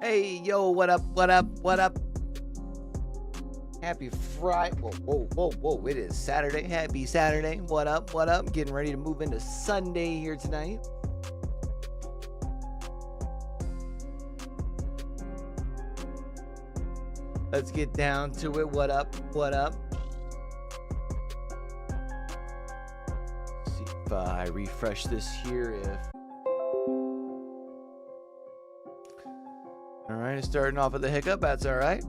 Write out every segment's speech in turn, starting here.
Hey, yo, what up, what up, what up? Happy Friday. Whoa, whoa, whoa, whoa. It is Saturday. Happy Saturday. What up, what up? Getting ready to move into Sunday here tonight. Let's get down to it. What up, what up? See if I refresh this here. All right, starting off with a hiccup. That's all right.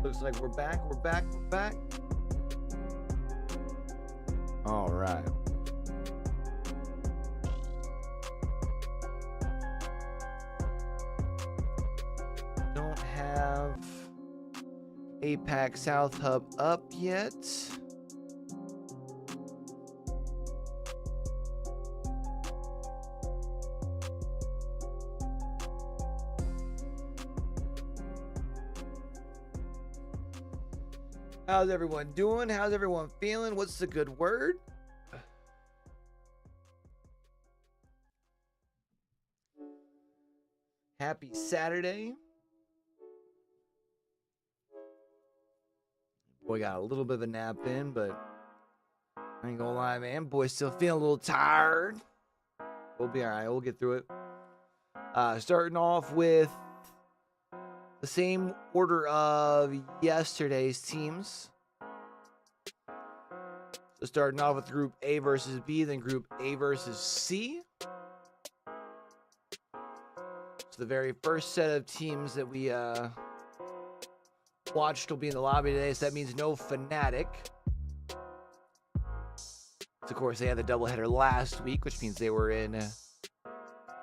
Looks like we're back. We're back. We're back. All right. Don't have APAC South Hub up yet. How's everyone doing? How's everyone feeling? What's the good word? Happy Saturday. Boy got a little bit of a nap in, but I ain't gonna lie, man. Boy's still feeling a little tired. We'll be all right. We'll get through it. Starting off with the same order of yesterday's teams. So starting off with Group A versus B, then Group A versus C. So the very first set of teams that we watched will be in the lobby today, so that means no Fnatic. So of course, they had the doubleheader last week, which means they were in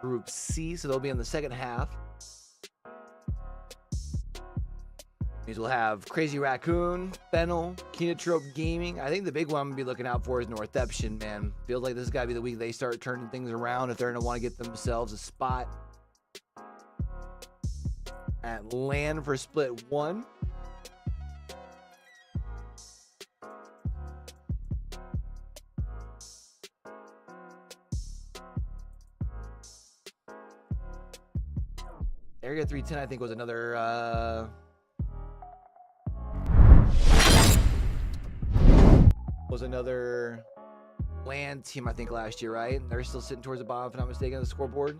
Group C, so they'll be in the second half. Means we'll have Crazy Raccoon, Fennel, Kenotrope Gaming. I think the big one I'm going to be looking out for is Northeption, man. Feels like this has got to be the week they start turning things around if they're going to want to get themselves a spot at LAN for Split 1. Area 310, I think, was another LAN team, I think, last year, right? And they're still sitting towards the bottom, if I'm not mistaken, of the scoreboard.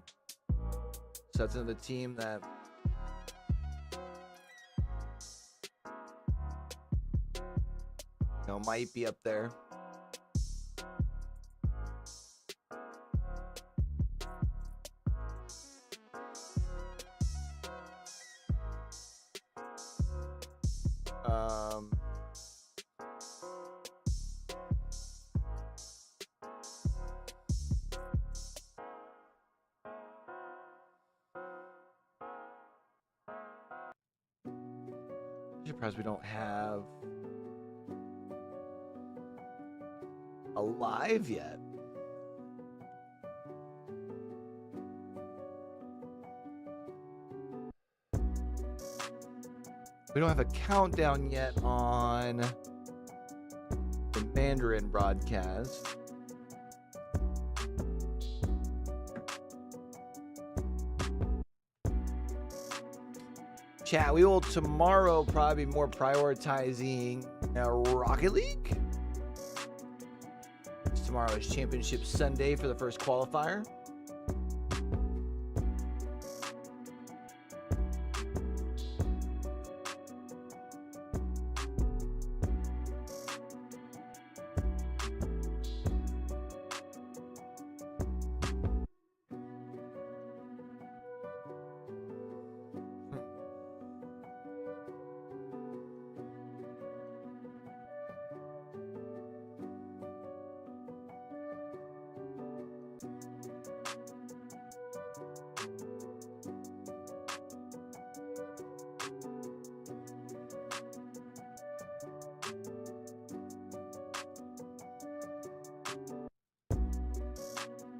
So that's another team that might be up there. Surprised we don't have a live yet. We don't have a countdown yet on the Mandarin broadcast. Chat, we will tomorrow probably be more prioritizing Rocket League. Tomorrow is Championship Sunday for the first qualifier.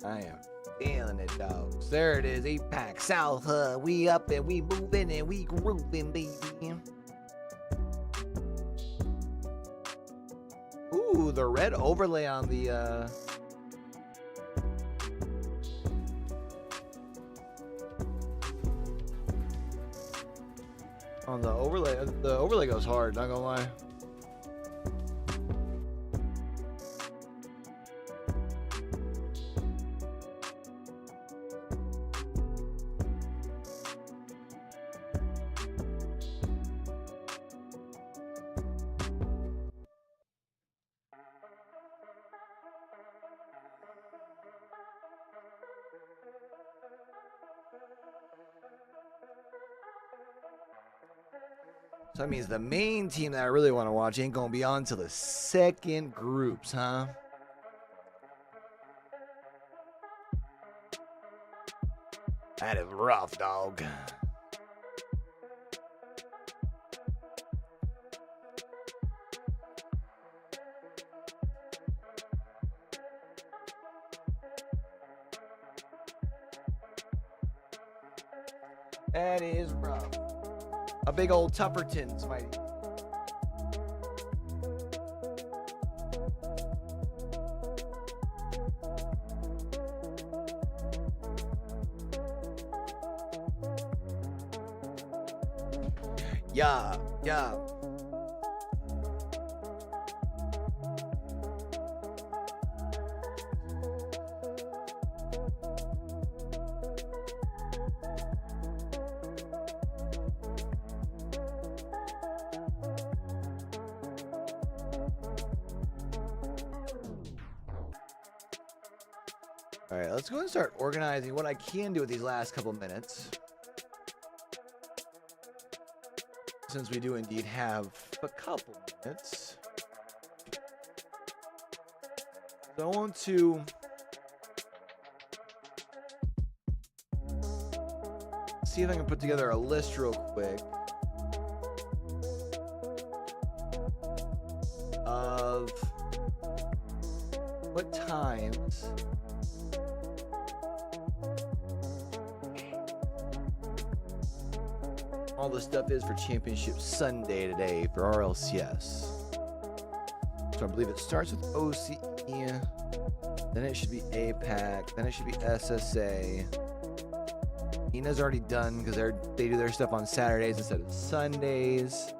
I am feeling it, dogs. There it is, APAC South Hub. We up and we moving and we grooving, baby. Ooh, the red overlay on the overlay. The overlay goes hard, not gonna lie. So that means the main team that I really want to watch ain't going to be on until the second groups, huh? That is rough, dog. That is rough. A big old Tupperton's, mighty. Yeah, yeah. All right, let's go and start organizing what I can do with these last couple minutes. Since we do indeed have a couple minutes. So I want to see if I can put together a list real quick of what times all the stuff is for Championship Sunday today for RLCS. So I believe it starts with OCE, then it should be APAC, then it should be SSA. ENA's already done because they do their stuff on Saturdays instead of Sundays.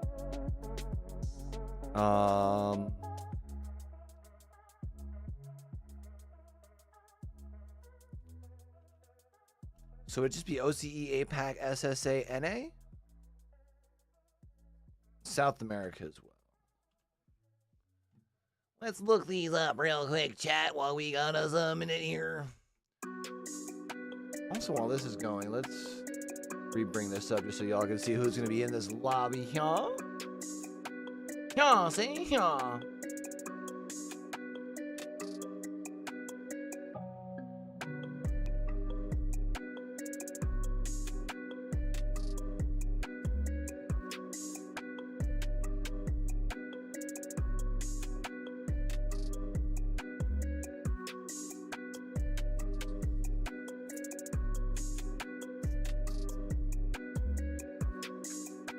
So it'd just be OCE, APAC, SSA, NA? South America as well. Let's look these up real quick, chat, while we got us a minute here. Also, while this is going, let's re-bring this up just so y'all can see who's going to be in this lobby here. Yeah, see? Yeah.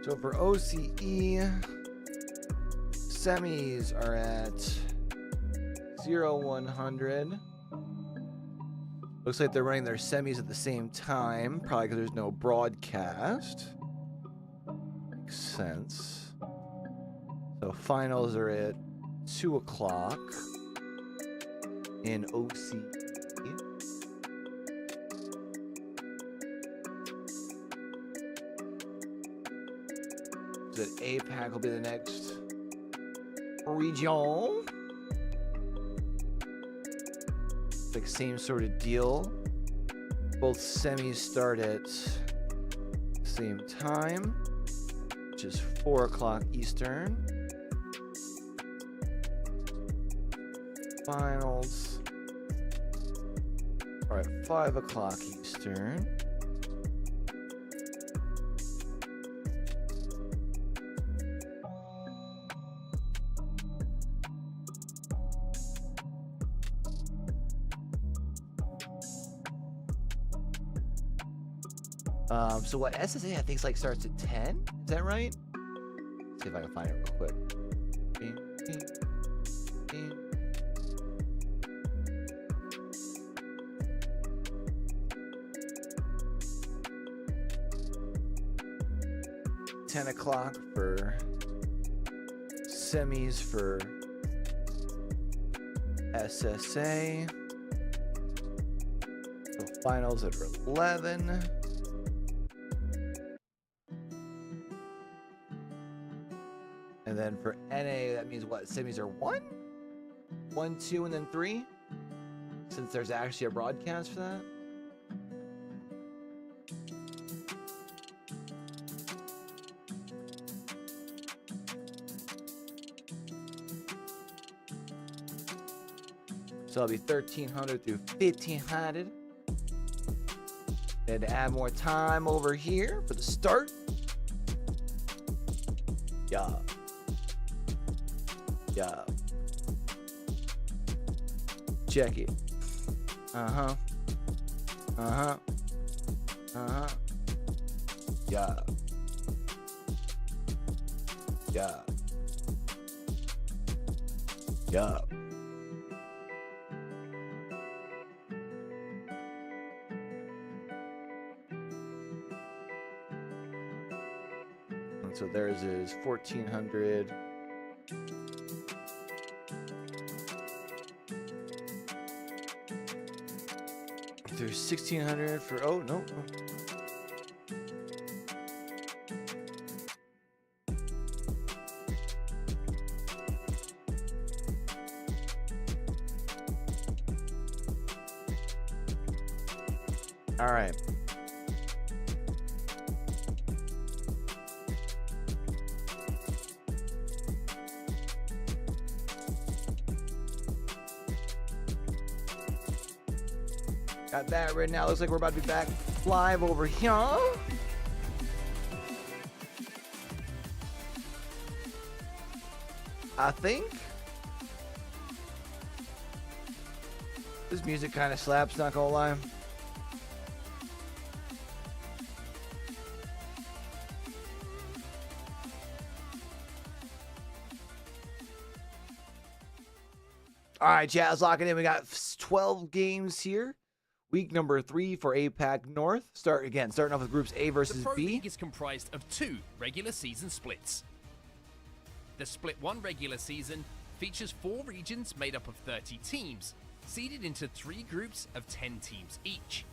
So for OCE, semis are at 0-100. Looks like they're running their semis at the same time, probably because there's no broadcast. Makes sense. So finals are at 2 o'clock in OCE. That APAC will be the next region. Like same sort of deal. Both semis start at same time, which is 4 o'clock Eastern. Finals are at 5 o'clock Eastern. So what SSA I think like starts at 10? Is that right? Let's see if I can find it real quick. 10 o'clock for semis for SSA. So finals at 11. And then for NA, that means what? Semis are 1? 1, 2, and then 3? Since there's actually a broadcast for that? So it'll be 1300 through 1500. Had to add more time over here for the start. Yeah. Yeah. Check it. Uh-huh. Uh-huh. Uh-huh. Yeah. Yeah. Yeah. So theirs is 1400. There's 1600 for, oh, no. All right. Got that right now. Looks like we're about to be back live over here. I think. This music kind of slaps, not gonna lie. All right, chat, let's lock it in. We got 12 games here. Week number 3 for APAC North. Starting off with groups A versus the Pro B. League is comprised of 2 regular season splits. The Split 1 regular season features 4 regions made up of 30 teams, seeded into 3 groups of 10 teams each.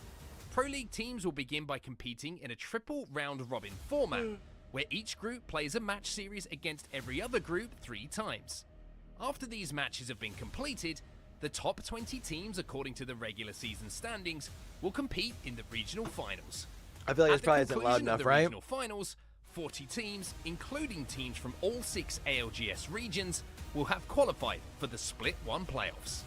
Pro League teams will begin by competing in a triple round-robin format, where each group plays a match series against every other group 3 times. After these matches have been completed, the top 20 teams, according to the regular season standings, will compete in the regional finals. I feel like it's probably At the isn't loud conclusion of enough, the right? regional finals, 40 teams, including teams from all 6 ALGS regions, will have qualified for the Split 1 playoffs.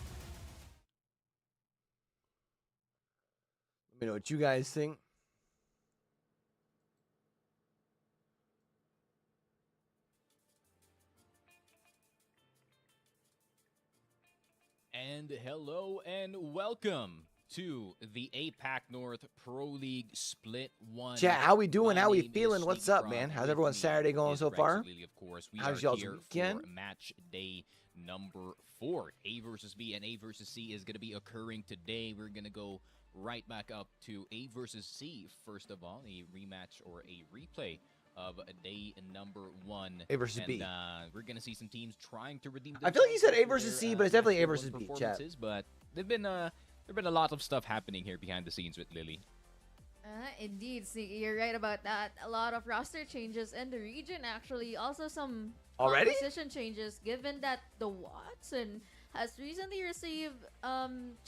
Let me know what you guys think. And hello and welcome to the APAC North Pro League Split 1. Chat, how we doing? My How we name is feeling? What's up, man? How's everyone's Saturday going so far? Of course, we How's are y'all's here weekend? for match day number 4. A versus B and A versus C is going to be occurring today. We're going to go right back up to A versus C. First of all, a rematch or a replay of day number 1. A versus B. We're going to see some teams trying to redeem I feel like you said A themselves versus after C, their, but it's definitely A match versus day B, one chat. performances, but there've been a lot of stuff happening here behind the scenes with Lily. Indeed, see, you're right about that. A lot of roster changes in the region, actually. Also, some Already? composition changes, given that the Watson has recently received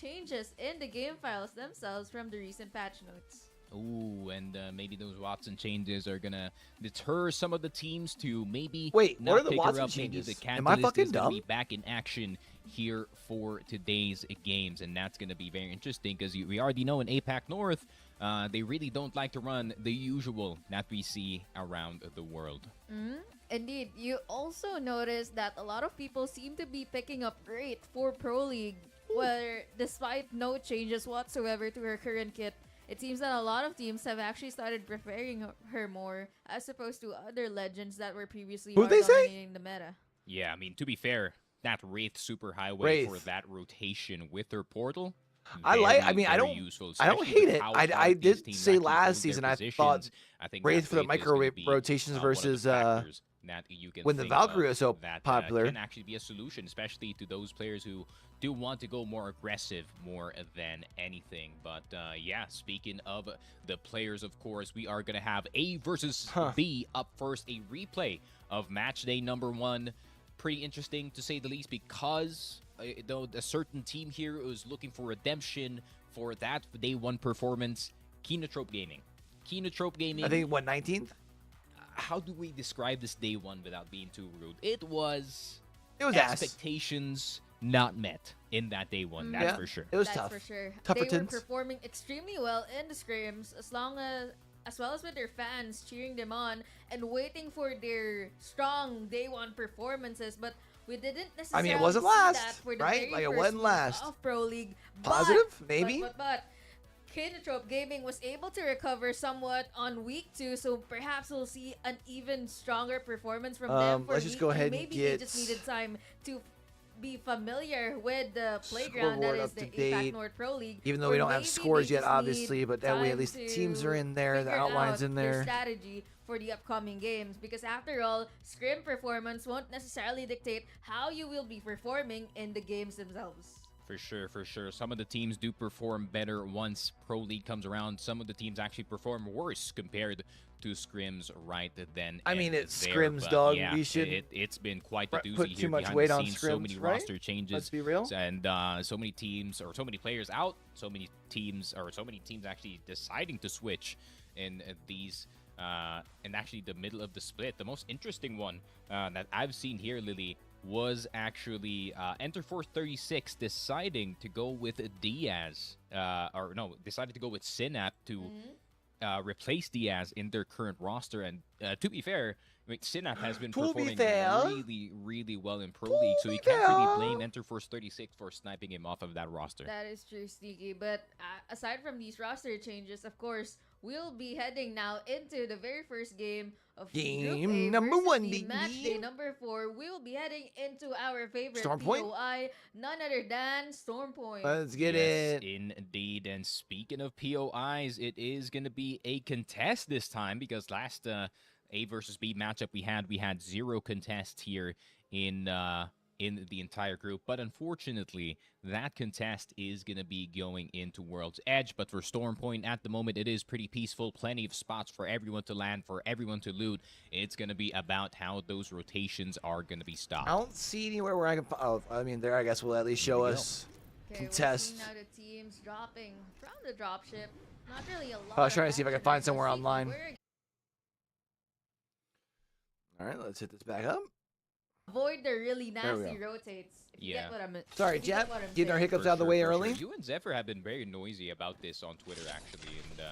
changes in the game files themselves from the recent patch notes. Ooh, and maybe those Watson changes are gonna deter some of the teams to maybe Wait, not what are the pick Watson her up. changes? Maybe the Am I Catalyst fucking is gonna be dumb? back in action here for today's games, and that's gonna be very interesting because we already know in APAC North, they really don't like to run the usual that we see around the world. Indeed, you also notice that a lot of people seem to be picking up great for Pro League, where despite no changes whatsoever to her current kit, it seems that a lot of teams have actually started preferring her more as opposed to other legends that were previously Who'd they say? dominating the meta. Yeah, I mean, to be fair, that Wraith Superhighway Wraith. for that rotation with their portal. I like. very, I mean, I very don't. useful, I don't especially hate with it. how I hard these did teams say actually last hold their season I positions. thought I think Wraith that for the Wraith is micro gonna be, rotations one of the versus factors that you can when the think Valkyrie of was so that, popular. can actually be a solution, especially to those players who do want to go more aggressive more than anything. But yeah, speaking of the players, of course, we are going to have A versus B up first, a replay of match day number 1. Pretty interesting to say the least, because though a certain team here is looking for redemption for that day 1 performance, Kenotrope Gaming. Kenotrope Gaming. I think what 19th. How do we describe this day 1 without being too rude? It was ass. expectations not met in that day 1. That's Yeah. for sure. It was That's tough. for sure. Tough for They were tins. performing extremely well in the scrims, as well as with their fans cheering them on and waiting for their strong day 1 performances. But we didn't necessarily it wasn't see last, that for the right? very Like, it first wasn't week last. of Pro League. Positive, maybe? But Kenotrope Gaming was able to recover somewhat on week 2, so perhaps we'll see an even stronger performance from them. For Let's just go ahead and maybe get- they just needed time to be familiar with the playground that Scoreboard is up the to APAC date. North Pro League. Even though or we don't have maybe scores they yet, just obviously, need but that way at time least the to teams are in there, the figure outlines out in their there. strategy for the upcoming games, because after all, scrim performance won't necessarily dictate how you will be performing in the games themselves. For sure, for sure. Some of the teams do perform better once Pro League comes around. Some of the teams actually perform worse compared to scrims right then. I mean, and it's there, scrims, but dog. Yeah, We should it's been quite the doozy put here too much behind weight the on scenes. So many scrims, right? roster changes. Let's be real. And so many teams, or so many players out. So many teams, or so many teams actually deciding to switch in these. And actually the middle of the split. The most interesting one that I've seen here, Lily, was actually Enter Force 36 deciding to go with Diaz, or no, decided to go with Synap to replace Diaz in their current roster. And to be fair, I mean, Synap has been To be performing fair. really, really well in Pro League, so you can't really blame Enter Force 36 for sniping him off of that roster. That is true, Sneaky. But aside from these roster changes, of course, we'll be heading now into the very first game of Game Group A number versus one, the baby. match day number 4. We'll be heading into our favorite Stormpoint? POI, none other than Stormpoint. Let's get Yes, it. indeed. And speaking of POIs, it is going to be a contest this time, because last A versus B matchup we had 0 contests here in the entire group. But unfortunately, that contest is going to be going into World's Edge. But for Stormpoint at the moment, it is pretty peaceful. Plenty of spots for everyone to land, for everyone to loot. It's going to be about how those rotations are going to be stopped. I don't see anywhere where I can. Oh, I mean, there I guess will at least show There we go. us. Okay, Contest. we're seeing now the teams dropping from the dropship. Not really a lot. I was of trying to see if I could action find right now. somewhere Sneaky, online. where- All right, let's hit this back up. Avoid the really There we nasty go. rotates. If you Yeah. get what I'm Sorry, if you get Jap. what I'm Getting our saying. hiccups For out of the sure, way for early. Sure. You and Zephyr have been very noisy about this on Twitter, actually, and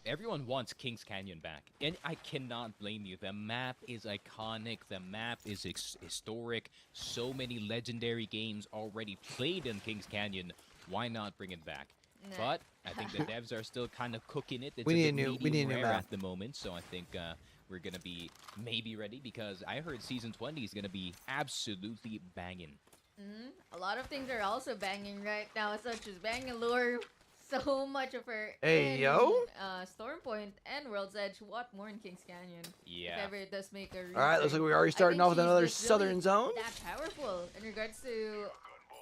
everyone wants Kings Canyon back, and I cannot blame you. The map is iconic. The map is historic. So many legendary games already played in Kings Canyon. Why not bring it back? Nah. But I think the devs are still kind of cooking it. It's We a need bit a new- we medium need a new rare map. at the moment, so I think we're gonna be maybe ready, because I heard Season 20 is gonna be absolutely banging. A lot of things are also banging right now, such as Bangalore. So much of her Hey, in, yo. Stormpoint and World's Edge. What more in Kings Canyon? Yeah. If ever it does make a All right, looks like we're already I starting think off with she's another just southern really zone. that powerful in regards to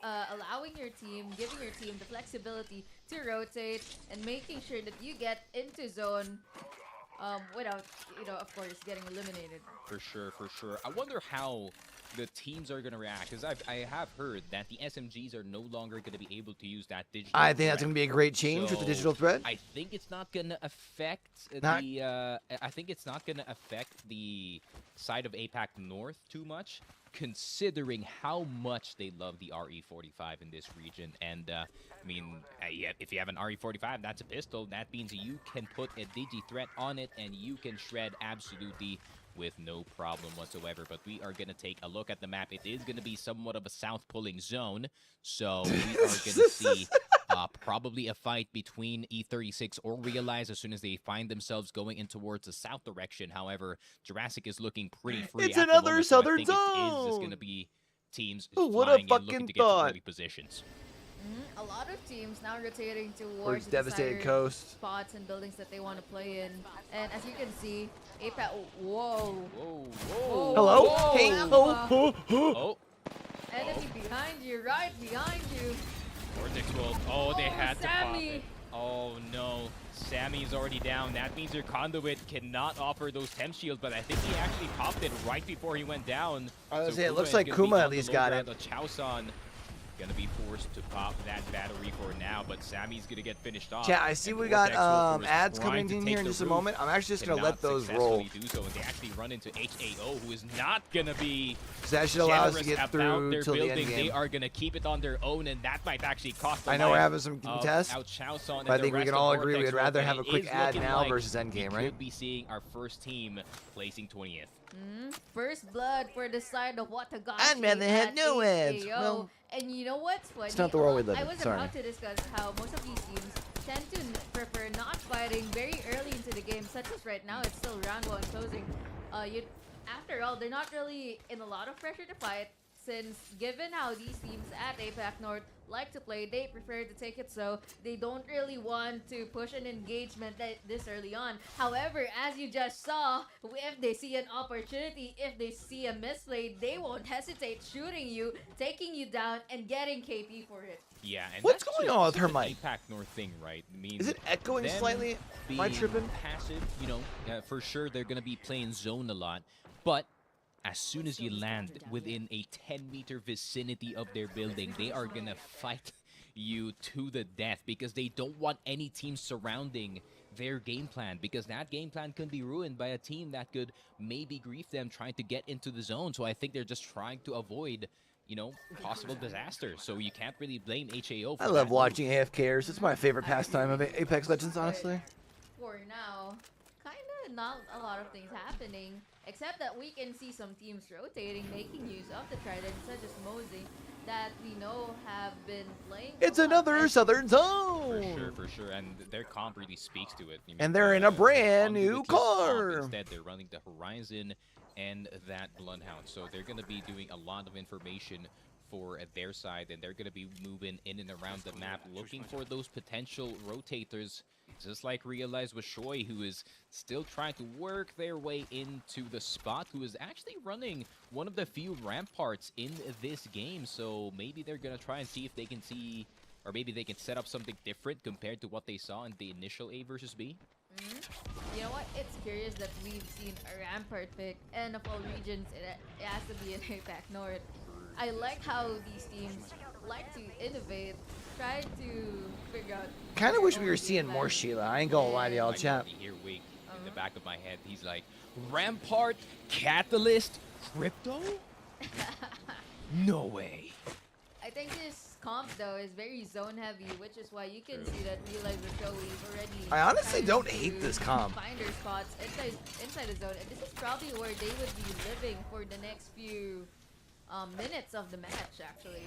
allowing your team, giving your team the flexibility to rotate and making sure that you get into zone without, of course, getting eliminated. For sure, for sure. I wonder how the teams are going to react, because I have heard that the SMGs are no longer going to be able to use that digital I think that's threat. going to be a great change with the So, digital thread. I think it's not going to affect Not- I think it's not going to affect the side of APAC North too much, considering how much they love the RE45 in this region. And I mean, yeah, if you have an RE45, that's a pistol. That means you can put a digi threat on it, and you can shred absolutely with no problem whatsoever. But we are going to take a look at the map. It is going to be somewhat of a south pulling zone, so we are going to see probably a fight between E36 or Realize as soon as they find themselves going in towards the south direction. However, Jurassic is looking pretty free. It's at the another moment, so I southern think it is just zone! going to be teams Who would've flying and looking fucking to get thought? to early positions. A lot of teams now rotating Towards towards the devastated desired coast. spots and buildings that they want to play in. And as you can see, APAC. Whoa. Whoa, Whoa. Hello? Whoa. Hey, Lampa. Oh, Enemy behind you, right behind you. Vortex World. Oh, they Oh, had to pop Sammy. it. Oh no, Sammy's already down. That means your Conduit cannot offer those temp shields, but I think he actually popped it right before he went down. I was gonna say, it Kuma looks is like gonna be Kuma at on the least low got ground. it. The Chaoson gonna be forced to pop that battery for now, but Sammy's gonna get finished off. Chat, I see and we got Vortex World is ads trying coming to in take here in the just a roof, moment. I'm actually just gonna let cannot those roll. successfully do so, and they actually run into HAO, who is not gonna be So that should allow us to generous get about through their till the end building. They game. are gonna keep it on their own, and that might actually cost the I know we're life having some of contests, Ao Chaoson and but I the think we rest can of all agree Vortex we'd rather World, have a and it quick is ad looking now like versus we endgame, right? could be seeing our first team placing 20th. First blood for the side of Watagashi. I'd rather have at no ads. HAO. Well, and you know what's funny? it's not the world we live I in. was Sorry. about to discuss how most of these teams tend to prefer not fighting very early into the game, such as right now. It's still round one closing. After all, they're not really in a lot of pressure to fight. since given how these teams at APAC North like to play, they prefer to take it so they don't really want to push an engagement this early on. However, as you just saw, if they see an opportunity, if they see a misplay, they won't hesitate shooting you, taking you down, and getting KP for it. Yeah, and What's that's going just on with her an mic? APAC North thing, right? I mean, Is it echoing them slightly? Am I being tripping? passive, you know, for sure they're going to be playing zone a lot. But as soon as you land within a 10-meter vicinity of their building, they are going to fight you to the death because they don't want any team surrounding their game plan, because that game plan can be ruined by a team that could maybe grief them trying to get into the zone. So I think they're just trying to avoid, you know, possible disaster. So you can't really blame HAO for I love watching AFKers. It's my favorite pastime of Apex Legends, honestly. For now, kind of not a lot of things happening, except that we can see some teams rotating, making use of the Trident, such as Mosey, that we know have been playing. It's another Southern Zone! For sure, and their comp really speaks to it. And they're in a brand new car! Instead, they're running the Horizon and that Bloodhound, so they're going to be doing a lot of information for their side, and they're going to be moving in and around the map, looking for those potential rotators, just like Realize with Shoy, who is still trying to work their way into the spot, who is actually running one of the few ramparts in this game. So maybe they're going to try and see if they can see, or maybe they can set up something different compared to what they saw in the initial A versus B. You know what? It's curious that we've seen a Rampart pick, and of all regions, it has to be in APAC North. I like how these teams like to innovate, try to figure out. Kind of wish we were seeing more Sheila. I ain't gonna lie to y'all, I chat. hear Wake in the back of my head. He's like, Rampart, Catalyst, Crypto? No way. I think this comp though is very zone heavy, which is why you can see that Realize with Joey already. I honestly trying don't to hate this comp. Find their spots inside the zone, and this is probably where they would be living for the next few minutes of the match, actually.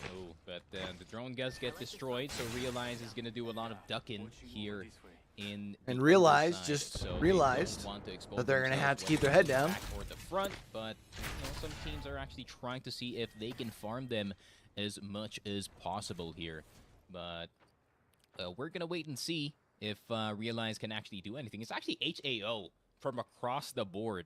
Oh, but the drone does get destroyed, so Realize is going to do a lot of ducking here in the And Realize side. just So they realized don't want to expose that they're gonna have to themselves keep their head whether down. back or the front, but you know, some teams are actually trying to see if they can farm them as much as possible here. But we're going to wait and see if Realize can actually do anything. It's actually HAO from across the board,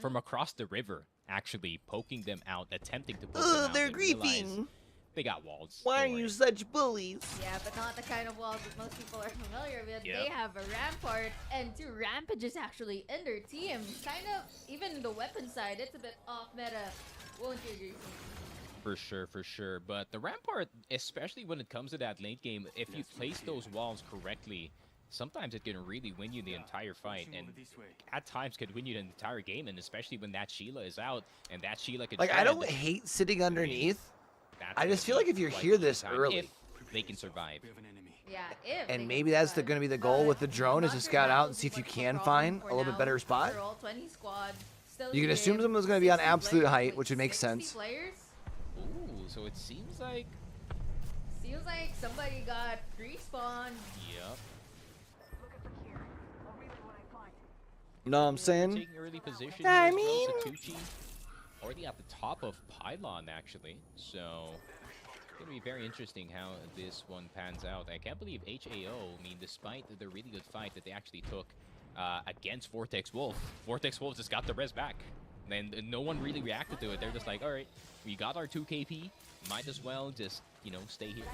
from across the river, actually poking them out, attempting to poke them out. They're and Realize griefing. They got walls. Why Don't are you worry. such bullies? Yeah, but not the kind of walls that most people are familiar with. Yep. They have a Rampart and 2 Rampages actually in their team. Kind of, even the weapon side, it's a bit off meta. Won't you agree? For sure. But the Rampart, especially when it comes to that late game, if you place those walls correctly, sometimes it can really win you the entire fight, and at times could win you the entire game, and especially when that Sheila is out, and that Sheila could Like, I tread, don't hate sitting underneath. that's I just gonna feel be like if you're quite here the this time early. if they can survive. Yeah, if. And they maybe can that's survive. going to be the goal with the drone, is to Not sure scout that out will and be see if you much of a can problem find for a little bit now. better spot. For all 20 squad, still You can in assume game. someone's going to be on 60 absolute players, height, like which would make 60 sense. Players? Ooh, so it seems like, Seems like somebody got respawned. yep. Know what I'm saying? Taking early position I here as well, mean- Satucci already at the top of Pylon, actually. So it's going to be very interesting how this one pans out. I can't believe HAO, I mean, despite the really good fight that they actually took against Vortex Wolf, Vortex Wolf just got the res back. And no one really reacted to it. They're just like, all right, we got our 2 KP. Might as well just, you know, stay here.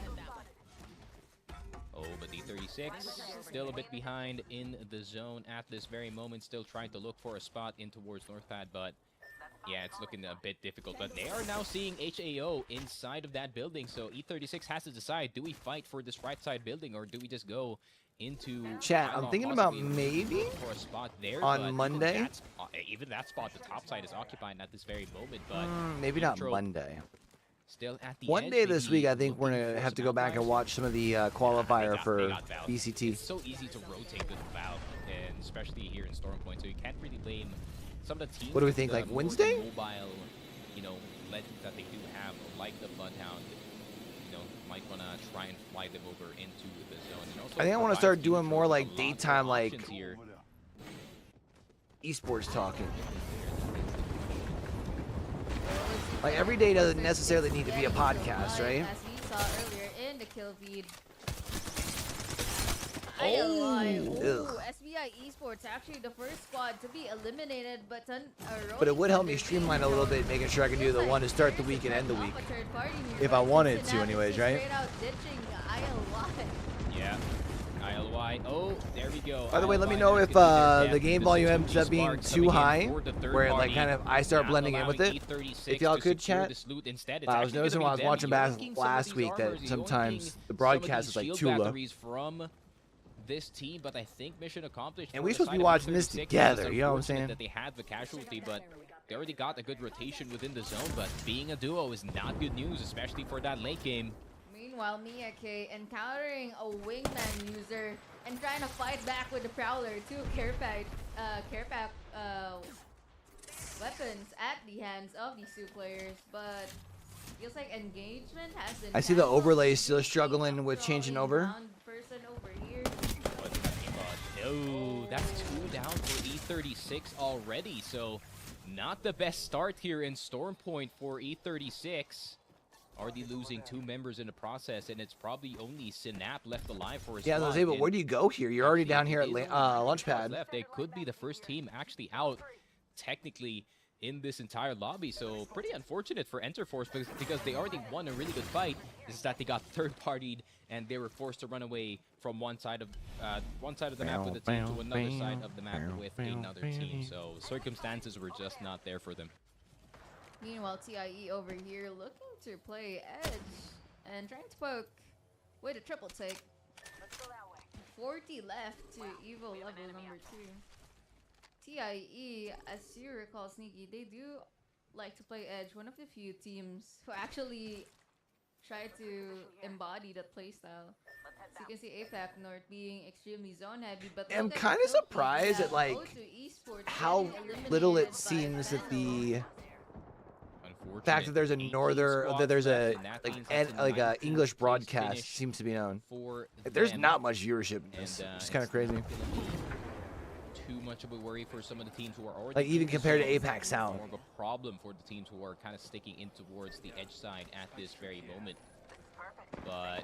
Oh, but D36 still a bit behind in the zone at this very moment. Still trying to look for a spot in towards Northpad, but yeah, it's looking a bit difficult. But they are now seeing HAO inside of that building, so E36 has to decide, do we fight for this right side building, or do we just go into Chat, I'm Pylon, thinking about possibly maybe looking for a spot there, on but even Monday. even that spot, the top side is occupied at this very moment, but Maybe not Intro Monday. still at the One edge, day this maybe week, I think we're looking going to for have to some go back and outliers. watch some of the qualifier They for got Valve. BCT. It's so easy to rotate with Valve, and especially here in Stormpoint, so you can't really blame some of the teams. What do we with think, the like more Wednesday? Mobile, you know, legends that they do have, like the Bloodhound, you know, might want to try and fly them over into the zone. And also I think I want to provides start teams doing more with a like lot daytime, like options here. esports talking. Like every day doesn't necessarily need to be a podcast, right? As we saw earlier in the kill feed. Ugh. SBI Esports actually the first squad to be eliminated, but It would help me streamline a little bit, making sure I can do the one to start the week and end the week. If I wanted to anyways, right? Yeah. ILY. Oh, there we go. By the way, let me ILY know now if getting their the depth game with volume two ends up being sparks too coming in high, for the third where like party, kind of I start not blending in with allowing it. E36 If y'all to could secure chat. this loot. Instead, it's I was actually noticing gonna while I was be watching them bass yanking some of last these week that armors, sometimes yanking the broadcast some of is these like shield too low. batteries from this team, but I think mission accomplished. And for we the supposed to side be of watching this E36. It's together, you know what I'm unfortunate saying? That they had the casualty, but they already got a good rotation within the zone. But being a duo is not good news, especially for that late game. Meanwhile, Miyake encountering a wingman user and trying to fight back with the Prowler. Two care pack weapons at the hands of these two players, but feels like engagement has been. I see the cancelled. overlay still struggling with changing over. Round person over here. Oh, that's 2 down for E36 already. So not the best start here in Storm Point for E36. Already losing 2 members in the process, and it's probably only Synap left alive for his Yeah, I was gonna say, but where do you go here? You're already down here at Launchpad. Left. They could be the first team actually out technically in this entire lobby, so pretty unfortunate for Enterforce because they already won a really good fight. This is that they got third-partied and they were forced to run away from one side of the map with a team to another side of the map with another team. So circumstances were just not there for them. Meanwhile, TIE over here looking to play Edge and trying to poke with a triple take. 40 left to Evo level number 2. TIE, as you recall, Sneaky, they do like to play Edge, one of the few teams who actually try to embody that playstyle. So you can see APAC North being extremely zone heavy, but I'm look at kind the of kill feed. surprised We at have like O2 Esports how getting little it eliminated by seems that Venom. the Unfortunate. fact that there's a 18 northern, squads that there's a left, and that means like that's a like a 19th English place broadcast finish seems to be known. for Like, there's them. not much viewership in And, this. It's kind of it's crazy. not gonna be too much of a worry for some of the teams who are already Like, even in the compared to zone. APAC Sound. More of a problem for the teams who are kind of sticking in towards the edge side at this very moment. But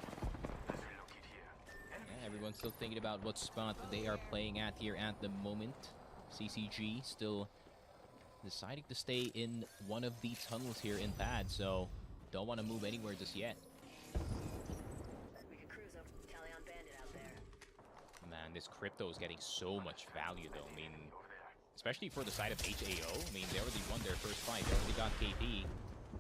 yeah, everyone's still thinking about what spot that they are playing at here at the moment. CCG still deciding to stay in one of the tunnels here in pad, so don't want to move anywhere just yet. Man, this crypto is getting so much value though. I mean, especially for the side of HAO. I mean, they already won their first fight. They already got KP.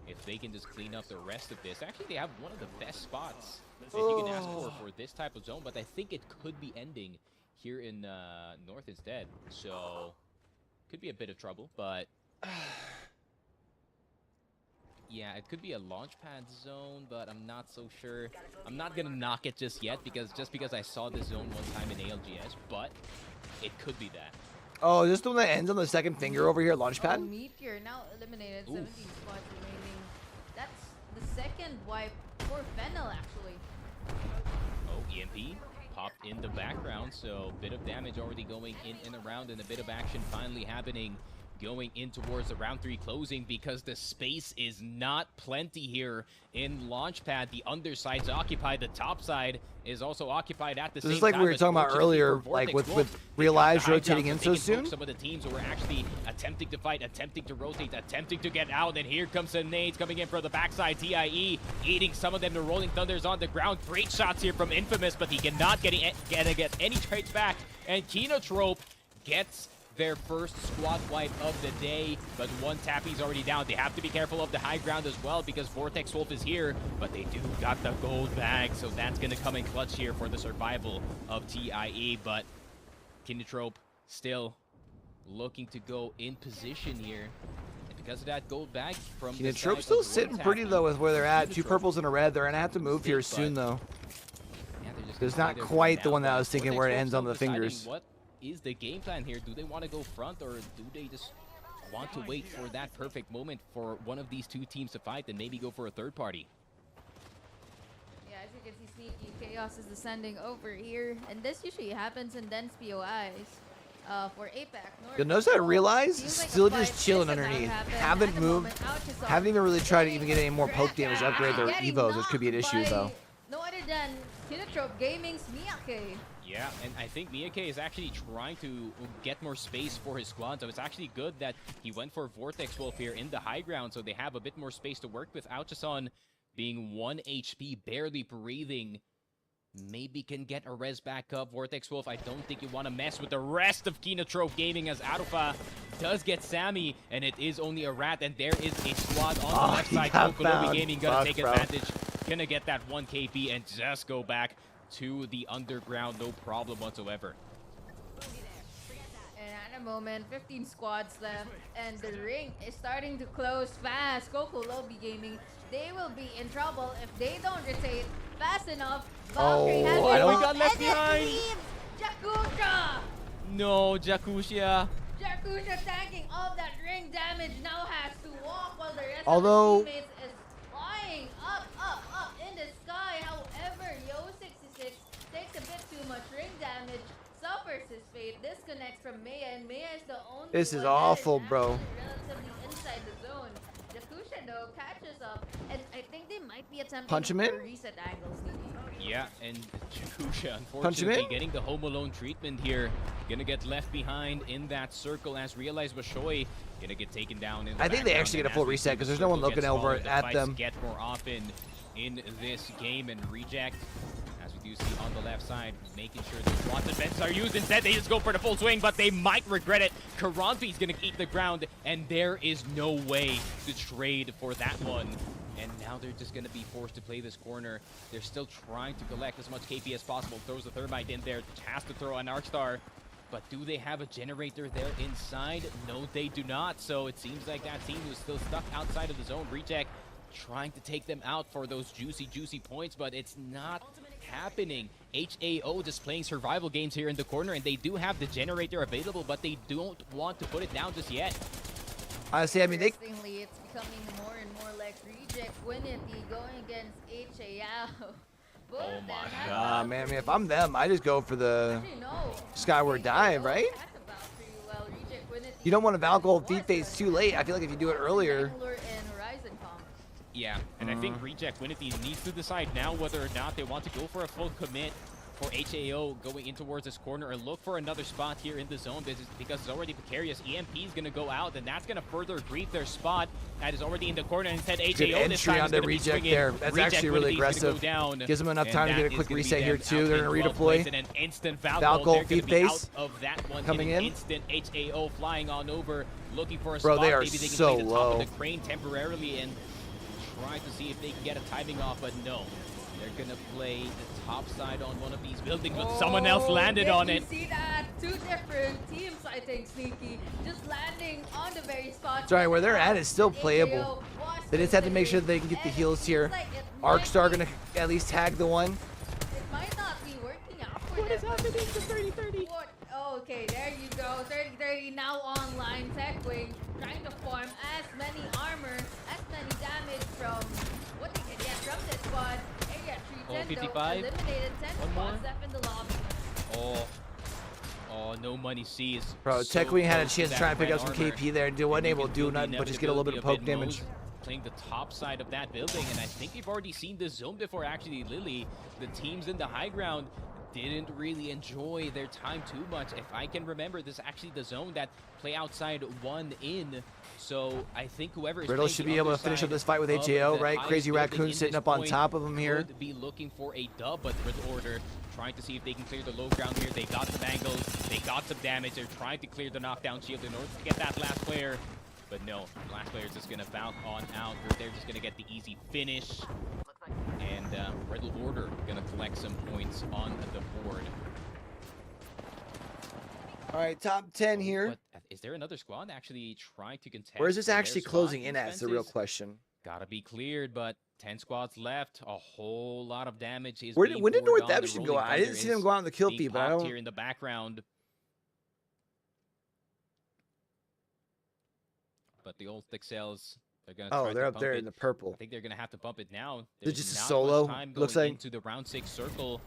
If they can just clean up the rest of this. Actually, they have one of the best spots that you can ask for this type of zone, but I think it could be ending here in North instead. So, could be a bit of trouble, but yeah, it could be a launchpad zone, but I'm not so sure. I'm not gonna knock it just yet because I saw this zone one time in ALGS, but it could be that. Oh, is this the one that ends on the second finger over here, Oh, Launchpad? Meteor now eliminated. Oof. 17 spots remaining. That's the second wipe for Fennel, actually. Oh, EMP popped in the background, so bit of damage already going in and around, and a bit of action finally happening going in towards the round 3 closing because the space is not plenty here in Launchpad. The underside's occupied, the top side is also occupied at the same time. This is like we were as talking about fortunately earlier, for like Vortex with Wolf, real they got lives the high rotating ground, in they so can poke soon. some of the teams who were actually attempting to fight, attempting to rotate, attempting to get out, and here comes some nades coming in from the backside. TIE eating some of them. The Rolling Thunders on the ground. Great shots here from Infamous, but he cannot get any trades back. And Kenotrope gets their first squad wipe of the day, but one tappy's already down. They have to be careful of the high ground as well because Vortex Wolf is here, but they do got the gold bag, so that's going to come in clutch here for the survival of TIE. But Kenotrope still looking to go in position here. And because of that gold bag from the side Trope's of still one sitting pretty tappy, though with where they're at. 2 Kenotrope purples and a red. They're gonna have to move here soon though. It's not quite the one that I was thinking where it ends on the fingers. What is the game plan here? Do they want to go front, or do they just want to wait for that perfect moment for one of these two teams to fight and maybe go for a third party? Yeah, as you can see, Sneaky Chaos is descending over here, and this usually happens in dense POIs. for APAC. You'll notice I realized Seems like a still fight just chilling is about to underneath. happen. Haven't At the moved. moment, Ouch is Haven't even really tried to even getting get any more poke damage to upgrade their getting evos, which could be an knocked issue by though. No other than Kinotrope Gaming's Miyake. Yeah, and I think Miyake is actually trying to get more space for his squad, so it's actually good that he went for Vortex Wolf here in the high ground, so they have a bit more space to work with. Alchason being 1 HP, barely breathing. Maybe can get a res back up. Vortex Wolf, I don't think you want to mess with the rest of Kinotrope Gaming as Arufa does get Sammy, and it is only a rat, and there is a squad on the left side. Kokolobi Gaming gonna take advantage, gonna get that 1 KP and just go back to the underground, no problem whatsoever. And at the moment, 15 squads left, and the ring is starting to close fast. Kokolobi Gaming, they will be in trouble if they don't rotate fast enough. Valkyrie has I it, don't- we got left and it behind. leaves Jakusha! No, Jakushia. Jakusha tanking all that ring damage now has to walk while the rest Although- of his teammates is flying up in the sky. However, Yo66 takes a bit too much ring damage, suffers his fate, disconnects from Maya, and Maya is the only This is one that awful, bro. actually relatively inside the zone. Jakusha though catches up, and I think they might be attempting Punch him to in? reset angles. Yeah, and Jakusha, Punch him unfortunately, in? getting the Home Alone treatment here. Gonna get left behind in that circle as realized Bashoy gonna get taken down in the I think they background, actually get a and full as we reset see because the there's no one circle looking gets over smaller, the at fights them. get more often in this game, and Reject, as we do see on the left side, making sure the lots of vents are used. Instead, they just go for the full swing, but they might regret it. Karanfi's gonna eat the ground, and there is no way to trade for that one. And now they're just going to be forced to play this corner. They're still trying to collect as much KP as possible. Throws a Thermite in there, has to throw an Arcstar. But do they have a generator there inside? No, they do not. So it seems like that team was still stuck outside of the zone. Reject trying to take them out for those juicy points, but it's not happening. HAO just playing survival games here in the corner, and they do have the generator available, but they don't want to put it down just yet. Honestly, I mean, they Interestingly, it's becoming more and more like Reject Winity going against HAO. Both Oh of my them have God. man, I mean, if I'm them, I just go for the Actually, no. Skyward Dive, HAO right? has a Valkyrie, while Reject Winity You don't want to has Valkyrie more feed phase stars. too late. I feel like if you do it earlier, Wrangler and Horizon Comp. Yeah, and I think Reject Winity needs to decide now whether or not they want to go for a full commit for HAO going in towards this corner, or look for another spot here in the zone because it's already precarious. EMP is going to go out, and that's going to further grief their spot that is already in the corner. Instead, HAO good this entry time is onto going to be Reject swinging. there. That's Reject actually really Winity is gonna aggressive. go down, Gives them enough and time to that get a is quick gonna be reset here them too. out They're in gonna 12th redeploy. place, and an instant Valkyrie. Valkyrie They're gonna feed be phase. out of that one. Coming getting in. Instant HAO flying on over, looking for a Bro, spot. they are Maybe they can so play the top low. of the crane temporarily and try to see if they can get a timing off, but no. They're gonna play the top side on one of these buildings, but someone else landed on it. Did you see that? Two different teams, I think, Sneaky, just landing on the very spot. Sorry, where they're at is still HAO playable. was They just have to make sure considering, they can get the and heals it here. seems like it might Arcstar be- gonna at least tag the one. It might not be working out for What them. is happening to 30-30? What? Oh, okay, there you go. 30-30 now online. Tech Wing trying to farm as many armor, as many damage from what they can get from this squad. Area 310 though, 55. eliminated 10 One more. squads left in the lobby. Oh, no money sees. Bro, so Tech Wing had a close chance to that try and pick red up some armor. KP there. Wasn't able to do nothing but just get a little bit of poke damage. Playing the top side of that building, and I think we've already seen this zone before. Actually, Lily, the teams in the high ground didn't really enjoy their time too much. If I can remember, this is actually the zone that play outside won in. So I think whoever is Riddle playing should the be able to other finish up side this fight with of HAO, the right? highest Crazy building Raccoon in sitting this up on point top of him here. could be looking for a dub, but Red Order trying to see if they can clear the low ground here. They got some angles, they got some damage. They're trying to clear the knockdown shield in order to get that last player. But no, last player is just going to bounce on out. They're just going to get the easy finish. And Red Order going to collect some points on the board. All right, top 10 here. But is there another squad actually trying to contest? Where is this for their actually spot closing in at? Is the real defenses? question. Gotta be cleared, but 10 squads left. A whole lot of damage is When being did poured North on. The Epsom go Rolling out? I didn't Thunder see them is go out on the kill being feed, but I popped don't. here in the background. But the old stick cells, they're gonna Oh, try they're to up pump there it. in the purple. I think they're gonna have to pump it now. They're There's just a not solo, much time looks going like. into the round 6 circle,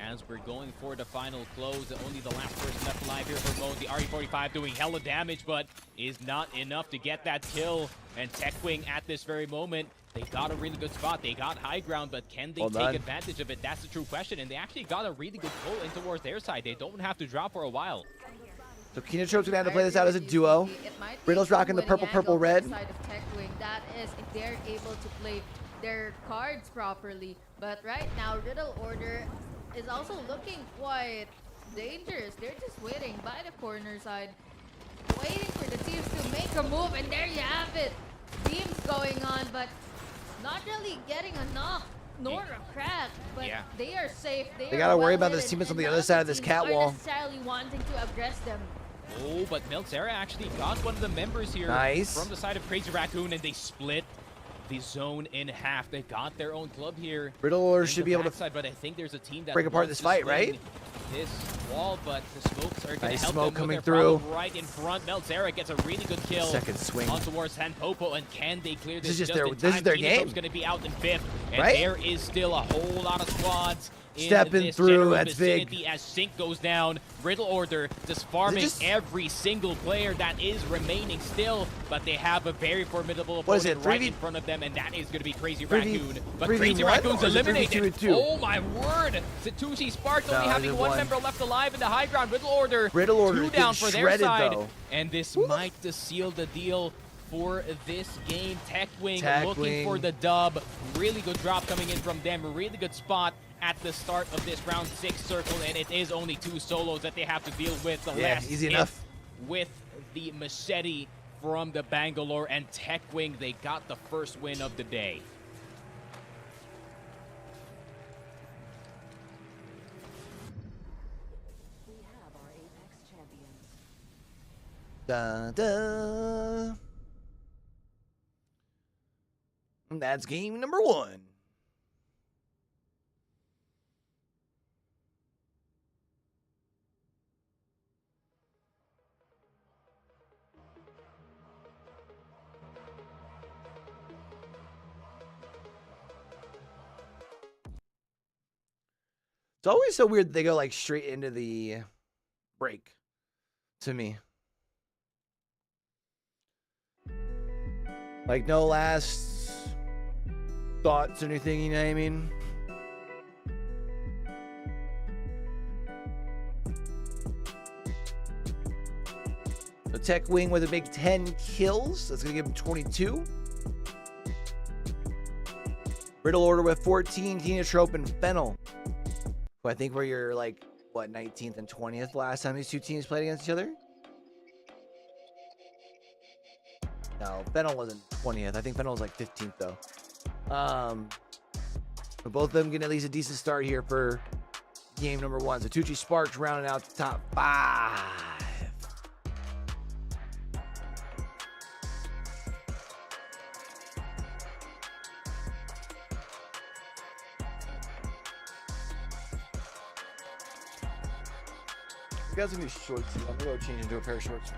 as we're going for the final close. Only the last person left alive here for Mo. The RE45 doing hella damage, but is not enough to get that kill. And TechWing at this very moment, they got a really good spot. They got high ground, but can they take advantage of it? That's the true question. And they actually got a really good pull in towards their side. They don't have to drop for a while. So Kinotrope's gonna have to play this out as a duo. Riddle's rocking the purple, red. Side of TechWing, that is if they're able to play their cards properly. But right now, Riddle Order is also looking quite dangerous. They're just waiting by the corner side, waiting for the teams to make a move, and there you have it. Beams going on, but not really getting a knock nor a crack. But they are safe. They gotta worry about this teammates on the other side of this cat wall. Necessarily wanting to aggress them. Oh, but Melzera actually got one of the members here from the side of Crazy Raccoon, and they split the zone in half. They got their own club here. Riddle Order should be able to side, but I think there's a team that break apart this fight, right? This wall, but the smokes are going to help smoke them coming with their through. right in front. Melzera gets a really good kill. Second swing on towards Popo, and can they clear this? This is just just their, in this time? is their Kinotrope's game. going to be out in fifth, and Right? there is still a whole lot of squads Stepping this through, general that's big. vicinity as Sync goes down. Riddle Order just farming every single player that is remaining still, but they have a very formidable opponent right in front of them, and that is going to be Crazy Raccoon. But Crazy Raccoon's eliminated. Oh my word! Satoshi Sparks only having one member left alive in the high ground. Riddle Order two down for their side, and this might just seal the deal for this game. TechWing looking for the dub. Really good drop coming in from them. A really good spot at the start of this round 6 circle, and it is only 2 solos that they have to deal with. The last easy enough. With the machete from the Bangalore, and TechWing, they got the first win of the day. We have our Apex champions. Da, da. And that's game number 1. It's always so weird that they go like straight into the break to me. Like no last thoughts or anything, you know what I mean? The TechWing with a big 10 kills. That's going to give him 22. Riddle Order with 14. Kinotrope and Fennel, who I think were your, like, what, 19th and 20th last time these two teams played against each other? No, Fennel wasn't 20th. I think Fennel was like 15th, though. But both of them getting at least a decent start here for game number 1. So Tucci Sparks rounding out the top 5. You guys gonna be shorts. I'm gonna go change into a pair of shorts.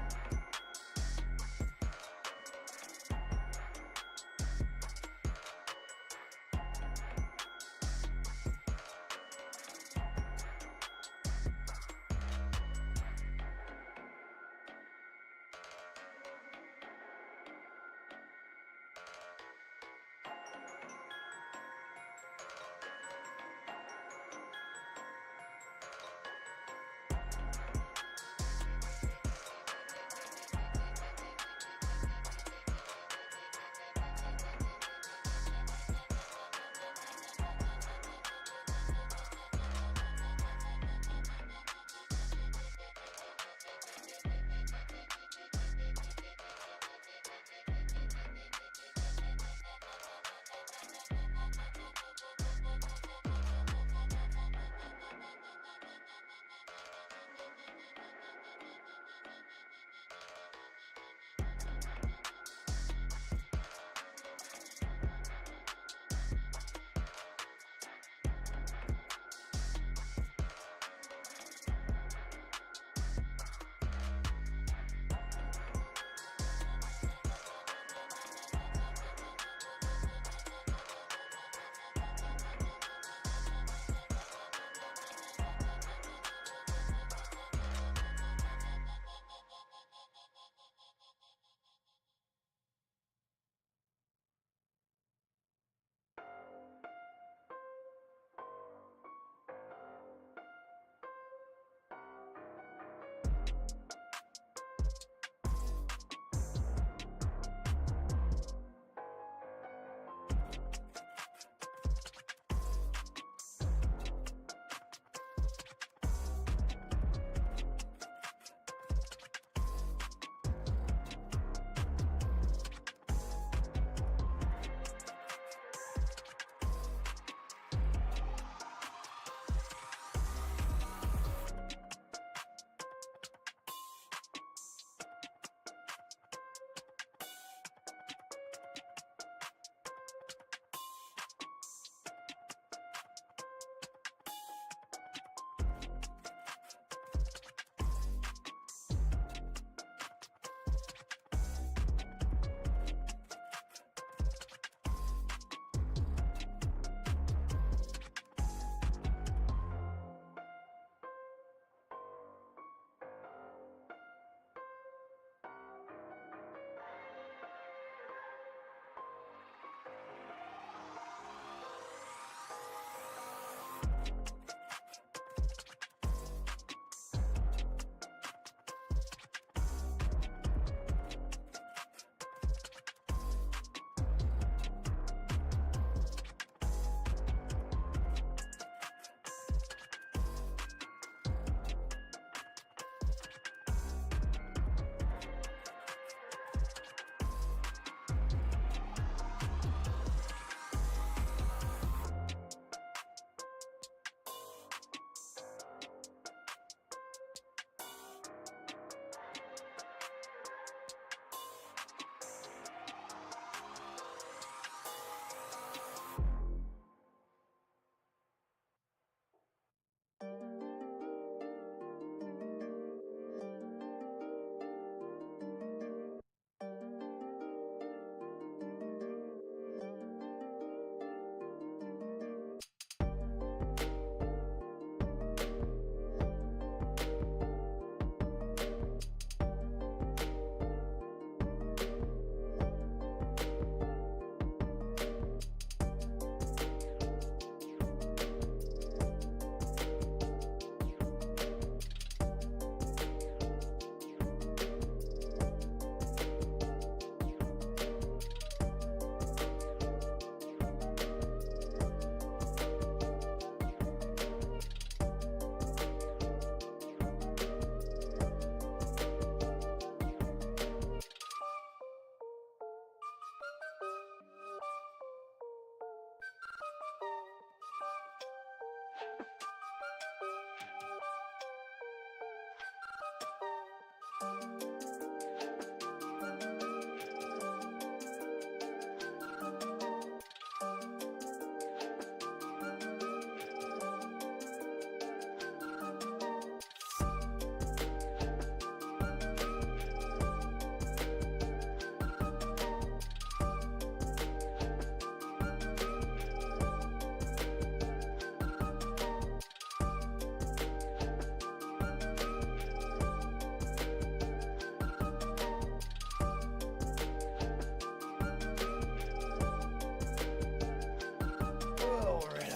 All right.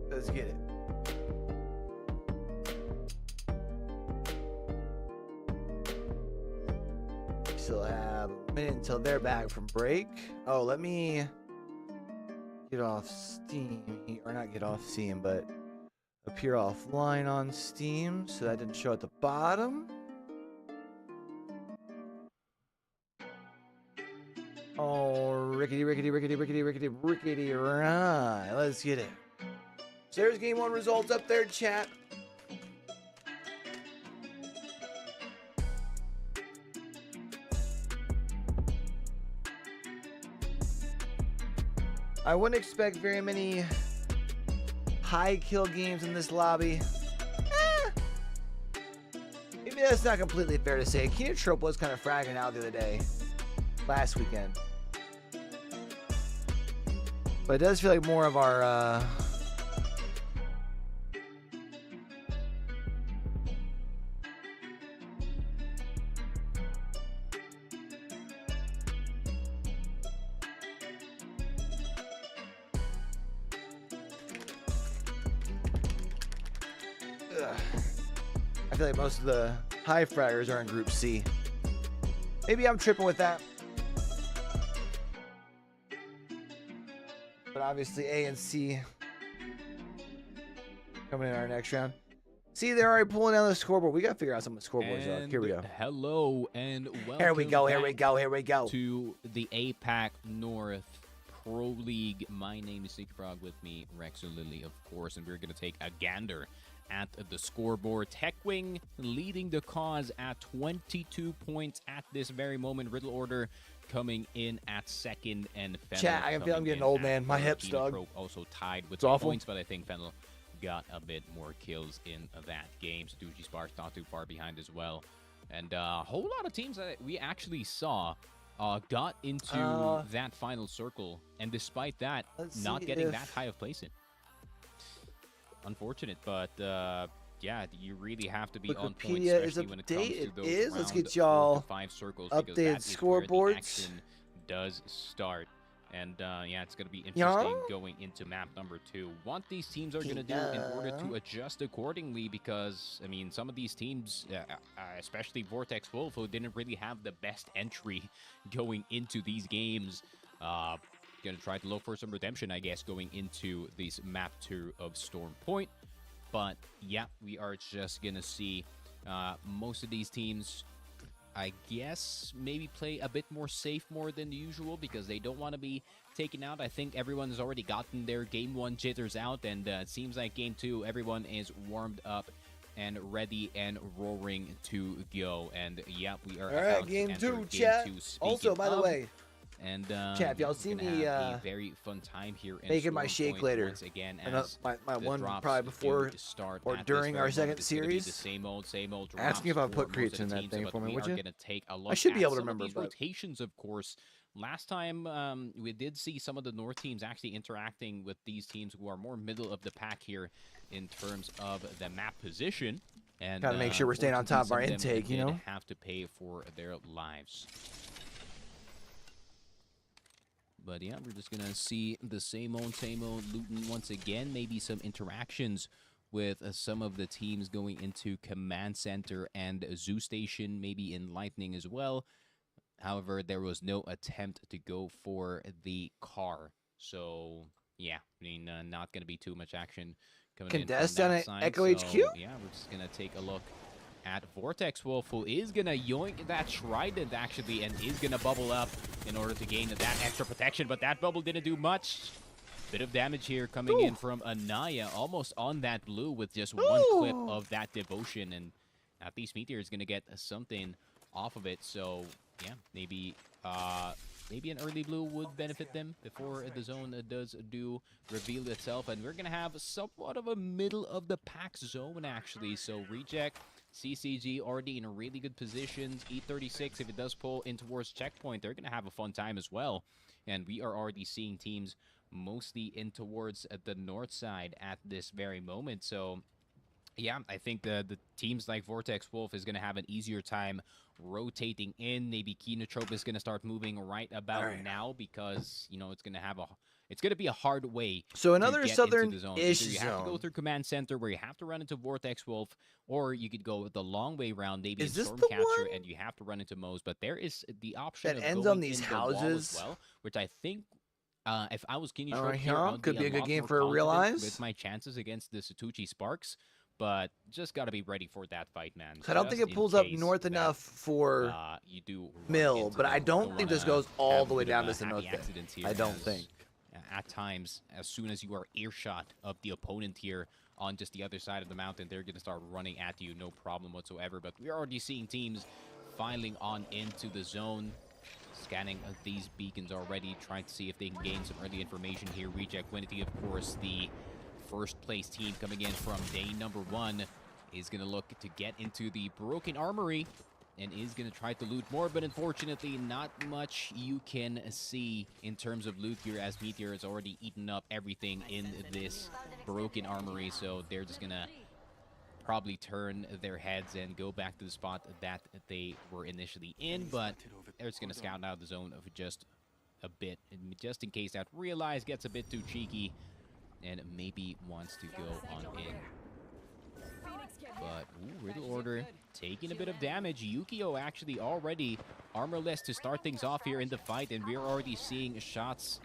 Let's get it. Still have a minute until they're back from break. Oh, let me get off Steam, or not get off Steam, but appear offline on Steam, so that didn't show at the bottom. Oh, rickety. Right, let's get it. So there's game one results up there, chat. I wouldn't expect very many high kill games in this lobby. Maybe that's not completely fair to say. Nootropics was kind of fragging out the other day, last weekend. But it does feel like more of our I feel like most of the high fraggers are in Group C. Maybe I'm tripping with that. But obviously A and C coming in our next round. See, they're already pulling down the scoreboard. We got to figure out some of the scoreboards. Here we go. Hello and welcome. Here we go. To the APAC North Pro League. My name is Seeker Frog, with me, Rex and Lily, of course, and we're going to take a gander at the scoreboard. TechWing leading the cause at 22 points at this very moment. Riddle Order coming in at second, and Fennel. Chat, I can feel I'm getting old, man. My hips, dog. Also tied with awful points, but I think Fennel got a bit more kills in that game. Stoogie Sparks not too far behind as well. And a whole lot of teams that we actually saw got into that final circle, and despite that, not getting that high of placement. Unfortunate, but yeah, you really have to be on point, especially when it comes to those Let's get y'all 4 to 5 circles, updated because that is scoreboards. where the action does start. And yeah, it's going to be interesting going into map number 2. What these teams are going to do in order to adjust accordingly, because, I mean, some of these teams, especially Vortex Wolf, who didn't really have the best entry going into these games, going to try to look for some redemption, I guess, going into this map 2 of Storm Point. But yeah, we are just going to see most of these teams, I guess, maybe play a bit more safe more than usual, because they don't want to be taken out. I think everyone has already gotten their Game 1 jitters out, and it seems like Game 2, everyone is warmed up and ready and roaring to go. And yeah, we are about Game 2, chat. Also, by the way, and chat, if y'all see me a very fun time here in making my shake later, once again, as my one probably before or during our second series, the same old ask me if I put creates in that thing for me, would you? Take a look I should be able to some remember of these rotations, of course. Last time we did see some of the North teams actually interacting with these teams who are more middle of the pack here in terms of the map position, and gotta make sure we're staying on top of our intake, you know, have to pay for their lives. But yeah, we're just going to see the same old looting once again. Maybe some interactions with some of the teams going into Command Center and Zoo Station, maybe in Lightning as well. However, there was no attempt to go for the car. So, yeah, I mean, not going to be too much action coming in on that side. Echo HQ? Yeah, we're just going to take a look at Vortex Wolf, who is going to yoink that Trident, actually, and is going to bubble up in order to gain that extra protection. But that bubble didn't do much. Bit of damage here coming in from Anaya, almost on that blue with just one clip of that devotion, and at least Meteor is gonna get something off of it. So yeah, maybe an early blue would benefit them before the zone does reveal itself, and we're gonna have somewhat of a middle of the pack zone actually. So Reject, CCG already in a really good position. E36, if it does pull in towards checkpoint, they're gonna have a fun time as well. And we are already seeing teams mostly in towards the north side at this very moment. So yeah, I think the teams like Vortex Wolf is going to have an easier time rotating in. Maybe Kinotrope is going to start moving right about now because, you know, it's going to be a hard way So to another get southern into the zone. ish Either you have to go zone. through Command Center where you have to run into Vortex Wolf, or you could go the long way round, maybe Is in this the Stormcatcher, one and you have to run into Moze. But there is the option that of ends going on these in the wall houses? as well, which I think if I was Kinotrope Alright, here, huh? I would Could be a good lot game more for a confident realize. with my chances against the Satuchi Sparks. But just got to be ready for that fight, man. So I don't think Just it in pulls up case north that, enough for you do run Mill, into but I them. don't think this wanna goes all have the a way bit of down a to the happy north there. accidents here I don't as, think. At times, as soon as you are earshot of the opponent here on just the other side of the mountain, they're going to start running at you, no problem whatsoever. But we're already seeing teams filing on into the zone, scanning these beacons already, trying to see if they can gain some early information here. Reject Winity, of course, the first place team coming in from day number 1, is going to look to get into the Broken Armory and is going to try to loot more, but unfortunately not much you can see in terms of loot here, as Meteor has already eaten up everything in this Broken Armory. So they're just going to probably turn their heads and go back to the spot that they were initially in, but they're just going to scout out the zone of just a bit, just in case that Realize gets a bit too cheeky and maybe wants to go on in. But, Riddle Order taking a bit of damage. Yukio actually already armorless to start things off here in the fight, and we're already seeing shots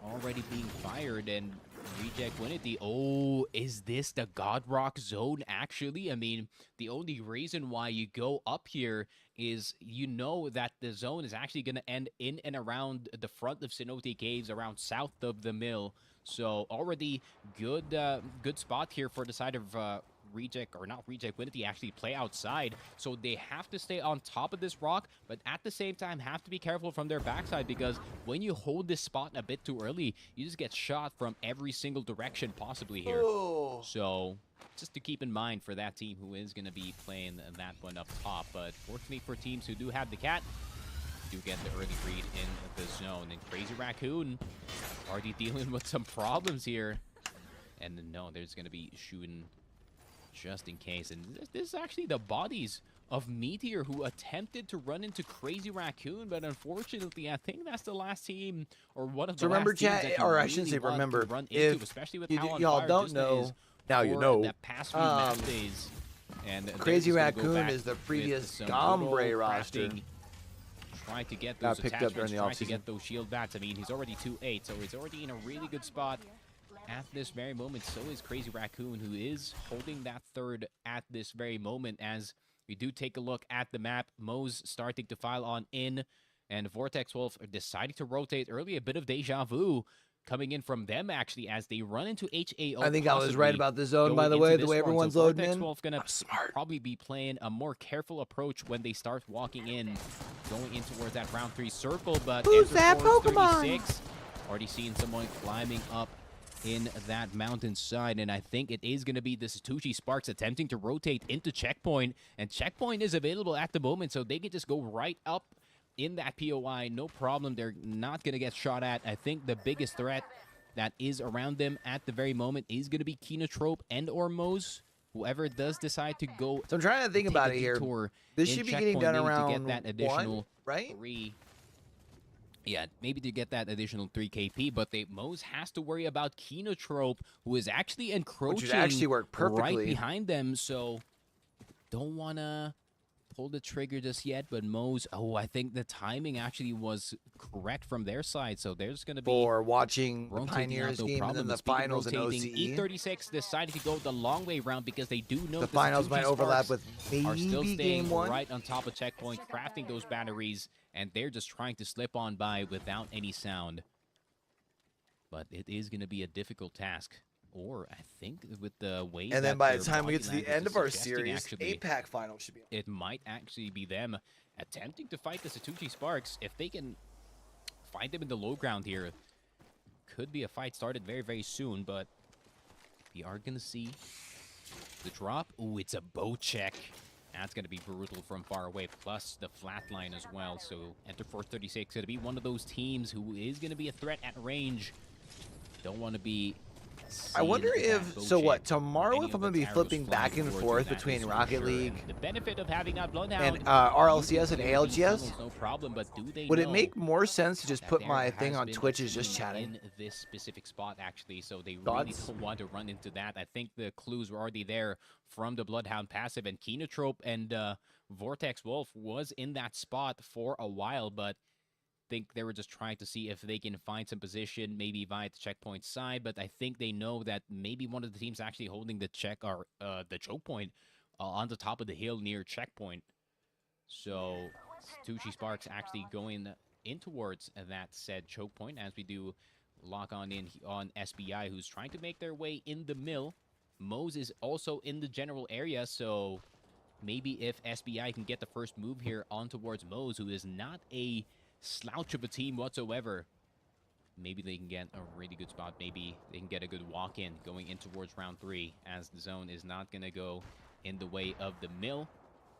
already being fired, and Reject Winity. Oh, is this the Godrock zone actually? I mean, the only reason why you go up here is you know that the zone is actually going to end in and around the front of Cenote Caves, around south of the mill. So already good spot here for the side of Reject, or not Reject, Winity actually play outside. So they have to stay on top of this rock, but at the same time have to be careful from their backside, because when you hold this spot a bit too early, you just get shot from every single direction possibly here. Oh. So just to keep in mind for that team who is going to be playing that one up top. But fortunately for teams who do have the cat, do get the early read in the zone. And Crazy Raccoon already dealing with some problems here. And no, there's going to be shooting just in case. And this is actually the bodies of Meteor, who attempted to run into Crazy Raccoon, but unfortunately, I think that's the last team, or one of the remember, last teams chat, that you or I really shouldn't say want remember, to run if into, especially with you how on y'all fire don't Disney know, is now you for know. the past few match days. And they're Crazy just gonna go Raccoon back is the with previous some good Gombre old roster. crafting, trying to get Got those picked up during attachments, the trying to offseason. get those shield bats. I mean, he's already 2-8, so he's already in a really good spot at this very moment. So is Crazy Raccoon, who is holding that third at this very moment. As we do take a look at the map, Mo's starting to file on in, and Vortex Wolf are deciding to rotate early. A bit of deja vu coming in from them, actually, as they run into HAO. I think I was right possibly about the zone, by going the into way, this the way one. everyone's So loading Vortex in. Wolf gonna I'm smart. probably be playing a more careful approach when they start walking in, going in towards that round 3 circle. But Who's Enter that Force Pokemon? 36, already seeing someone climbing up in that mountainside, and I think it is going to be the Satuchi Sparks attempting to rotate into Checkpoint, and Checkpoint is available at the moment, so they can just go right up in that POI, no problem. They're not going to get shot at. I think the biggest threat that is around them at the very moment is going to be Kinotrope and or Moze. Whoever does decide to go, So I'm trying to think take about a it here. detour This in should be Checkpoint, getting done maybe around to get that additional 1, right? 3. Yeah, maybe to get that additional 3 KP, but Moze has to worry about Kinotrope, who is actually encroaching Which would actually work perfectly. right behind them, so don't want to pull the trigger just yet. But Moze, oh, I think the timing actually was correct from their side, so there's going to be For watching the rotating Pioneers out, no game problem. and then the Speaking of finals in rotating, OCE. E36 decided to go the long way round because they do know The finals Satuchi might overlap Sparks with are still maybe staying game 1. right on top of Checkpoint, crafting those batteries, and they're just trying to slip on by without any sound. but it is going to be a difficult task. Or I think with the way And then that by the their time we body get to the language end is of our suggesting, series, actually, APAC final should be on. it might actually be them attempting to fight the Satuchi Sparks. If they can find them in the low ground here, could be a fight started very, very soon, but we are going to see the drop. Ooh, it's a bow check. That's going to be brutal from far away, plus the flatline as well. So Enter Force 36 going to be one of those teams who is going to be a threat at range. Don't want to be... I wonder if, so what, tomorrow Any if of I'm going to the be arrows flipping flying back and towards forth you, that between is for Rocket sure. League And the benefit of having that Bloodhound, and RLCS and ALGS, no problem, but do they would it know make more sense to just that put there my thing has on been Twitch a as just team chatting? in this specific spot, actually, so they really Thoughts? don't want to run into that. I think the clues were already there from the Bloodhound passive, and Kenotrope and Vortex Wolf was in that spot for a while, but think they were just trying to see if they can find some position, maybe via the checkpoint side, but I think they know that maybe one of the teams actually holding the check or the choke point on the top of the hill near checkpoint. So Tucci Sparks actually going in towards that said choke point as we do lock on in on SBI, who's trying to make their way in the mill. Mose is also in the general area, so maybe if SBI can get the first move here on towards Mose, who is not a slouch of a team whatsoever, maybe they can get a really good spot. Maybe they can get a good walk-in going in towards round 3, as the zone is not going to go in the way of the mill,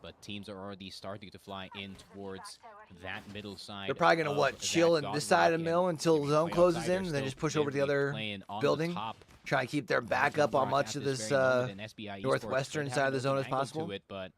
but teams are already starting to fly in towards that middle side. They're probably going to, what, chill in this side of the mill until zone closes in, and then just push over to the other building, try to keep their back up on much of this northwestern side of the zone as possible. But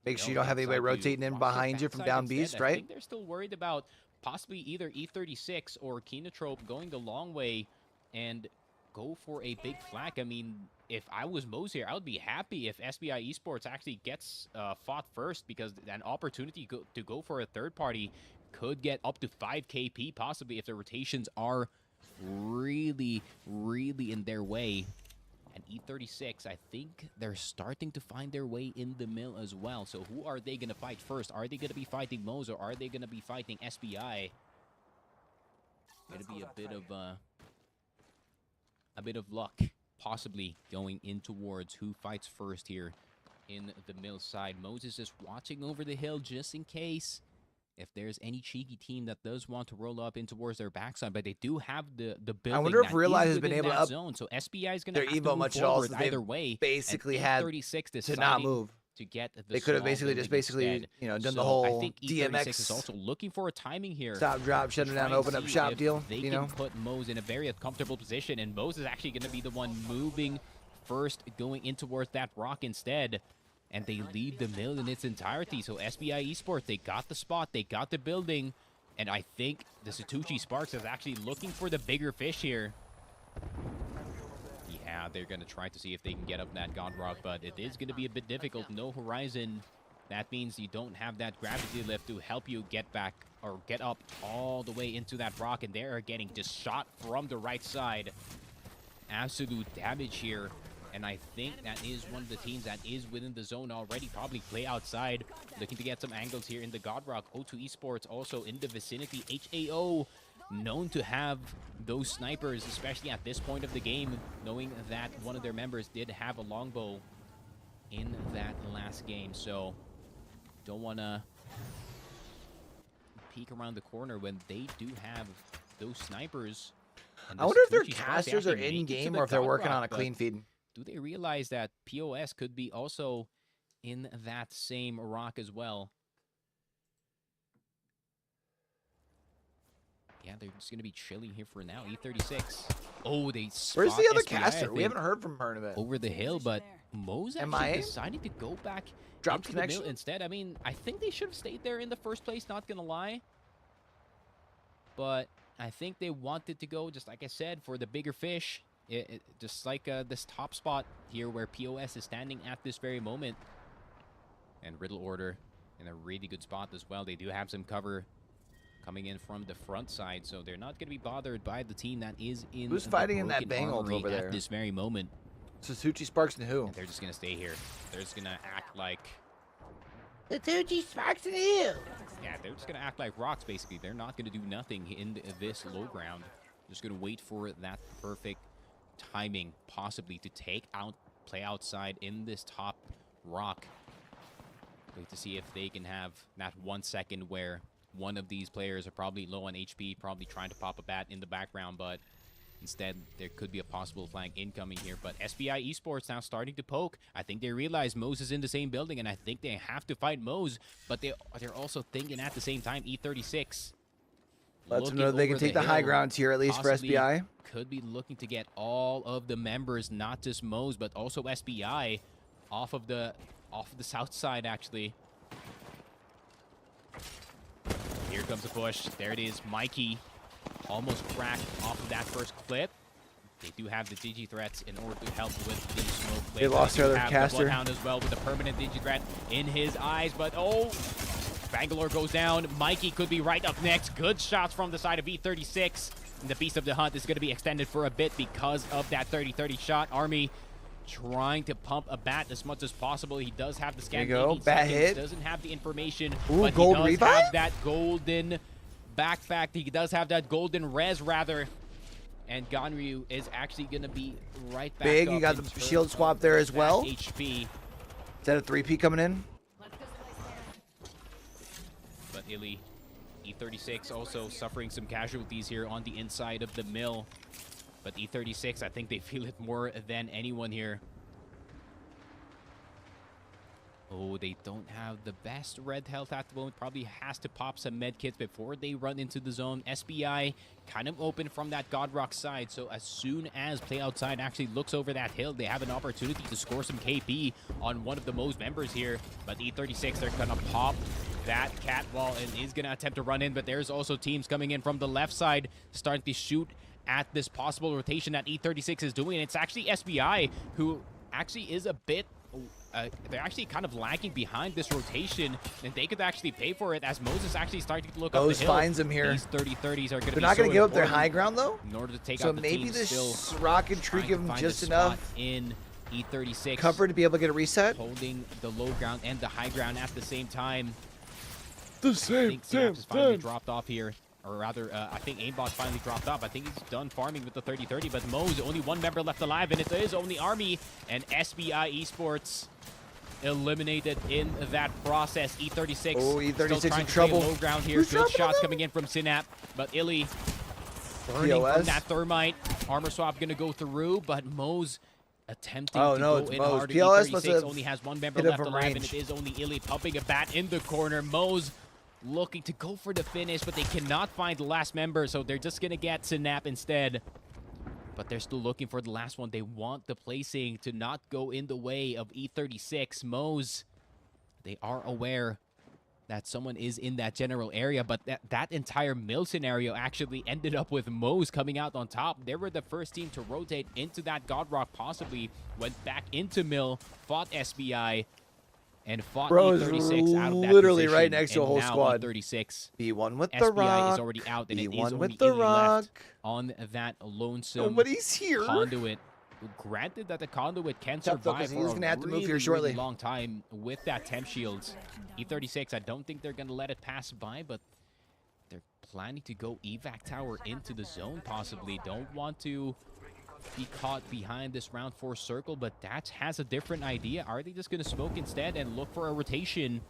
make sure you don't have anybody rotating in behind you from down beast, I right? think they're still worried about possibly either E36 or Kenotrope going the long way and go for a big flag. I mean, if I was Mose here, I would be happy if SBI Esports actually gets fought first, because an opportunity to go for a third party could get up to 5 KP possibly if the rotations are really, really in their way. And E36, I think they're starting to find their way in the mill as well. So who are they going to fight first? Are they going to be fighting Mose, or are they going to be fighting SBI? Going to be a bit of luck, possibly going in towards who fights first here in the mill side. Mose is just watching over the hill just in case if there's any cheeky team that does want to roll up in towards their backside, but they do have the building. I wonder if that Realize is has been within able to that up zone. So SBI is going to their have Evo to much move at all, forward so they've either way. basically And had 36 to not deciding move. to get the They could have small basically just building instead. done the So whole I think E36 is DMX also looking for a timing here. stop, drop, shut it down, Try and open up see shop if deal, they you can know? put Mose in a very comfortable position, and Mose is actually going to be the one moving first, going in towards that rock instead, and they leave the mill in its entirety. So SBI Esports, they got the spot, they got the building, and I think the Satuchi Sparks is actually looking for the bigger fish here. Yeah, they're going to try to see if they can get up that God Rock, but it is going to be a bit difficult. No horizon. That means you don't have that gravity lift to help you get back or get up all the way into that rock, and they are getting just shot from the right side. Absolute damage here, and I think that is one of the teams that is within the zone already. Probably play outside, looking to get some angles here in the God Rock. O2 Esports also in the vicinity. HAO known to have those snipers, especially at this point of the game, knowing that one of their members did have a longbow in that last game. So don't want to peek around the corner when they do have those snipers. I wonder if their casters are in-game or if they're working on a clean feed. Do they realize that POS could be also in that same rock as well? Yeah, they're just going to be chilling here for now. E36. Oh, they spot Where's the other SBI, caster? We haven't heard from her in a bit. over the hill, but Mose actually MIA? decided to go back Dropped into the mill connection? instead. I mean, I think they should have stayed there in the first place, not going to lie. But I think they wanted to go, just like I said, for the bigger fish. Just like this top spot here where POS is standing at this very moment. And Riddle Order in a really good spot as well. They do have some cover coming in from the front side, so they're not going to be bothered by the team that is in Who's the fighting in that broken bang ult armory over there? at this very moment. Sasuchi Sparks and who? And they're just going to stay here. They're just going to act like... Sasuchi Sparks and who? Yeah, they're just going to act like rocks, basically. They're not going to do nothing in this low ground. Just gonna wait for that perfect timing, possibly to play outside in this top rock. Wait to see if they can have that 1 second where one of these players are probably low on HP, probably trying to pop a bat in the background, but instead there could be a possible flank incoming here. But SBI Esports now starting to poke. I think they realize Mose is in the same building, and I think they have to fight Mose, but they're also thinking at the same time E36. Let them know they can take the high ground here, at least for SBI. Could be looking to get all of the members, not just Mose, but also SBI off of the south side, actually. Here comes the push. There it is. Mikey almost cracked off of that first clip. They do have the Digi threats in order to help with the smoke play. They lost their other caster. The Bloodhound as well with a permanent Digi threat in his eyes, but oh, Bangalore goes down. Mikey could be right up next. Good shots from the side of E36. And the Beast of the Hunt is going to be extended for a bit because of that 30-30 shot. Army trying to pump a bat as much as possible. He does have the scan. There you go. Bat hit. Doesn't have the information, Ooh, but gold he does revive? have that golden backpack. He does have that golden res, rather. And Ganryu is actually going to be right back Big, up you got in the terms shield swap of there as that well. HP. Is that a 3P coming in? But Illy, E36 also suffering some casualties here on the inside of the mill. But E36, I think they feel it more than anyone here. Oh, they don't have the best red health at the moment. Probably has to pop some med kits before they run into the zone. SBI kind of open from that Godrock side. So as soon as Play Outside actually looks over that hill, they have an opportunity to score some KP on one of the Mose members here. But E36, they're going to pop that cat wall and is going to attempt to run in. But there's also teams coming in from the left side starting to shoot at this possible rotation that E36 is doing. It's actually SBI who actually is a bit... they're actually kind of lagging behind this rotation, and they could actually pay for it as Moses actually starting to look up the hill. finds him here. These 30-30s are going to be They're not going to so give up their important high ground, though? in order to take So out the maybe team. this Still rock and trying tree to give them find just a spot enough in E36. comfort to be able to get a reset? Holding the low ground and the high ground at the same time. The I think Synapse has finally dropped off here. Or rather, I think Aimbot finally dropped off. I think he's done farming with the 30-30, but Mose, only one member left alive, and it is only Army and SBI Esports eliminated in that process. E36 Oh, E36 still trying in to trouble. play low ground here. Who's Good dropping shots him? coming in from Synap, but Illy burning POS? from that thermite. Armor swap gonna go through, but Mose attempting Oh, to no, go it's in Mose. hard. POS must E36 have only has one member hit him left from alive, and range. it is only Illy pumping a bat in the corner. Mose looking to go for the finish, but they cannot find the last member, so they're just gonna get Synap instead. But they're still looking for the last one. They want the placing to not go in the way of E36. Mose, they are aware that someone is in that general area, but that entire mill scenario actually ended up with Mose coming out on top. They were the first team to rotate into that Godrock, possibly went back into mill, fought SBI, and fought Bro is E36 out of that literally position, right next to a and whole now squad. E36 B1 with the SBI rock. is already out, and it is B1 only with the Illy rock. left on that lonesome Nobody's here. conduit. Granted that the conduit can Tough though, survive 'cause for he's a gonna have to move here really, shortly. really long time with that temp shields. E36, I don't think they're gonna let it pass by, but they're planning to go evac tower into the zone possibly. Don't want to be caught behind this round 4 circle, but that has a different idea. Are they just gonna smoke instead and look for a rotation?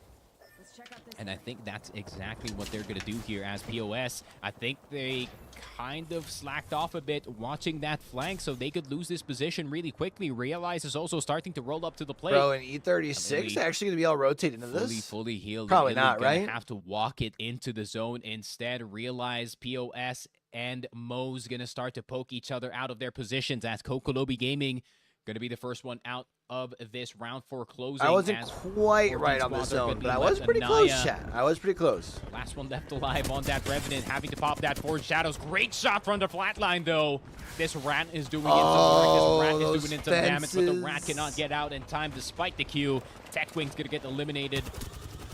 And I think that's exactly what they're going to do here as POS. I think they kind of slacked off a bit watching that flank, so they could lose this position really quickly. Realize is also starting to roll up to the plate. Bro, and E36 actually going to be all rotated into this? Fully healed. Probably Illy not, gonna right? have to walk it into the zone instead. Realize POS and Mo's going to start to poke each other out of their positions as Kokolobi Gaming going to be the first one out of this round 4 closing. I wasn't as quite 14 right on the squads are gonna zone, be but I left. was pretty close, Anaya, chat. I was pretty close. last one left alive on that Revenant, having to pop that Forged Shadows. Great shot from the flatline, though. This rat is doing in some work. This rat is doing in some damage, but the rat cannot get out in time despite the Q. Techwing's going to get eliminated.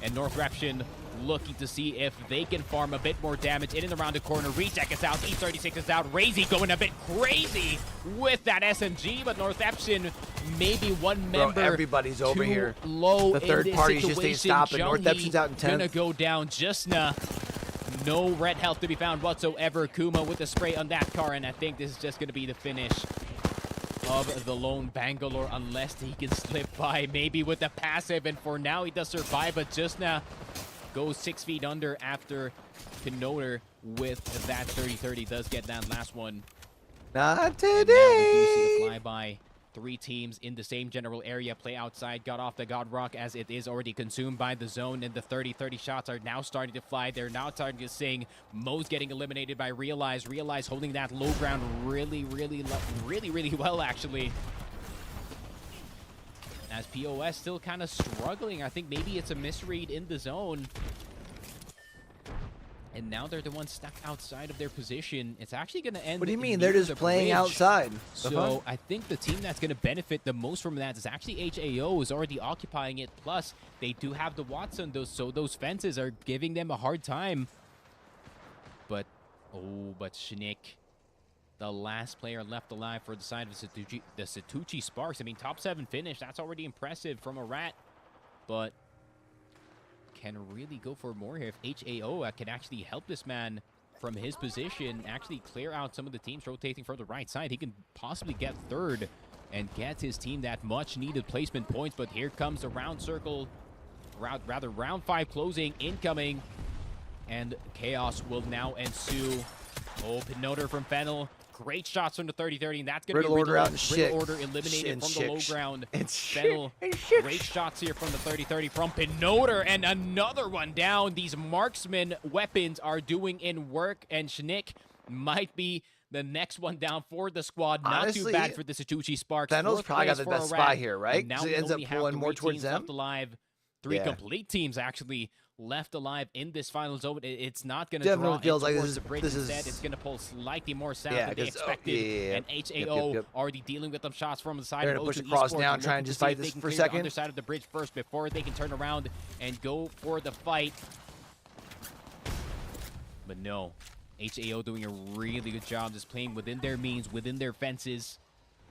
And Northreption looking to see if they can farm a bit more damage in and around the corner. Recheck is out. E36 is out. Razy going a bit crazy with that SMG, but Northreption maybe one member Bro, everybody's over too here. low The third in this party's just ain't situation. stopping. Junghee Northreption's out in 10th. gonna go down. Justna No red health to be found whatsoever. Kuma with the spray on that car, and I think this is just going to be the finish of the lone Bangalore, unless he can slip by maybe with the passive, and for now he does survive, but just now goes 6 feet under after Kenoder with that 30-30 does get that last one. Not And now we do today. see the flyby. 3 teams in the same general area play outside, got off the God Rock as it is already consumed by the zone, and the 30-30 shots are now starting to fly. They're now starting to sing. Mo's getting eliminated by Realize. Realize holding that low ground really well, actually. As POS still kind of struggling. I think maybe it's a misread in the zone. And now they're the ones stuck outside of their position. It's actually going to end. What do you mean? near They're just the playing bridge. outside. So I think the team that's going to benefit the most from that is actually HAO, is already occupying it. Plus, they do have the Watson, so those fences are giving them a hard time. But Shinik, the last player left alive for the side of the Satuchi Sparks. I mean, top 7 finish. That's already impressive from a rat. But can really go for more here if HAO can actually help this man from his position, actually clear out some of the teams rotating from the right side. He can possibly get third and get his team that much needed placement points. But here comes the round circle, round 5 closing incoming, and chaos will now ensue. Oh, Pinoter from Fennel. Great shots from the 30-30, and that's going to be Riddle order out and shit. Riddle order eliminated from the low ground. It's Fennel, great shots here from the 30-30 from Pinoter, and another one down. These marksman weapons are doing in work, and Shinik might be the next one down for the squad. Not Honestly, too bad for the Satuchi Sparks. Fennel's 4th probably got place the for best a spot rat, here, right? and now 'Cause it we ends up only have pulling 3 more towards teams them. left alive. 3 Yeah. complete teams actually left alive in this final zone. It's not going to Definitely draw feels in like towards this the bridge. is- Instead, it's going to pull slightly more south Yeah, than they 'cause- oh, expected. yeah. And HAO Yep. already dealing with them shots from the side They're of gonna push O2 across Esports, now and try looking and to just see fight if they this can for a clear the second. underside of the bridge first before they can turn around and go for the fight. But no, HAO doing a really good job just playing within their means, within their fences.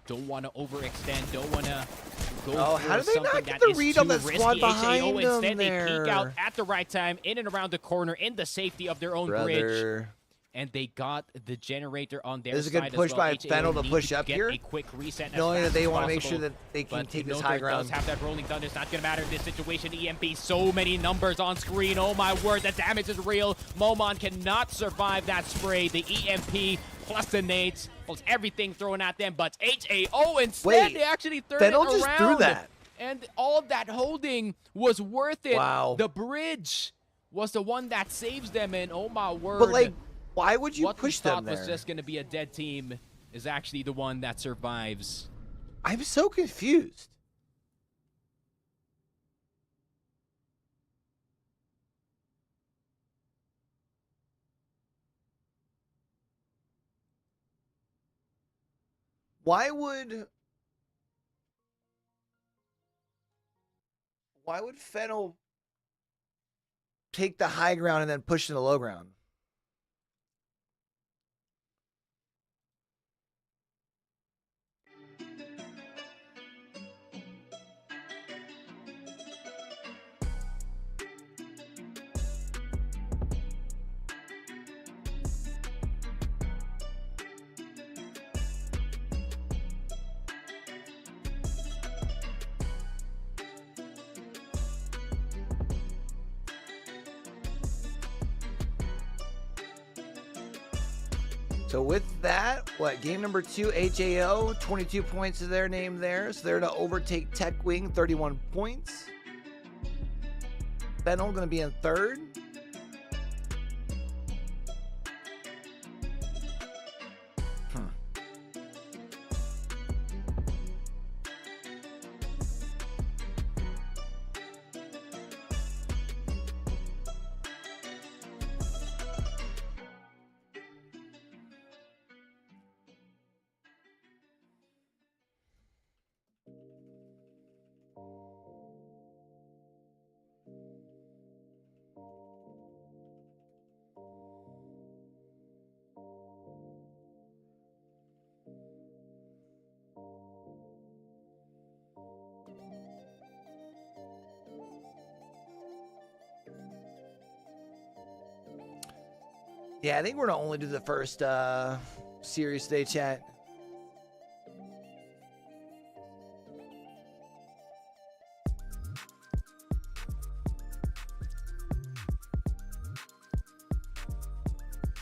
Don't want to overextend, don't want to go Oh, for how did they not something get that the is read too on that risky. squad HAO behind them instead, they peek out there? at the right time, in and around the corner, in the safety of their own bridge. Brother. And they got the generator on their This is a side good as push well. by HAO Fennel to need push up get here, a quick reset as knowing that fast they as want to make sure possible. that they can But take this Pinoter high ground. does have that rolling thunder. It's not going to matter in this situation. EMP, so many numbers on screen. Oh my word, the damage is real. Momon cannot survive that spray. The EMP plus the nades, plus everything thrown at them. But HAO instead, Wait, they actually turned Fennel it just around. threw that. And all of that holding was worth it. Wow. The bridge was the one that saves them, and oh my word. But like, why would you What push we them thought there? was just going to be a dead team is actually the one that survives. I'm so confused. Why would Fennel take the high ground and then push to the low ground? So with that, game number 2, HAO, 22 points to their name there. So they're to overtake Tech Wing, 31 points. Fennel going to be in 3rd. Yeah, I think we're gonna only do the first series today, chat.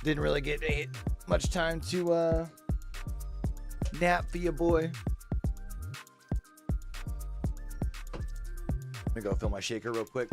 Didn't really get much time to nap for your boy. Let me go fill my shaker real quick.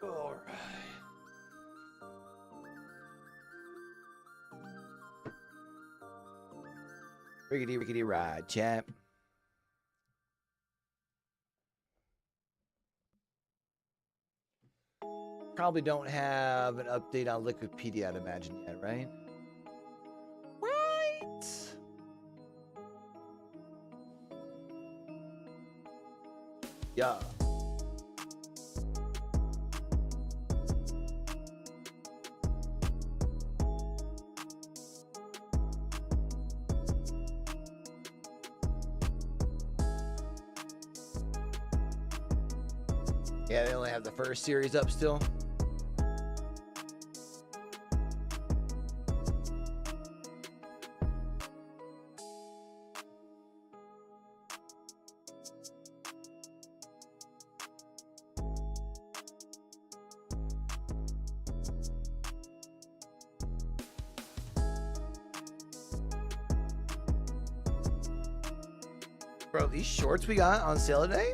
All right. Rickety, rickety ride, chat. Probably don't have an update on Wikipedia, I'd imagine, yet, right? Right. Yeah. Yeah, they only have the first series up still. Bro, these shorts we got on sale today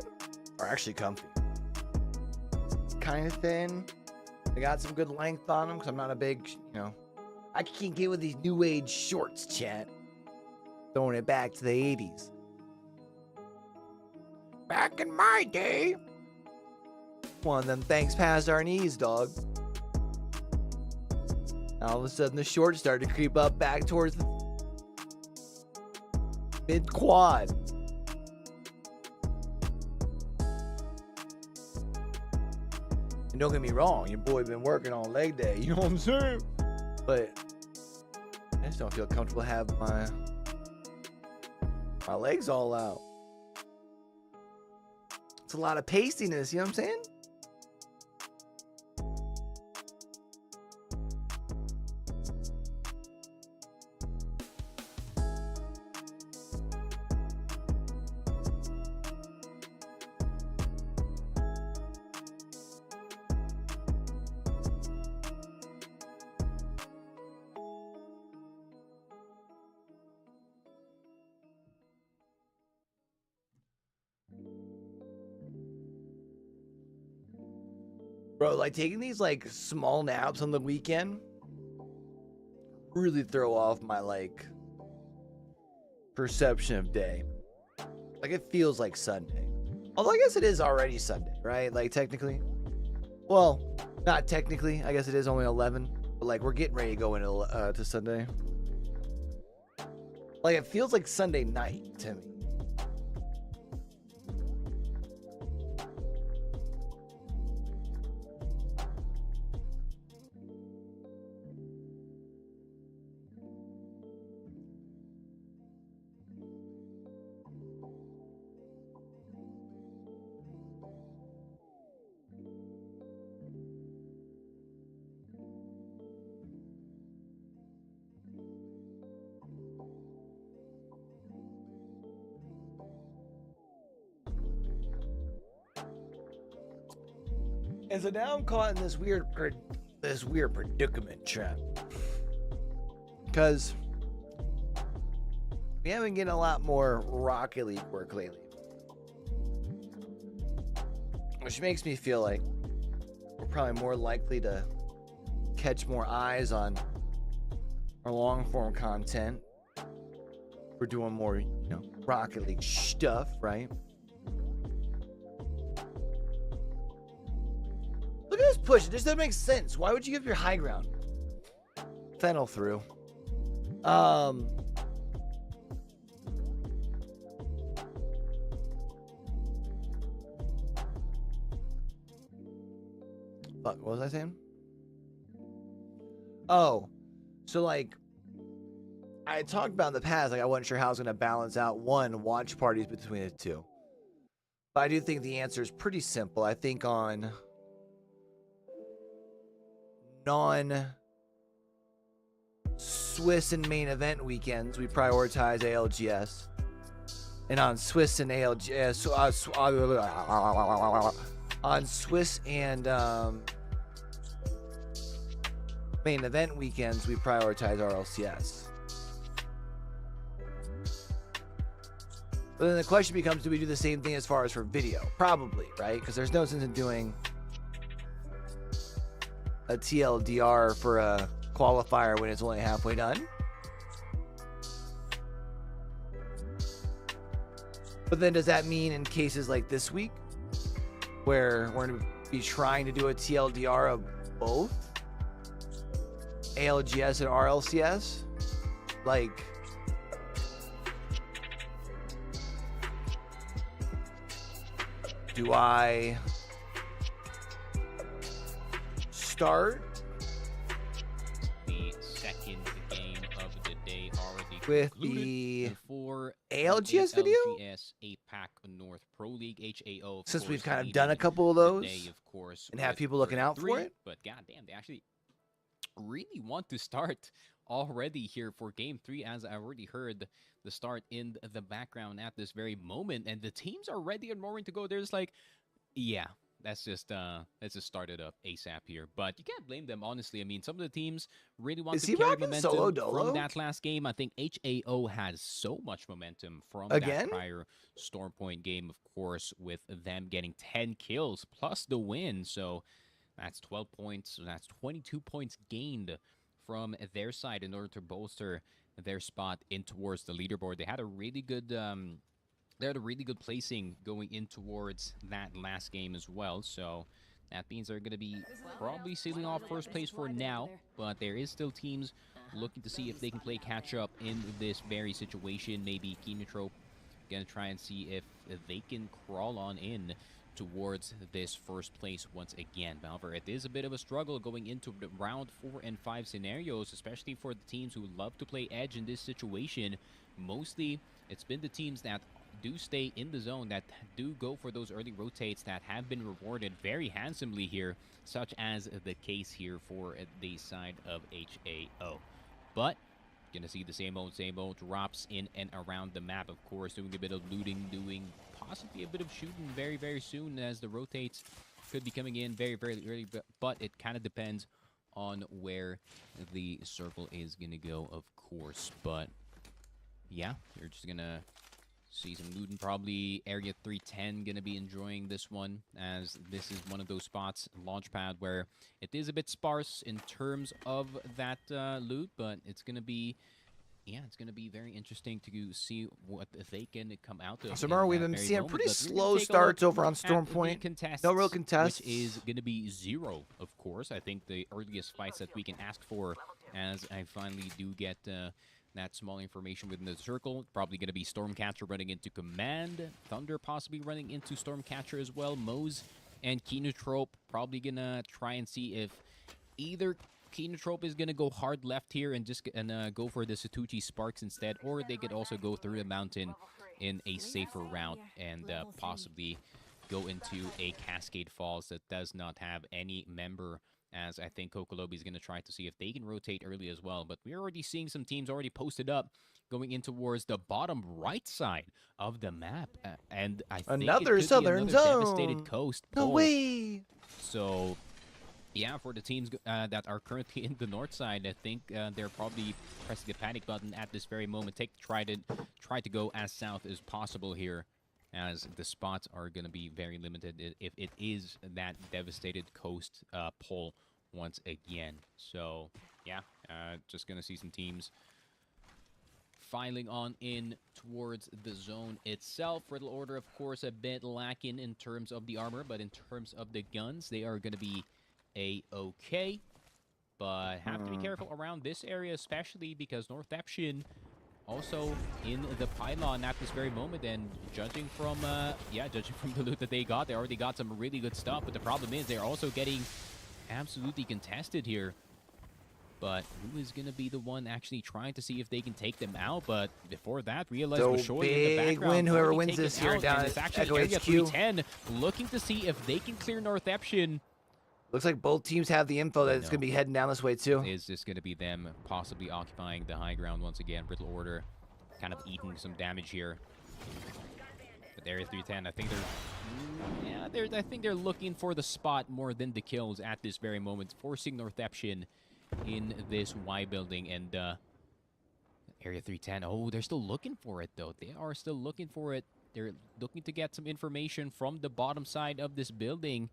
are actually comfy. Kind of thin. They got some good length on them because I'm not a big, I can't get with these new age shorts, chat. Throwing it back to the 80s. Back in my day. One of them things past our knees, dog. All of a sudden the shorts started to creep up back towards the mid quad. And don't get me wrong, your boy been working on leg day, you know what I'm saying? But I just don't feel comfortable having my legs all out. It's a lot of pastiness, you know what I'm saying? Bro, like taking these like small naps on the weekend really throw off my like perception of day. Like it feels like Sunday. Although I guess it is already Sunday, right? Like technically. Well, not technically. I guess it is only 11. But like we're getting ready to go into to Sunday. Like it feels like Sunday night to me. And so now I'm caught in this weird predicament trap. Because we haven't getting a lot more Rocket League work lately. Which makes me feel like we're probably more likely to catch more eyes on our long form content. We're doing more, Rocket League stuff, right? Look at this push. This doesn't make sense. Why would you give your high ground? Fennel through. Fuck, what was I saying? Oh, so like I had talked about in the past, like I wasn't sure how I was going to balance out watch parties between the two. But I do think the answer is pretty simple. I think on non-Swiss and main event weekends, we prioritize ALGS. And on Swiss and ALGS, on Swiss and main event weekends, we prioritize RLCS. But then the question becomes, do we do the same thing as far as for video? Probably, right? Because there's no sense in doing a TLDR for a qualifier when it's only halfway done. But then does that mean in cases like this week, where we're going to be trying to do a TLDR of both ALGS and RLCS? Like, do I start the second game of the day already with concluded the for ALGS video? ALGS APAC North Pro League HAO. Since we've kind of done a couple of those today, of course, and have with people looking out for 33, it? But goddamn, they actually really want to start already here for game 3, as I already heard the start in the background at this very moment, and the teams are ready and roaring to go. There's like, yeah, let's just start it up ASAP here. But you can't blame them, honestly. I mean, some of the teams really want to carry momentum from that last game. I think HAO has so much momentum from that prior Storm Point game, of course, with them getting 10 kills plus the win. So that's 12 points. So that's 22 points gained from their side in order to bolster their spot in towards the leaderboard. They had a really good placing going in towards that last game as well. So that means they're going to be probably sealing off first place for now. But there is still teams looking to see if they can play catch up in this very situation. Maybe Kinotrope going to try and see if they can crawl on in towards this first place once again. However, it is a bit of a struggle going into the round 4 and 5 scenarios, especially for the teams who love to play edge in this situation. Mostly, it's been the teams that do stay in the zone, that do go for those early rotates, that have been rewarded very handsomely here, such as the case here for the side of HAO. But gonna see the same old drops in and around the map, of course, doing a bit of looting, doing possibly a bit of shooting very, very soon, as the rotates could be coming in very, very early, but it kind of depends on where the circle is gonna go, of course. But yeah, you're just gonna see some looting. Probably Area 310 gonna be enjoying this one, as this is one of those spots, Launchpad, where it is a bit sparse in terms of that loot, but it's gonna be, yeah, it's gonna be very interesting to see what they can come out of. So remember, we've been seeing pretty slow starts over on Storm Point. No real contests. Which is gonna be 0, of course. I think the earliest fights that we can ask for, as I finally do get that small information within the circle. Probably going to be Stormcatcher running into Command. Thunder possibly running into Stormcatcher as well. Mose and Kinotrope probably going to try and see if either Kinotrope is going to go hard left here and just go for the Satuchi Sparks instead, or they could also go through the mountain in a safer route and possibly go into a Cascade Falls that does not have any member, as I think Kokolobi is going to try to see if they can rotate early as well. But we're already seeing some teams already posted up going in towards the bottom right side of the map. And I think another southern zone. Devastated coast. No way. So, yeah, for the teams that are currently in the north side, I think they're probably pressing the panic button at this very moment. Try to go as south as possible here, as the spots are going to be very limited if it is that devastated coast pull once again. So, yeah, just going to see some teams filing on in towards the zone itself. Riddle Order, of course, a bit lacking in terms of the armor, but in terms of the guns, they are going to be a-okay. But have to be careful around this area, especially because Northeption also in the pylon at this very moment. And judging from the loot that they already got some really good stuff. But the problem is they're also getting absolutely contested here. But who is going to be the one actually trying to see if they can take them out? But before that, Realize was showing in the big background. win, whoever already wins taken this here out, down and it's at actually Echo Area HQ. 310 looking to see if they can clear Northeption. Looks like both teams have the info that it's No. going to be heading down this way, too. Is this going to be them possibly occupying the high ground once again? Riddle Order kind of eating some damage here. But Area 310, I think I think they're looking for the spot more than the kills at this very moment, forcing Northeption in this Y building. And Area 310, oh, they're still looking for it, though. They are still looking for it. They're looking to get some information from the bottom side of this building.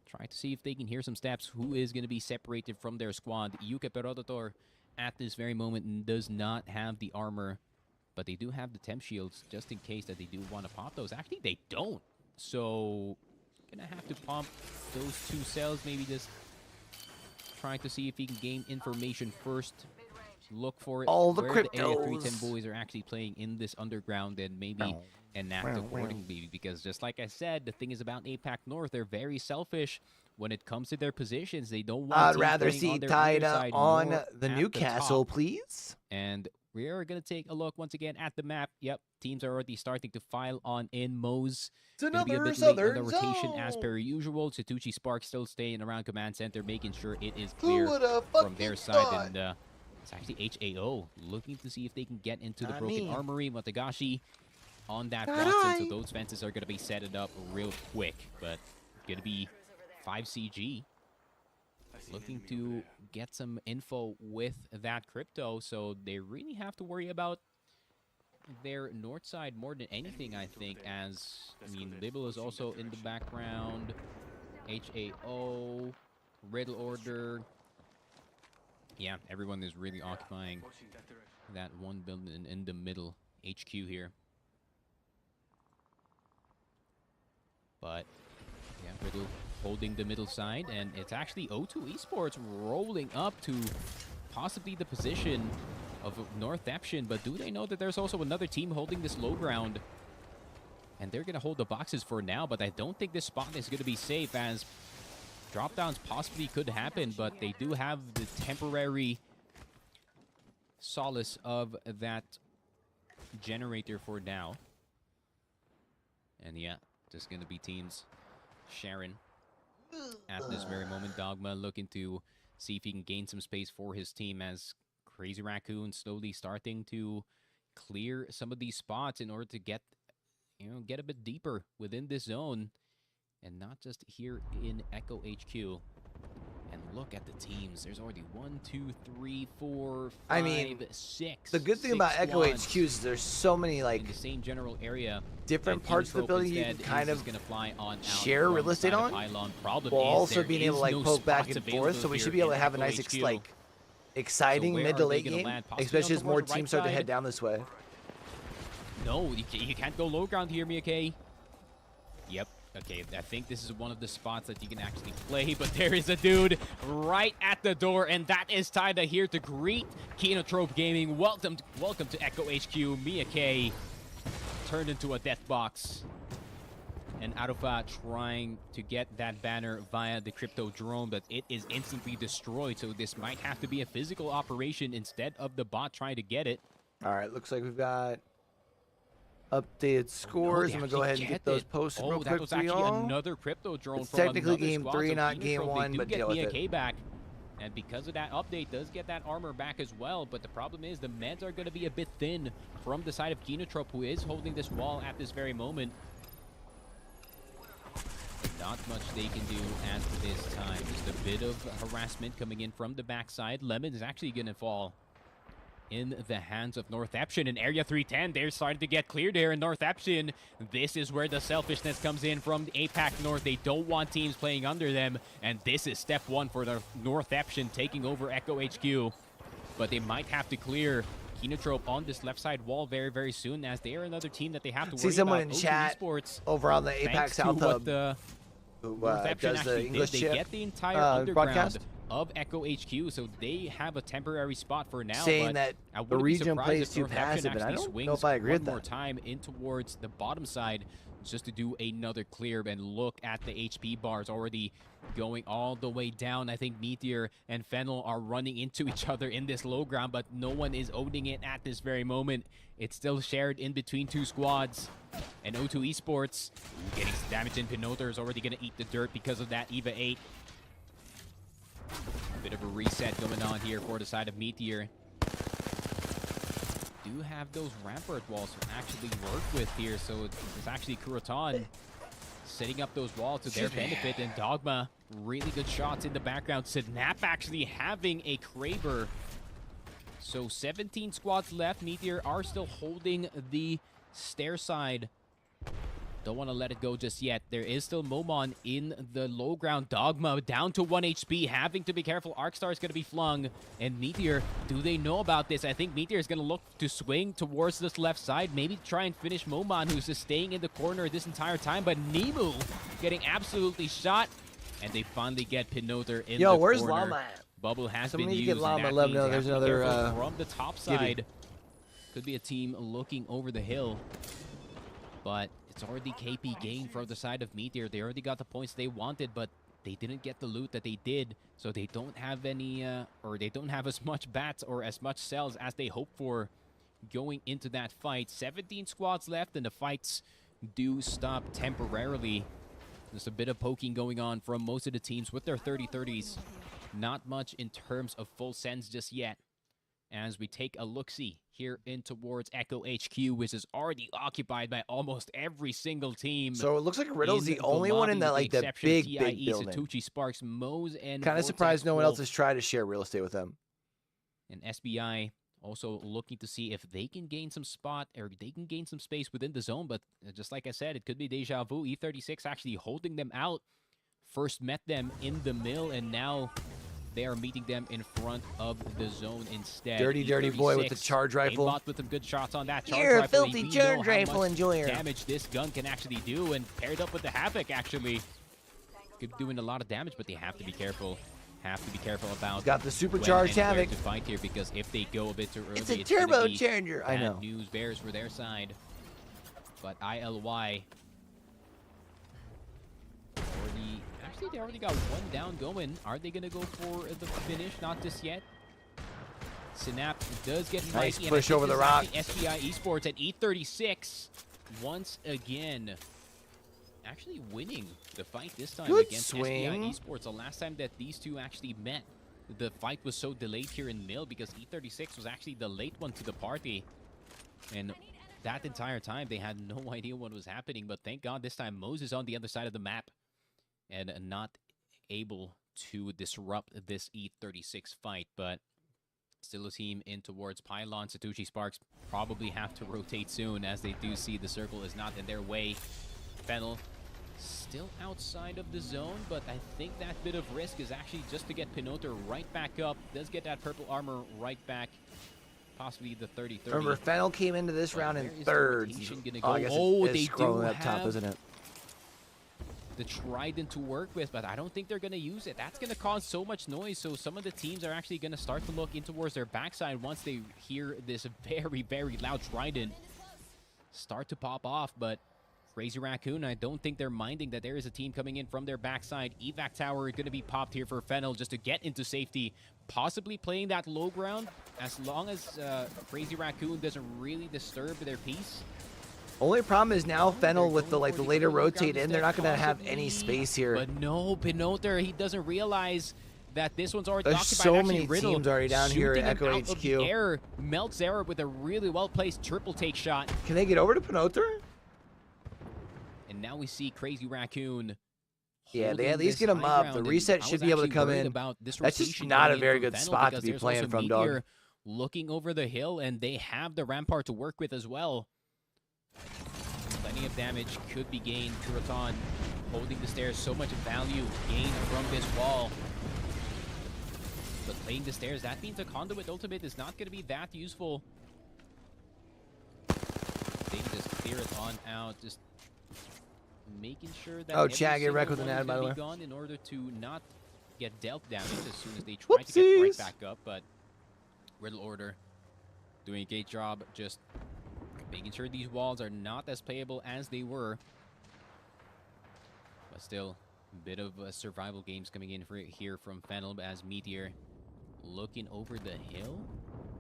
Trying to see if they can hear some steps. Who is going to be separated from their squad? Yuka Perodator at this very moment does not have the armor, but they do have the temp shields just in case that they do want to pop those. Actually, they don't. So, gonna have to pump those 2 cells. Maybe just trying to see if he can gain information first. Look for it. All the where the Area cryptos. 310 boys are actually playing in this underground, and maybe enact accordingly. Because just like I said, the thing is about APAC North, they're very selfish when it comes to their positions. They don't want I'd teams rather playing see on their Taida underside on more the at Newcastle, top. please. And we are going to take a look once again at the map. Yep, teams are already starting to file on in. Mo's It's going to be a another bit late on the southern rotation zone. as per usual. Satuchi Spark still staying around command center, making sure it is clear Who would have from their fucking side. thought? And it's actually HAO looking to see if they can get into the I Broken mean- Armory. Watagashi on that Caray. Watson, so those fences are going to be set it up real quick. But going to be 5 CG. Looking to get some info with that crypto, so they really have to worry about their north side more than anything, I think, as, I mean, Libel is also in the background, HAO, Riddle Order. Yeah, everyone is really occupying that one building in the middle, HQ here. But, yeah, Riddle holding the middle side, and it's actually O2 Esports rolling up to possibly the position of Northeption, but do they know that there's also another team holding this low ground? And they're going to hold the boxes for now, but I don't think this spot is going to be safe, as drop-downs possibly could happen, but they do have the temporary solace of that generator for now. And yeah, just going to be teams sharing at this very moment. Dogma looking to see if he can gain some space for his team, as Crazy Raccoon slowly starting to clear some of these spots in order to get a bit deeper within this zone, and not just here in Echo HQ. And look at the teams. There's already 1, 2, 3, 4, 5, I mean, 6. The good thing 6 about Echo squads HQ is there's so many, like, in the same general area. different And parts of the Genotrope building you instead can kind is of gonna fly on out share from real the estate side of on, Pylon. Problem while is also there being is able to, like, no poke back spots and forth. available So we here should be able in to have a Echo nice, HQ. like, exciting where mid are to they late gonna game, land? Possibly especially on as more towards the right teams start to side? head down this way. No, you can't go low ground here, Miyake. Yep. Okay, I think this is one of the spots that you can actually play, but there is a dude right at the door, and that is Taida here to greet Genotrope Gaming. Welcome to Echo HQ. Miyake turned into a death box. And Arufa trying to get that banner via the crypto drone, but it is instantly destroyed, so this might have to be a physical operation instead of the bot trying to get it. All right, looks like we've got updated scores. they I'm gonna go actually ahead and get those it. posted Oh, real that quick was for actually y'all. another crypto drone It's from technically another game squad, 3, so not Genotrope, game they 1, do but get deal with it. Miyake back. And because of that update, does get that armor back as well. But the problem is the meds are going to be a bit thin from the side of Genotrope, who is holding this wall at this very moment. Not much they can do at this time. Just a bit of harassment coming in from the backside. Lemon is actually going to fall. in the hands of Northampton. In Area 310, they're starting to get cleared here in Northampton. This is where the selfishness comes in from the APAC North. They don't want teams playing under them, and this is step one for the Northampton taking over Echo HQ. But they might have to clear Kenotrope on this left side wall very, very soon, as they are another team that they have to worry See someone about. in chat Esports, over on the APAC thanks to South what Hub the who Northampton does the actually English did. chip They get the entire underground broadcast, of Echo HQ, so they have a temporary spot for now. saying but that I the wouldn't be region surprised plays if too Northampton passive, and I actually don't know swings if I agree one with more that. time in towards the bottom side just to do another clear. And look at the HP bars already going all the way down. I think Meteor and Fennel are running into each other in this low ground, but no one is owning it at this very moment. It's still shared in between two squads. And O2 Esports getting some damage in. Pinoter is already going to eat the dirt because of that EVA 8. Bit of a reset going on here for the side of Meteor. Do have those rampart walls to actually work with here, so it's actually Kurotan setting up those walls to their benefit, and Dogma, really good shots in the background. Snap actually having a Kraber. So 17 squads left. Meteor are still holding the stair side. Don't want to let it go just yet. There is still Momon in the low ground. Dogma down to 1 HP, having to be careful. Arcstar is going to be flung. And Meteor, do they know about this? I think Meteor is going to look to swing towards this left side. Maybe try and finish Momon, who's just staying in the corner this entire time. But Nemu getting absolutely shot. And they finally get Pinoter in the corner. Yo, where's Llama at? Bubble has Someone been need to used. get Llama, and that let him means know they there's have to be another, careful from the top Gibby. side. Could be a team looking over the hill. But it's already KP gain from the side of Meteor. They already got the points they wanted, but they didn't get the loot that they did. So they don't have any, or they don't have as much bats or as much cells as they hoped for going into that fight. 17 squads left, and the fights do stop temporarily. There's a bit of poking going on from most of the teams with their 30-30s. Not much in terms of full sends just yet. As we take a look-see here in towards Echo HQ, which is already occupied by almost every single team. So it looks like Riddle's the only one in that, like, the big building. Satoshi Sparks, Moze, and Kind of Vortex surprised no one else Wolf. has tried to share real estate with them. And SBI also looking to see if they can gain some spot, or they can gain some space within the zone. But just like I said, it could be deja vu. E36 actually holding them out. First met them in the mill, and now they are meeting them in front of the zone instead. Dirty boy with the charge rifle. Aimbot with some good shots on that charge You're a rifle. filthy We know charge how rifle much enjoyer. damage this gun can actually do, and paired up with the Havoc, actually could be doing a lot of damage, but they have to be careful. Have to be careful about Got the when supercharged and where Havoc. to fight here, because if they go a bit too early, It's a gonna be turbocharger. I bad know. news bears for their side. But ILY already, actually they already got one down going. Are they gonna go for the finish? Not just yet. Synapse does get Nice Mikey, push and I over think the rock. this is actually SBI Esports at E36 once again. Actually winning the fight this time Good against swing. SBI Esports. The last time that these two actually met, the fight was so delayed here in Mill because E36 was actually the late one to the party. And that entire time, they had no idea what was happening. But thank God this time, Moses on the other side of the map and not able to disrupt this E36 fight. But still a team in towards Pylon. Satoshi Sparks probably have to rotate soon, as they do see the circle is not in their way. Fennel still outside of the zone, but I think that bit of risk is actually just to get Pinoter right back up. Does get that purple armor right back. Possibly the 30-30. Remember, Fennel came into this round in where is the third. rotation gonna Oh, I go? guess Oh, it's they do scrolling up top, have isn't it? the Trident to work with, but I don't think they're going to use it. That's going to cause so much noise, so some of the teams are actually going to start to look in towards their backside once they hear this very, very loud Trident start to pop off. But Crazy Raccoon, I don't think they're minding that there is a team coming in from their backside. Evac Tower going to be popped here for Fennel just to get into safety, possibly playing that low ground as long as Crazy Raccoon doesn't really disturb their peace. Only problem is now Fennel with the later rotate in, they're not going to have any space here. But no, Pinoter, he doesn't realize that this one's already There's occupied. so Actually, many Riddle teams already down here at shooting him Echo out of HQ. the air, melts Zera with a really well-placed triple take shot. Can they get over to Pinoter? And now we see Crazy Raccoon. Yeah, they holding at least this get him high up. ground, The and reset I should was be able to actually come worried in. about this That's just rotation not a coming in very from good Fennel, spot to because be there's playing also from, dog. Meteor looking over the hill, and they have the rampart to work with as well. Plenty of damage could be gained. Kuraton holding the stairs, so much value gained from this wall. But playing the stairs, that means a conduit ultimate is not going to be that useful. They can just clear it on out, just making sure that Chad, get wrecked with an ad, by the way. gone in order to not get dealt damage as soon as they try to get right back up. But Riddle Order doing a great job, just making sure these walls are not as playable as they were. But still, a bit of survival games coming in here from Fennel as Meteor looking over the hill.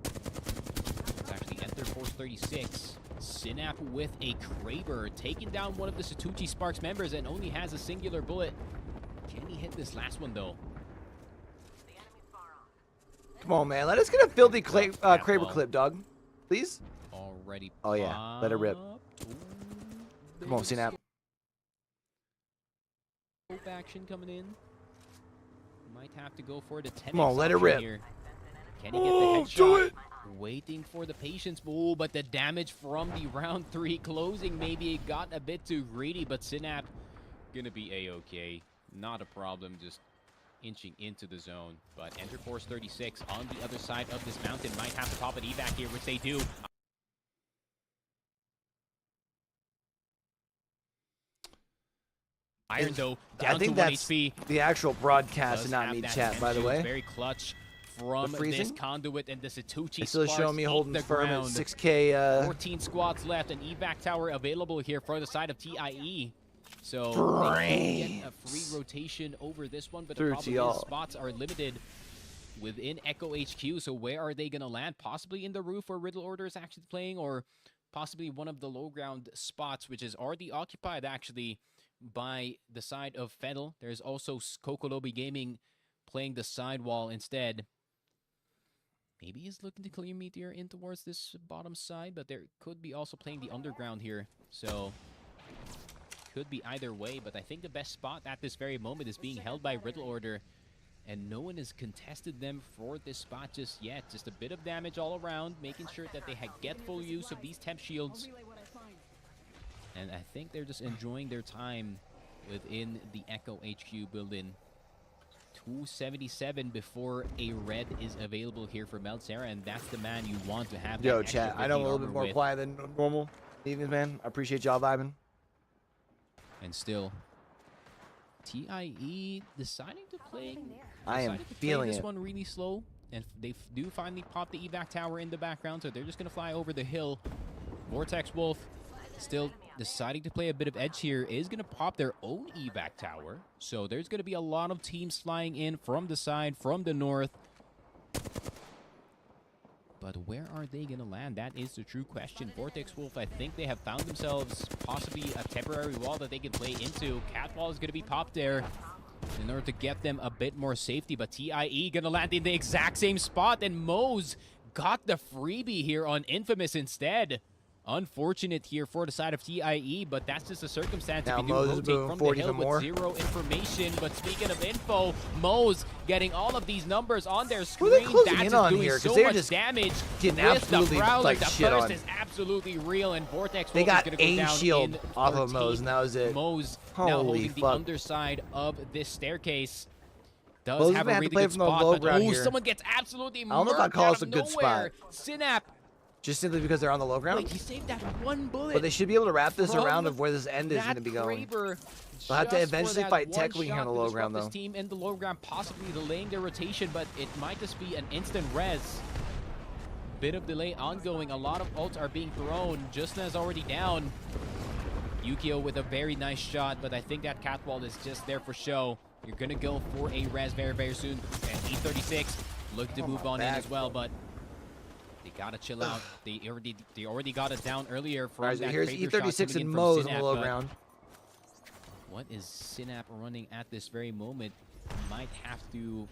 It's actually Enter Force 36. Synap with a Kraber, taking down one of the Satuchi Sparks members and only has a singular bullet. Can he hit this last one, though? Come on, man. Let us get a filthy Kraber clip, dog. Please? Already. Oh, yeah. Let it rip. Come on, Synap. Action coming in. Might have to go for the 10. Come on, let it rip. Here. Can he get the headshot? Do it. Waiting for the patience. Oh, but the damage from the round 3 closing, maybe it got a bit too greedy, but Synap gonna be a-okay. Not a problem, just inching into the zone. But Enter Force 36 on the other side of this mountain might have to pop an evac here, which they do. Iron, though, down I think to 1 that's HP. the actual broadcast Does and not have me that chat, by the tension. way. Very clutch from The this freezing? conduit, and the Satuchi It's still Sparks showing me eat holding the firm at ground. 6K. 14 squads left, an evac tower available here for the side of TIE. So they can get a free rotation over this one, but the Through problem to is y'all. spots are limited within Echo HQ. So where are they going to land? Possibly in the roof where Riddle Order is actually playing, or possibly one of the low ground spots, which is already occupied actually by the side of Fennel. There's also Kokolobi Gaming playing the side wall instead. Maybe he's looking to clear Meteor in towards this bottom side, but there could be also playing the underground here. So could be either way, but I think the best spot at this very moment is being held by Riddle Order, and no one has contested them for this spot just yet. Just a bit of damage all around, making sure that they get full use of these temp shields. And I think they're just enjoying their time within the Echo HQ building. 277 before a red is available here for Meltsera, and that's the man you want to have. Yo, that extra chat. I know I'm a 50 little bit armor more with. quiet than normal. Evenings, man. I appreciate y'all vibing. And still, TIE deciding to play. I am decided to feeling play this it. one really slow, and they do finally pop the evac tower in the background, so they're just gonna fly over the hill. Vortex Wolf still deciding to play a bit of edge here, is gonna pop their own evac tower, so there's gonna be a lot of teams flying in from the side, from the north. But where are they gonna land? That is the true question. Vortex Wolf, I think they have found themselves possibly a temporary wall that they can play into. Catwall is gonna be popped there in order to get them a bit more safety, but TIE gonna land in the exact same spot, and Mose got the freebie here on Infamous instead. Unfortunate here for the side of TIE, but that's just a circumstance. Now If you do Mose is rotate moving from forward the hill even with more. 0 information, but speaking of info, Mose getting all of these numbers on their Who screen. are they closing That's in just on doing here? 'Cause so they're much just damage getting with absolutely, the Prowler. like, The shit burst on. is absolutely real, and Vortex They Wolf got is going to go a down shield in off of 13th. Mose, and that was it. Mose now Holy holding the fuck. underside of this staircase. Mose Does is have gonna a have to really play good from the spot, low but ground oh, here. someone gets absolutely don't know if I'd murked call out this of a good nowhere. Synap, Just simply because they're on the low ground. wait, he saved that one bullet. But they should be able to wrap this from around of where this end is going to be going. They'll They'll have to eventually fight Tech Wing here on the low ground, This though. team in the low ground, possibly delaying their rotation, but it might just be an instant res. Bit of delay ongoing. A lot of ults are being thrown. Justna's already down. Yukio with a very nice shot, but I think that catwall is just there for show. You're gonna go for a res very, very soon. And E36 look to move on in as well, but they gotta chill out. They already got it down earlier from Alright, so that here's Kraber shot E36 coming in and from Mose on Synap, the low but ground. what is Synap running at this very moment? Might have to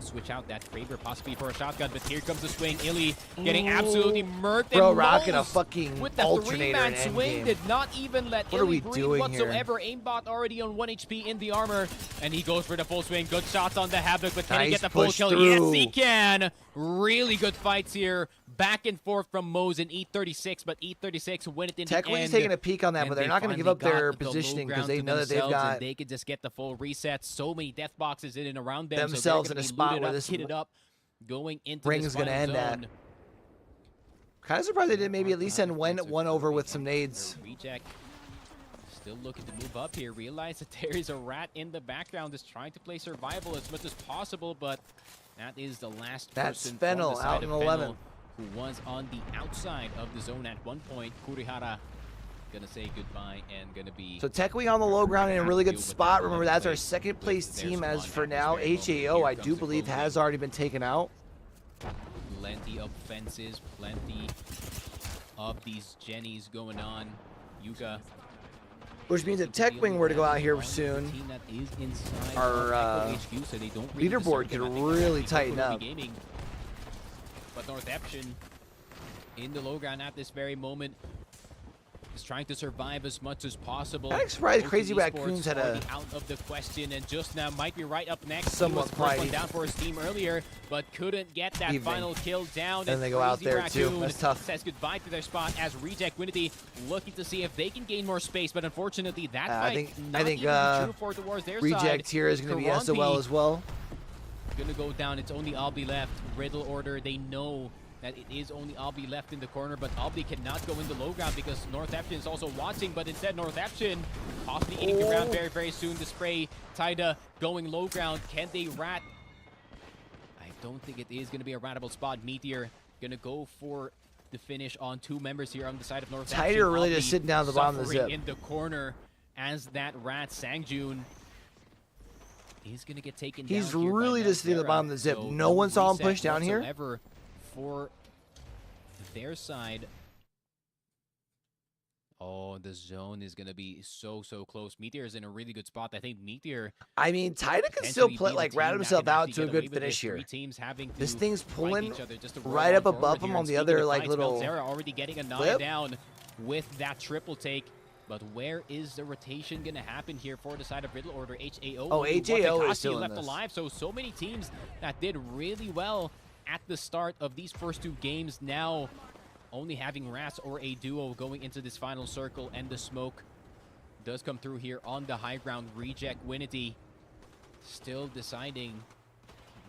switch out that Kraber possibly for a shotgun, but here comes the swing. Illy getting absolutely murked. Bro, and rocking a Moles fucking with the alternator in three-man swing endgame. did not even let What are we Illy breathe doing here? whatsoever. Aimbot already on 1 HP in the armor, and he goes for the full swing. Good shots on the Havoc, but can he Nice get the full push kill? through. Yes, he can. Really good fights here. Back and forth from Mose and E36, but E36 win it in the Tech Wing's end. taking a peek on that, And but they're they not going to give finally up their got the low positioning because ground they to know that they've themselves, got and they could just get the full reset. So many death boxes in and around them. themselves so in a they're gonna be spot looted where up, this kitted up, going into ring's this gonna final end at. zone. kind of surprised they didn't maybe at least send one over with some nades. Reject still looking to move up here. Realize that there is a rat in the background, just trying to play survival as much as possible, but that is the last That's person Fennel from the side out of in 11. Fennel, who was on the outside of the zone at one point. Kurihara gonna say goodbye and gonna be. So Tech Wing on the low ground in a really good Deal with spot. that Remember, one that's our place second place with their team as spawn for at this now. very moment. HAO, Here I comes do the believe, closing. has already been taken out. Plenty of fences, plenty of these Jennies going on. Yuga. Which means if Tech Wing were to go out here soon, Team that is inside our, of Echo HQ, so they don't really leaderboard deserve them. could I think that's really people tighten could be up. gaming. But Northampton in the low ground at this very moment is trying to survive as much as possible. I'm surprised Ulti Crazy Esports Raccoons had a already out of the question, and just now might be right up next. somewhat He was the first one flighty. down for his team earlier, but couldn't get that Evening. final kill down. And they go out Crazy there, too. Raccoon That's tough. says goodbye to their spot as Reject Winity looking to see if they can gain more space, but unfortunately that I fight think- not I think, even true for towards their side. Reject here is going to be Karampi SOL as well. gonna go down. It's only Albi left. Riddle order. They know that it is only Albi left in the corner, but Albi cannot go in the low ground because Northampton is also watching, but instead Northampton possibly eating the ground very, very soon. The spray, Taida going low ground. Can they rat? I don't think it is gonna be a ratable spot. Meteor gonna go for the finish on two members here on the side of Northampton. Tighter really just Albi sitting down at the bottom of the suffering zip. in the corner as that rat Sangjun is going to get taken He's down here by really just sitting at the Melzera. bottom of the zip. So No one saw him reset push down here. whatsoever for their side. Oh, the zone is going to be so close. Meteor is in a really good spot. I think Meteor I mean, Taida can still potentially play, be the like, team rat that himself can out actually to a get good away with finish it. here. Three teams having This to thing's fight pulling each other just to roll right on up above forward him here. on And the speaking other, of like, fights, little Melzera already getting a nine flip. down with that triple take. But where is the rotation going to happen here for the side of Riddle Order? HAO. Oh, only HAO is Watakasi still in left this. alive. So many teams that did really well at the start of these first two games now only having Rats or a duo going into this final circle, and the smoke does come through here on the high ground. Reject Winity still deciding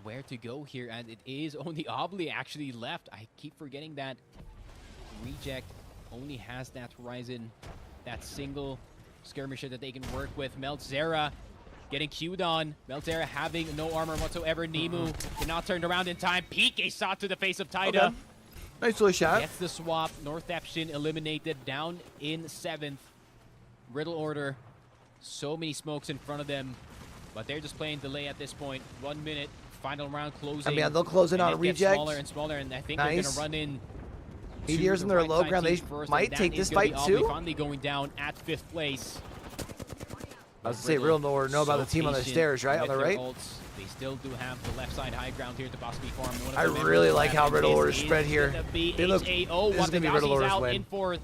where to go here, and it is only Obli actually left. I keep forgetting that Reject only has that Horizon, that single skirmisher that they can work with. Melzera getting queued on. Melzera having no armor whatsoever. Nemu cannot turn around in time. Peek a shot to the face of Taida. Okay. Nice little shot. Gets the swap. Northampton eliminated, down in 7th. Riddle Order, so many smokes in front of them, but they're just playing delay at this point. 1 minute, final round closing. I mean, they'll close in and on it gets Reject. smaller and smaller, and I think they're Nice. gonna run in. Meteors to in the their right low side ground. They team first, might and that take is this gonna be fight Albi too. finally going down at 5th place. I was to say, real or know about the team on the patient stairs, right? On with the their right? ults. They still do have the left side high ground here to possibly farm. One of I the members really of like how Advantage Riddle is Order's spread here. gonna be They look- HAO. this is gonna be Riddle Watakasi's Order's out win. in 4th.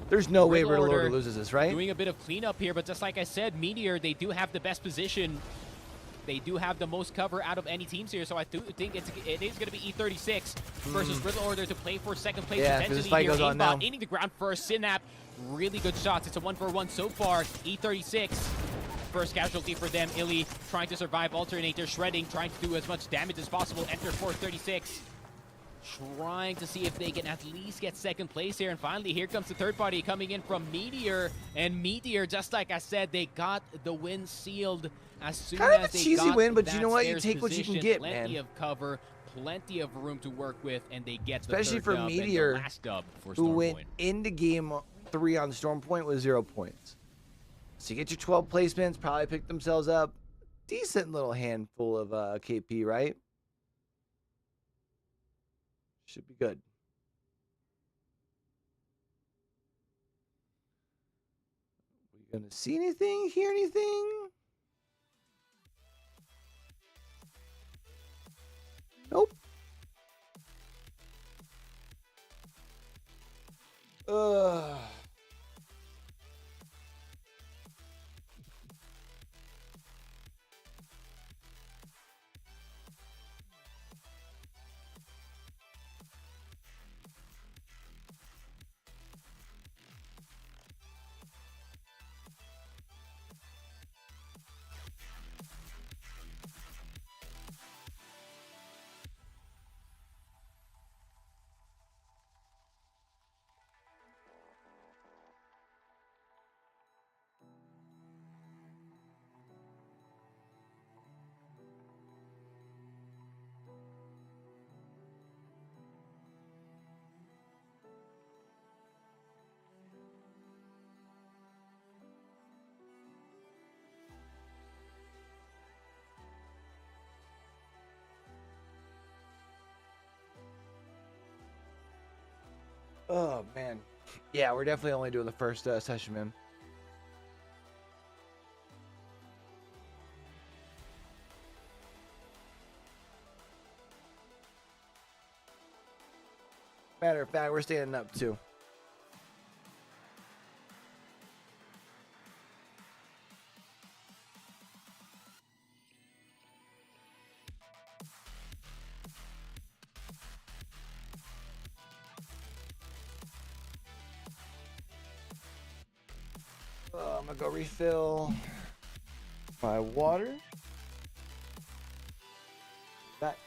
There's no way Riddle Riddle Order Order loses this, right? Doing a bit of cleanup here, but just like I said, Meteor, they do have the best position. They do have the most cover out of any teams here, so I do think it is going to be E36 versus Riddle Order to play for 2nd place. Yeah, 'cause this potentially fight here. goes on now. Aimbot eating the ground first. Synapse, really good shots. It's a 1-for-1 so far. E36, first casualty for them. Illy trying to survive. Alternator shredding, trying to do as much damage as possible. Enter 436. Trying to see if they can at least get 2nd place here. And finally, here comes the third party coming in from Meteor. And Meteor, just like I said, they got the win sealed as soon Kind of as a they cheesy got win, but you that know what? You stairs take what you can position. get, Plenty man. of cover, plenty of room to work with, and they get Especially the for third dub and the Meteor, last dub for Who Storm went Point. into game 3 on Storm Point with 0 points. So you get your 12 placements, probably pick themselves up. Decent little handful of KP, right? Should be good. We gonna see anything, hear anything? Oh man, yeah, we're definitely only doing the first session, man. Matter of fact, we're standing up too. I'm gonna go refill my water. Back.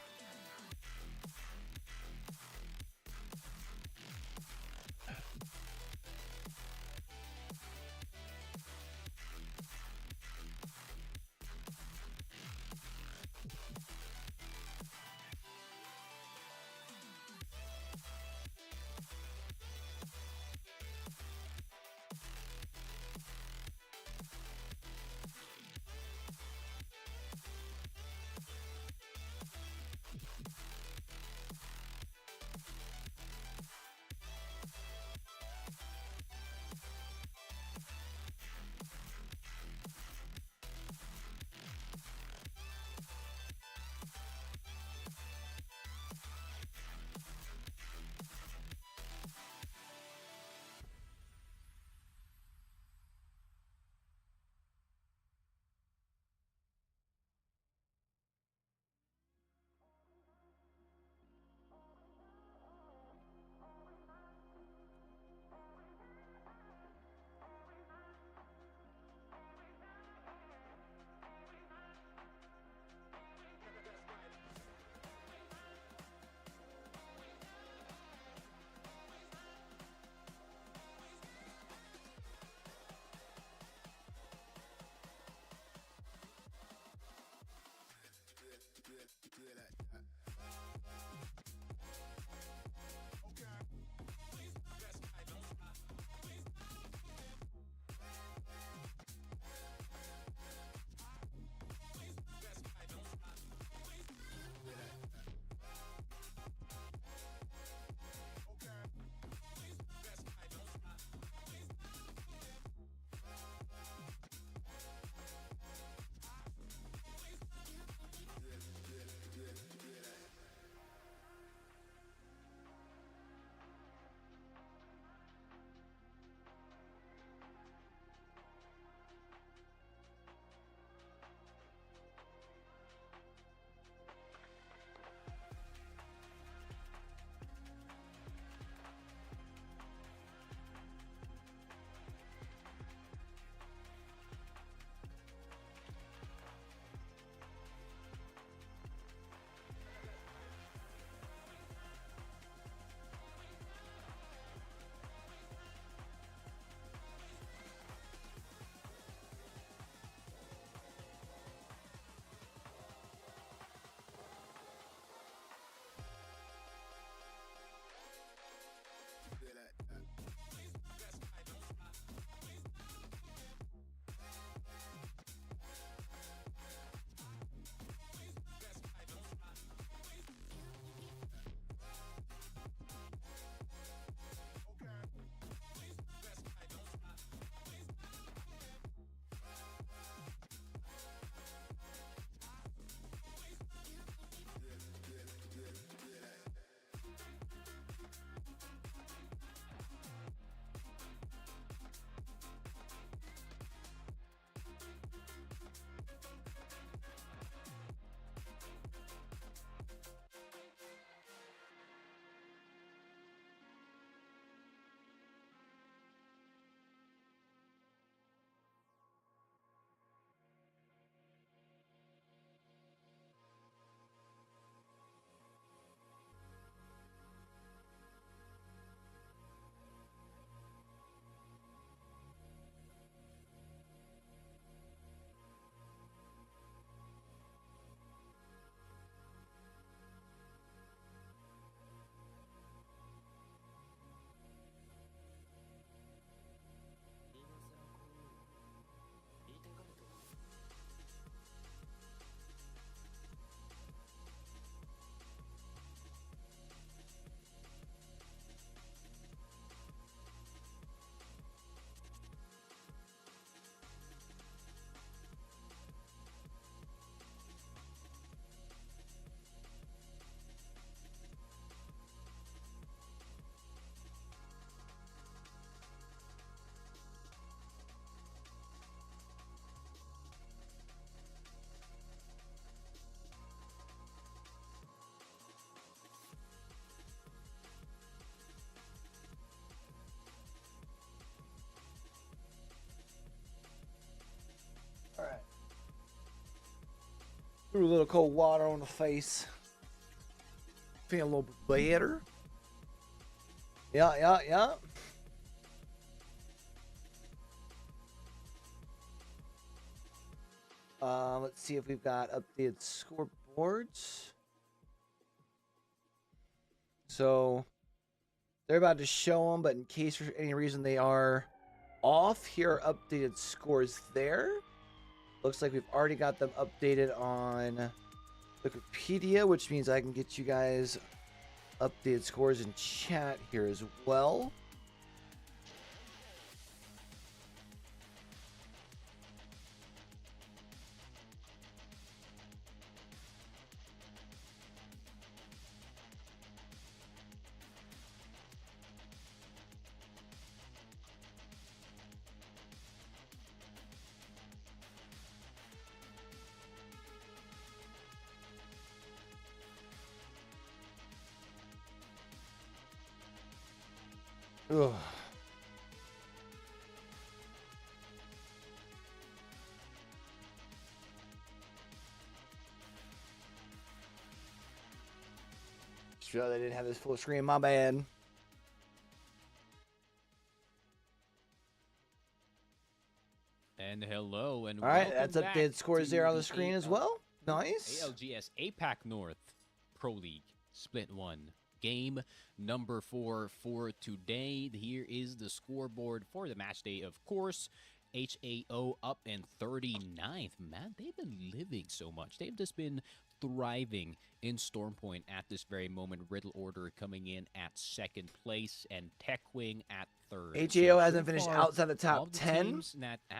Threw a little cold water on the face. Feeling a little bit better. Yeah. Let's see if we've got updated scoreboards. So they're about to show them, but in case for any reason they are off, here are updated scores there. Looks like we've already got them updated on Wikipedia, which means I can get you guys updated scores in chat here as well. Ugh. Sure, they didn't have this full screen. My bad. And hello, and all right, welcome that's back updated scores to there on the the screen as well. Nice. ALGS APAC North Pro League Split 1. Game number 4 for today. Here is the scoreboard for the match day, of course. HAO up in 39th. Man, they've been living so much. They've just been thriving in Stormpoint at this very moment. Riddle Order coming in at 2nd place and TechWing at 3rd. HAO hasn't finished outside the top 10.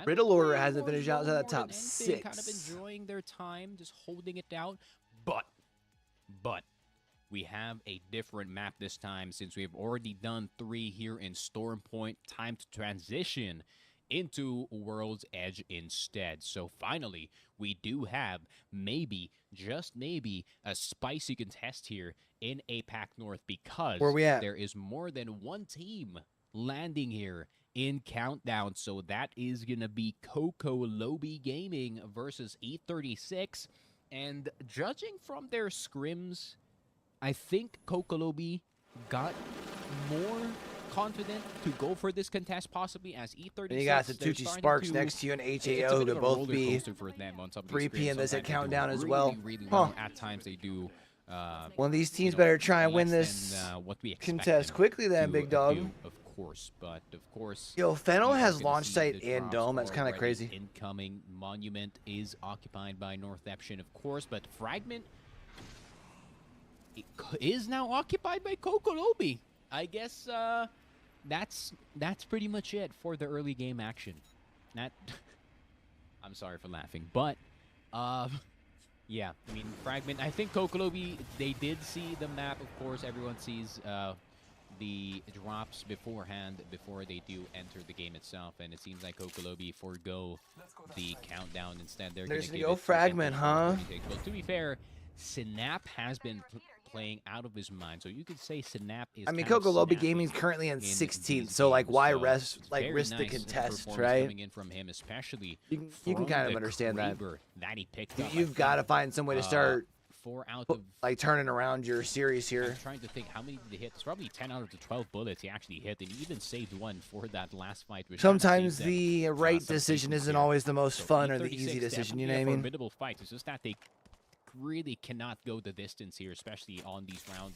Riddle Order hasn't finished outside the top 6. Kind of enjoying their time, just holding it down. But we have a different map this time since we've already done 3 here in Stormpoint. Time to transition into World's Edge instead. So finally, we do have maybe, just maybe, a spicy contest here in APAC North because where we at? There is more than one team landing here in Countdown. So that is going to be CocoLobby Gaming versus E36. And judging from their scrims, I think CocoLobby got more confident to go for this contest, possibly as E36. And you got Satucci Sparks next to you and HAO to both be 3P in this at Countdown as well. Really well. At times they do. One of these teams better try and win less this than, what we expect contest them quickly then, to big dog. do, of course, but of course. Yo, Fennel we are has gonna launch see site the and drops dome. That's kind of already crazy. Incoming. Monument is occupied by Northeption, of course, but Fragment is now occupied by CocoLobby. I guess that's pretty much it for the early game action. That I'm sorry for laughing, but yeah, I mean Fragment. I think CocoLobby, they did see the map. Of course, everyone sees the drops beforehand before they do enter the game itself, and it seems like CocoLobby forego the countdown instead. They're There's gonna gonna give go it to Fragment, huh? Well, to be fair, Synap has been playing out of his mind, so you could say Synap is. I mean, kind of CocoLobby snapping Gaming's currently in in 16th, these so like, games, why so risk it's very risk the nice contest, performance right? Coming in from him, especially You can from kind of the understand that. Kraber that he picked up. I You've got to think, find some way to start 4 out of. like turning around your series here. I'm trying to think how many did he hit. It's probably 10 out of the 12 bullets he actually hit, and he even saved one for that last fight. Which Sometimes saved them, the right some decision safety isn't clear. always the most So fun or the E36 easy decision, you know definitely what I a mean? formidable fight. It's just that they really cannot go the distance here, especially on these round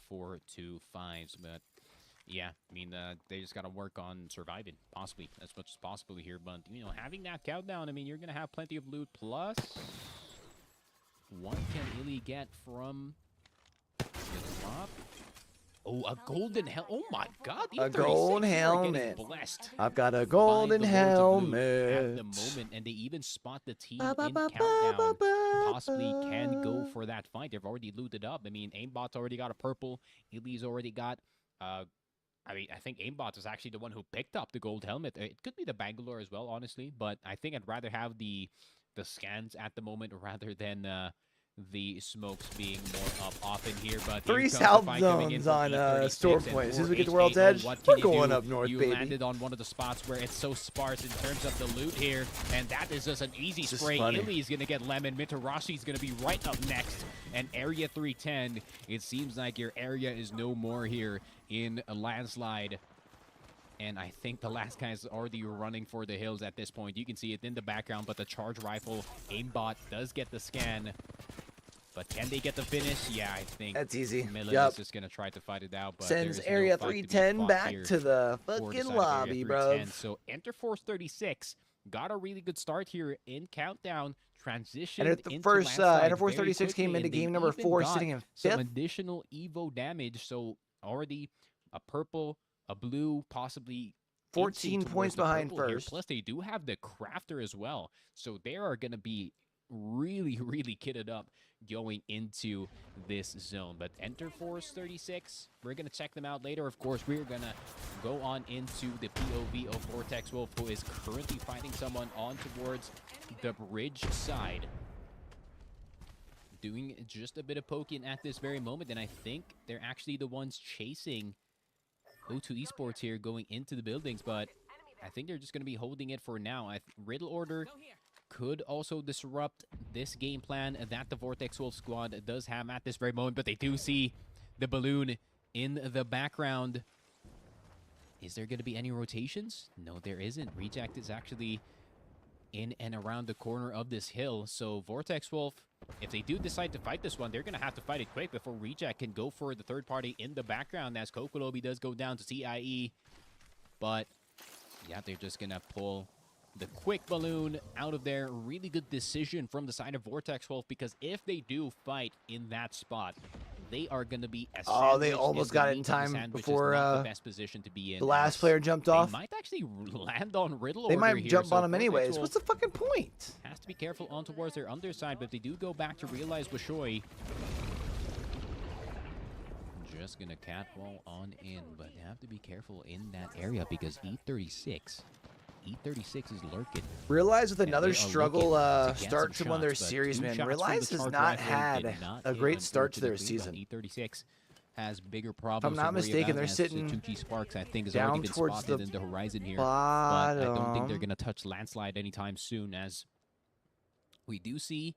4 to 5s. But yeah, I mean, they just got to work on surviving, possibly as much as possible here. But you know, having that countdown, I mean, you're gonna have plenty of loot. Plus, one can really get from the drop. Oh, a golden helmet! Oh my God! A E36 gold are getting helmet. blessed I've got a by golden the Lords of Loot helmet. at the moment, and they even spot the team in countdown. Possibly can go for that fight. They've already looted up. I mean, Aimbot's already got a purple. Illy's already got. I mean, I think Aimbot is actually the one who picked up the gold helmet. It could be the Bangalore as well, honestly. But I think I'd rather have the scans at the moment rather than the smokes being more up often here, but Three here comes the south fight coming in zones from on E36 store and point. As soon as for we get to HAO, World's Edge, what we're can you going do? up north, you baby. landed on one of the spots where it's so sparse in terms of the loot here, and that is just an easy This is spray. funny. Illy's gonna get lemon, Mitarashi's gonna be right up next, and Area 310, it seems like your area is no more here in a landslide. And I think the last guy is already running for the hills at this point. You can see it in the background, but the charge rifle aimbot does get the scan. But can they get the finish? Yeah, I think That's easy. Millen Yep. is just going to try to fight it out. But Sends there is Area no fight to be 310 fought back here to the for the fucking side of lobby, Area bro. 310. So Enter Force 36 got a really good start here in Countdown. Transitioned And the into first landslide Enter Force very 36 came quickly, into and they game number even 4, got sitting in some 5th. additional Evo damage. So already a purple, a blue, possibly 14 inching points towards the behind purple here. first. Plus, they do have the crafter as well. So they are going to be really, really kitted up going into this zone. But Enter Force 36, we're going to check them out later. Of course, we're going to go on into the POV of Vortex Wolf, who is currently fighting someone on towards the bridge side. Doing just a bit of poking at this very moment, and I think they're actually the ones chasing O2 Esports here going into the buildings, but I think they're just going to be holding it for now. Riddle Order could also disrupt this game plan that the Vortex Wolf squad does have at this very moment, but they do see the balloon in the background. Is there going to be any rotations? No, there isn't. Reject is actually in and around the corner of this hill, so Vortex Wolf, if they do decide to fight this one, they're going to have to fight it quick before Reject can go for the third party in the background, as Kokolobi does go down to CIE. But yeah, they're just going to pull the quick balloon out of there. Really good decision from the side of Vortex Wolf, because if they do fight in that spot, they are going to be Oh, they almost got it in time before the best position to be in. the last player jumped off. They might actually land on Riddle They Order might here, jump so on him Vortex anyways. Wolf What's the fucking point? has to be careful on towards their underside, but they do go back to realize Bashoy. Just gonna catwall on in, but they have to be careful in that area because E36 is lurking. Realize with And another they are struggle looking to get start some to one of their shots, but series, 2 man. shots from Realize the has charge not rifle had did not a hit, great start to their unfortunately, but season. E36 has bigger problems. not to worry mistaken, about, they're as sitting Satuchi Sparks, I think, has down already been towards spotted the in the horizon here. But I don't think they're bottom. gonna touch landslide anytime soon, as we do see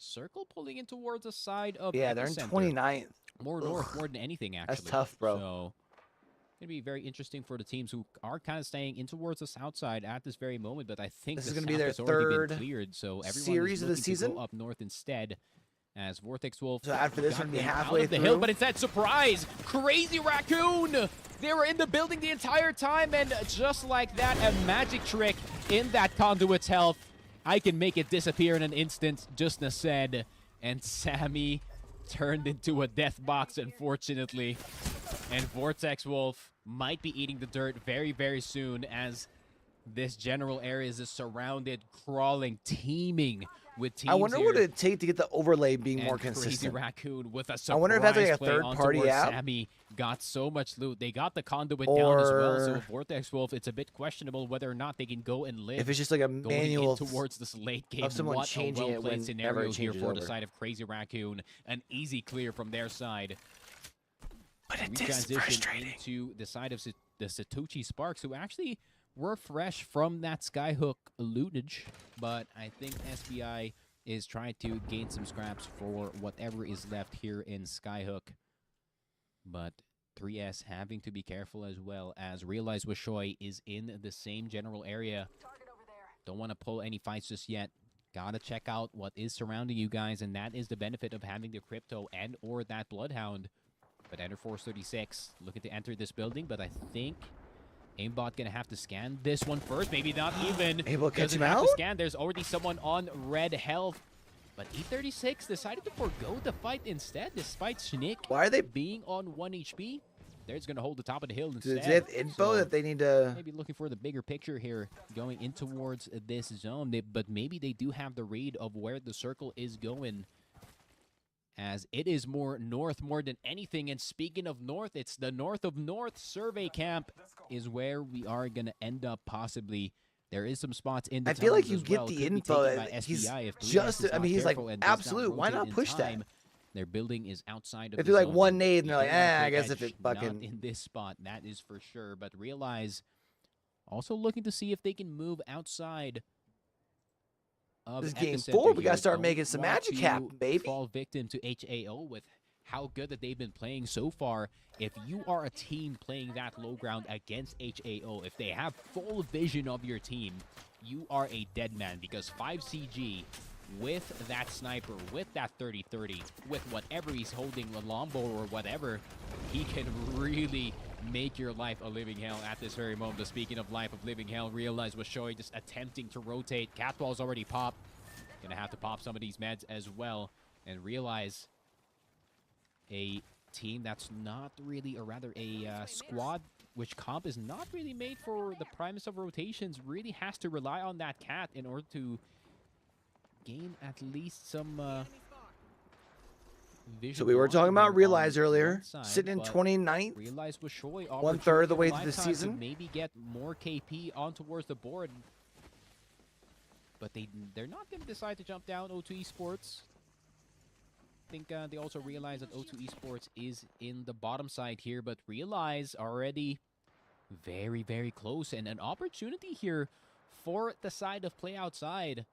Circle pulling in towards the side of Yeah, they're in Epicenter. 29th. More north, Ugh. more than anything, actually. That's tough, bro. So, going to be very interesting for the teams who are kind of staying in towards the south side at this very moment, but I think This the is gonna be south their has already been third cleared, so everyone series is of the looking to season. go up north instead, as Vortex Wolf So after this got one, be them halfway out of the through. hill, but instead, surprise! Crazy Raccoon! They were in the building the entire time, and just like that, a magic trick in that conduit's health. I can make it disappear in an instant, just as said, and Sammy turned into a death box, unfortunately. And Vortex Wolf might be eating the dirt very, very soon, as this general area is just surrounded, crawling, teeming with teams I wonder here. what it'd take to get the overlay being more And Crazy consistent. Raccoon with a surprise I wonder if that's like a play on third-party towards app? Sammy got so much loot. They got the conduit down as well, so Or Vortex Wolf, it's a bit questionable whether or not they can go and live. If it's just like a Going manual in towards this late game, someone what changing a it well-played whenever scenario it here changes for the over. side of Crazy Raccoon. An easy clear from their side. But We it is transition frustrating. into the side of the Satuchi Sparks, who actually were fresh from that Skyhook lootage, but I think SBI is trying to gain some scraps for whatever is left here in Skyhook. But 3S having to be careful as well, as Realize Wishoy is in the same general area. Don't want to pull any fights just yet. Gotta check out what is surrounding you guys, and that is the benefit of having the Crypto and or that Bloodhound. But Enter Force 36 looking to enter this building, but I think Aimbot gonna have to scan this one first. Maybe not even. Able to catch Doesn't him have to out? scan. There's already someone on red health. But E36 decided to forgo the fight instead, despite Schnick Why are they? being on 1 HP. There's gonna hold the top of the hill Do instead. they have info So that they need to? maybe looking for the bigger picture here, going in towards this zone. But maybe they do have the read of where the circle is going, as it is more north more than anything. And speaking of north, it's the north of north survey camp is where we are going to end up possibly There is some spots in the I feel like tunnels you as get well. the Could be info taken that by he's SBI if 3S just- is I mean, not he's like, careful and does not absolute, why not rotate in push that? time. Their building is outside of If the you're like zone, one and nade and they they're like, don't wanna I take guess if edge, it fucking. not in this spot, that is for sure. But realize also looking to see if they can move outside of This is game epicenter 4. We here. gotta start Don't making some want magic to happen, baby. Fall victim to HAO with how good that they've been playing so far. If you are a team playing that low ground against HAO, if they have full vision of your team, you are a dead man, because 5CG with that sniper, with that 30-30, with whatever he's holding, a longbow or whatever, he can really make your life a living hell at this very moment. Speaking of life of living hell, realize Washoy just attempting to rotate. Catwall's already popped. Gonna have to pop some of these meds as well, and realize a team that's not really, or rather a squad which comp is not really made for the primus of rotations, really has to rely on that cat in order to gain at least some vision. So we were talking about Realize earlier, sitting in 29th. Realize Washoy, 1/3 of the way opportunity through the of a lifetime to season. maybe get more KP on towards the board. But they're not going to decide to jump down O2 Esports. I think they also realize that O2 Esports is in the bottom side here, but Realize already very, very close. And an opportunity here for the side of Play Outside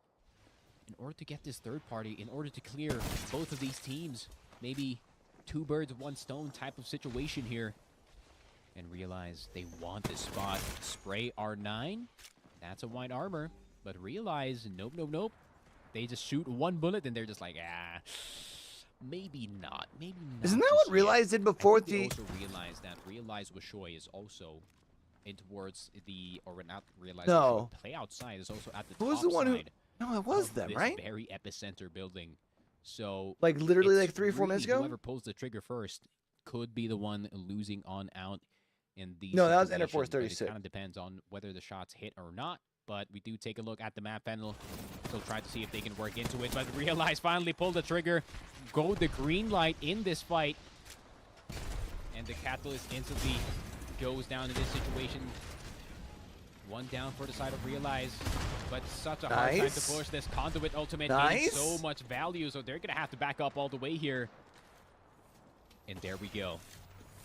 in order to get this third party, in order to clear both of these teams. Maybe 2 birds with 1 stone type of situation here. And Realize they want this spot. Spray R9. That's a white armor. But Realize, nope, nope, nope. They just shoot 1 bullet and they're just like, maybe not. Maybe not. Isn't that just what Realize yet. did before I think the? they also realized that Realize Washoy is also in towards the, or not Realize No. Washoy, Play Outside is also at the Who was top the one who? side No, it was of them, this right? very epicenter building. So Like literally it's like 3 or 4 minutes really ago. whoever pulls the trigger first could be the one losing on out in these No, that was situations, Enterforce but 36. It kind of depends on whether the shots hit or not. But we do take a look at the map. Fennel still try to see if they can work into it, but Realize finally pull the trigger, go the green light in this fight, and the Catalyst instantly goes down in this situation. 1 down for the side of Realize, but such a hard time to Nice. push. This Conduit ultimate Nice. gains so much value, so they're gonna have to back up all the way here. And there we go.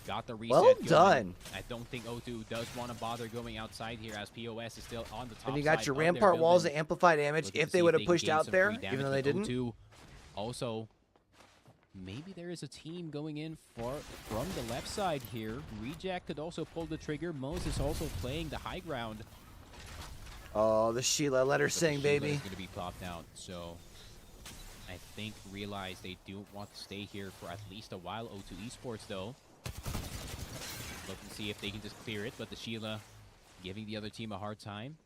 Got the reset Well going. done. I don't think O2 does want to bother going outside here, as POS is still on the top And you got side your of their rampart walls building. to amplify damage. Looking If to they see would have can pushed gain out some there, free damage even though they with didn't. O2. Also, maybe there is a team going in from the left side here. Reject could also pull the trigger. Moses also playing the high ground. Oh, the Sheila, let her But the sing, Sheila baby. is going to be popped out, so I think Realize they do want to stay here for at least a while. O2 Esports, though, looking to see if they can just clear it, but the Sheila giving the other team a hard time.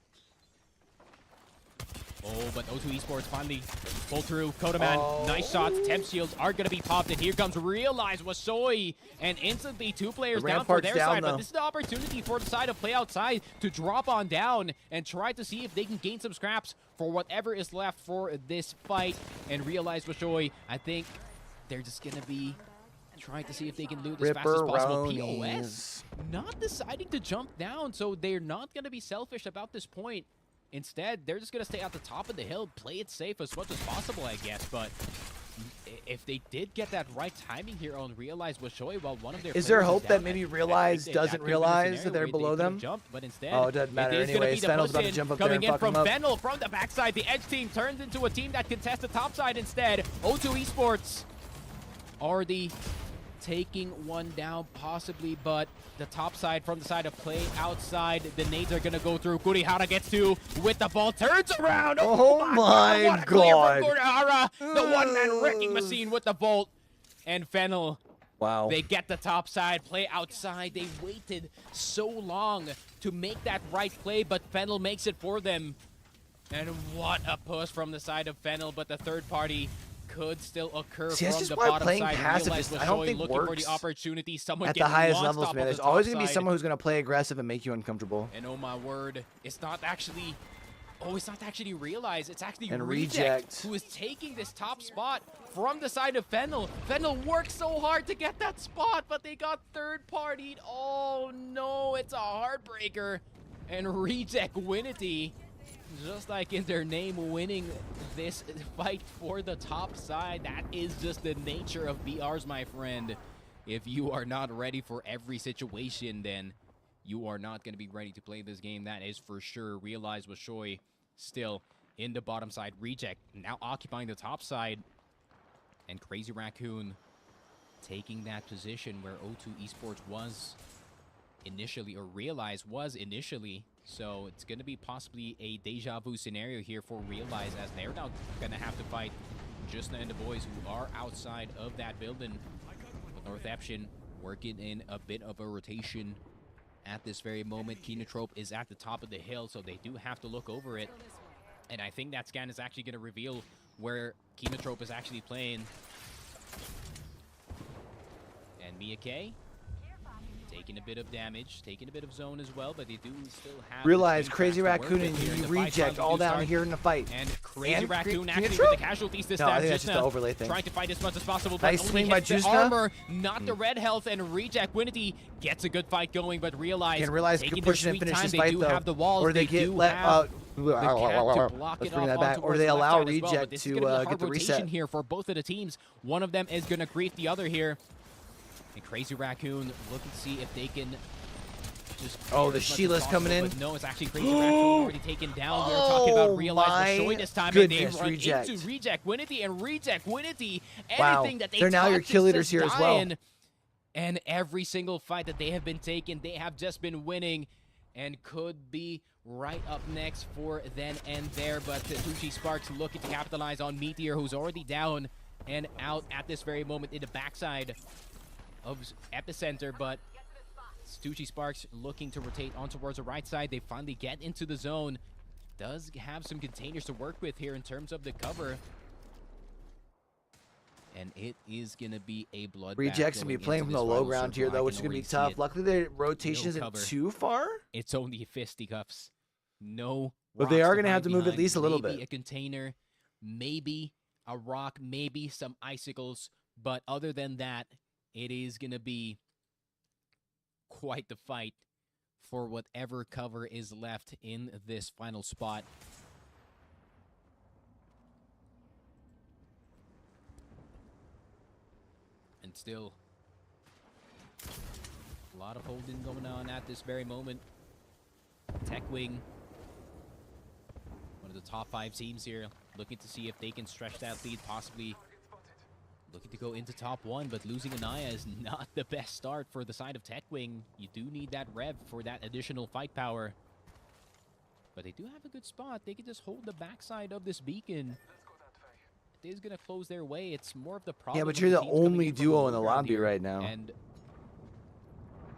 Oh, but O2 Esports finally pull through. Kodaman, Oh. nice shots. Temp shields are going to be popped, and here comes Realize Washoy, and instantly 2 players The down for rampart's their down, side. though. But this is the opportunity for the side of Play Outside to drop on down and try to see if they can gain some scraps for whatever is left for this fight. And Realize Washoy, I think they're just going to be trying to see if they can loot as fast as possible. POS not deciding to jump down, so they're not going to be selfish about this point. Instead, they're just going to stay at the top of the hill, play it safe as much as possible, I guess. But if they did get that right timing here on Realize Washoy, while one of their Is there players hope down, that maybe I think Realize that doesn't could have been a realize scenario that they're where they below could have them? jumped, but instead, Oh, it doesn't matter is gonna anyway. be the Fennel's about to push-in jump up there coming and in fuck him from up. Fennel from the backside. The Edge team turns into a team that contests the top side instead. O2 Esports already taking 1 down possibly, but the top side from the side of Play Outside, the nades are gonna go through. Kurihara gets 2 with the ball, turns around. Oh my what a clear God. from Kurihara, the one-man wrecking machine with the Volt. And Fennel, Wow. they get the top side. Play Outside, they waited so long to make that right play, but Fennel makes it for them. And what a push from the side of Fennel, but the third party could still occur See, from that's just the why bottom playing side. passive Realize I don't Washoy think looking for works the opportunity. Someone at the getting highest launched levels, off man. of There's the always top going to be side. someone who's going to play aggressive and make you uncomfortable. And oh my word, it's not actually... Oh, it's not actually Realize. It's actually And Reject Reject. who is taking this top spot from the side of Fennel. Fennel worked so hard to get that spot, but they got third-partied. Oh no, it's a heartbreaker. And Reject Winity just like in their name, winning this fight for the top side. That is just the nature of BRs, my friend. If you are not ready for every situation, then you are not going to be ready to play this game. That is for sure. Realize Washoy still in the bottom side. Reject now occupying the top side. And Crazy Raccoon taking that position where O2 Esports was initially, or Realize was initially. So it's going to be possibly a deja vu scenario here for Realize, as they're now going to have to fight Jusna and the boys who are outside of that building. With Northeption working in a bit of a rotation at this very moment. Kenotrope is at the top of the hill, so they do have to look over it. And I think that scan is actually going to reveal where Kenotrope is actually playing. And Miyake taking a bit of damage, taking a bit of zone as well, but they do still have... Realize Crazy Raccoon and you reject all down here in the fight. And Crazy Raccoon Can you actually throw? with the casualties this No, I time. think that's just the overlay thing. Trying to fight as much as possible, but Nice only swing by hits the Jusna. armor, not the red health, and Reject Winity gets a good fight going, but Realize Can Realize taking push their and sweet finish time. this They fight do though, have the walls, or they get do let have the cat to block let's it bring off that back, on or towards they the left allow side as well, but Reject this is to gonna be a get hard the rotation reset. here for both of the teams. One of them is gonna grief the other here. And Crazy Raccoon looking to see if they can just... Oh, the as much as Sheila's coming possible, in. but no, it's actually Crazy Raccoon already taken down. We were talking about Realize Washoy this time, and they goodness, run Reject. into Reject Winity, and Reject Winity, Wow, anything that they they're now your touch kill is leaders just here as well. dying. And every single fight that they have been taking, they have just been winning, and could be right up next for then and there. But Tushi Sparks looking to capitalize on Meteor, who's already down and out at this very moment in the backside of Epicenter, but Tushi Sparks looking to rotate on towards the right side. They finally get into the zone. Does have some containers to work with here in terms of the cover. And it is going to be a bloodbath. Rejects gonna be playing from the low ground here though, which is gonna be tough. Luckily, their rotation isn't cover. too far. It's only fisticuffs. No. But they rocks are to gonna have hide to move at behind. least a little Maybe bit. a container, maybe a rock, maybe some icicles. But other than that, it is going to be quite the fight for whatever cover is left in this final spot. And still, a lot of holding going on at this very moment. TechWing, one of the top 5 teams here, looking to see if they can stretch that lead, possibly looking to go into top 1, but losing Anaya is not the best start for the side of TechWing. You do need that rev for that additional fight power. But they do have a good spot. They can just hold the backside of this beacon. It is going to close their way. It's more of the problem. Yeah, but of you're the teams coming only in from duo in low the ground lobby here. right now. And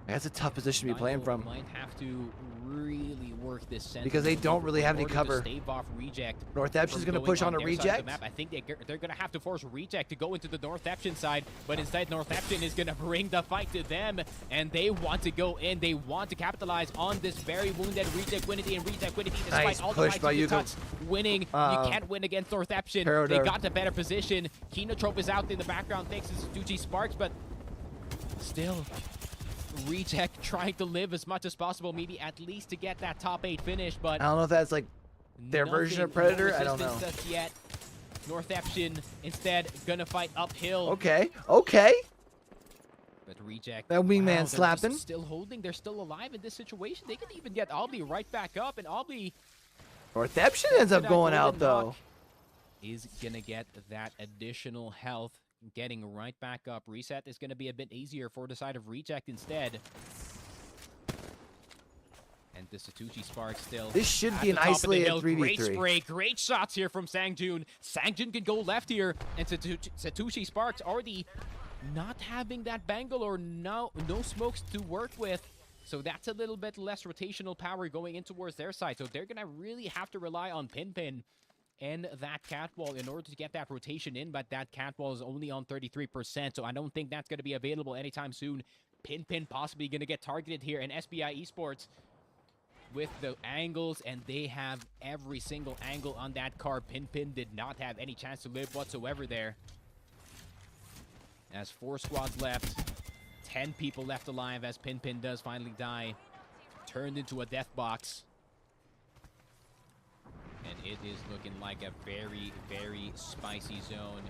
That's a tough position to be playing from. might have to really work this center Because they don't really have any in order to cover. stave off Reject. Northeption's from gonna going push on a their side of the reject. map. I think they're going to have to force Reject to go into the Northeption side, but instead Northeption is going to bring the fight to them, and they want to go in. They want to capitalize on this very wounded Reject Winity, and Reject Winity, despite Nice all the push fights by you Yuko. touch, winning. You can't win against Northeption. They Parador. got the better position. Kenotrope is out in the background thanks to Stucci Sparks, but still, Reject trying to live as much as possible, maybe at least to get that top 8 finish, but I don't know if that's like their version of Predator. I don't know. Just yet. Northeption instead gonna fight uphill. Okay, okay. But Reject. That wingman they're just slapping. Still holding. They're still alive in this situation. They can even get Albly right back up, and Albly Northeption ends up that going golden out though. knock is gonna get that additional health, getting right back up. Reset is gonna be a bit easier for the side of Reject instead. And the Satuchi Spark still. This should at be an the top of the isolated hill. Great 3v3. spray, great shots here from Sangjun. Sangjun can go left here, and Satuchi Sparks already not having that bangle or no smokes to work with. So that's a little bit less rotational power going in towards their side. So they're gonna really have to rely on Pinpin and that catwall in order to get that rotation in, but that catwall is only on 33%, so I don't think that's going to be available anytime soon. Pinpin possibly going to get targeted here, and SBI Esports with the angles, and they have every single angle on that car. Pinpin did not have any chance to live whatsoever there. As 4 squads left, 10 people left alive as Pinpin does finally die. Turned into a death box. And it is looking like a very, very spicy zone.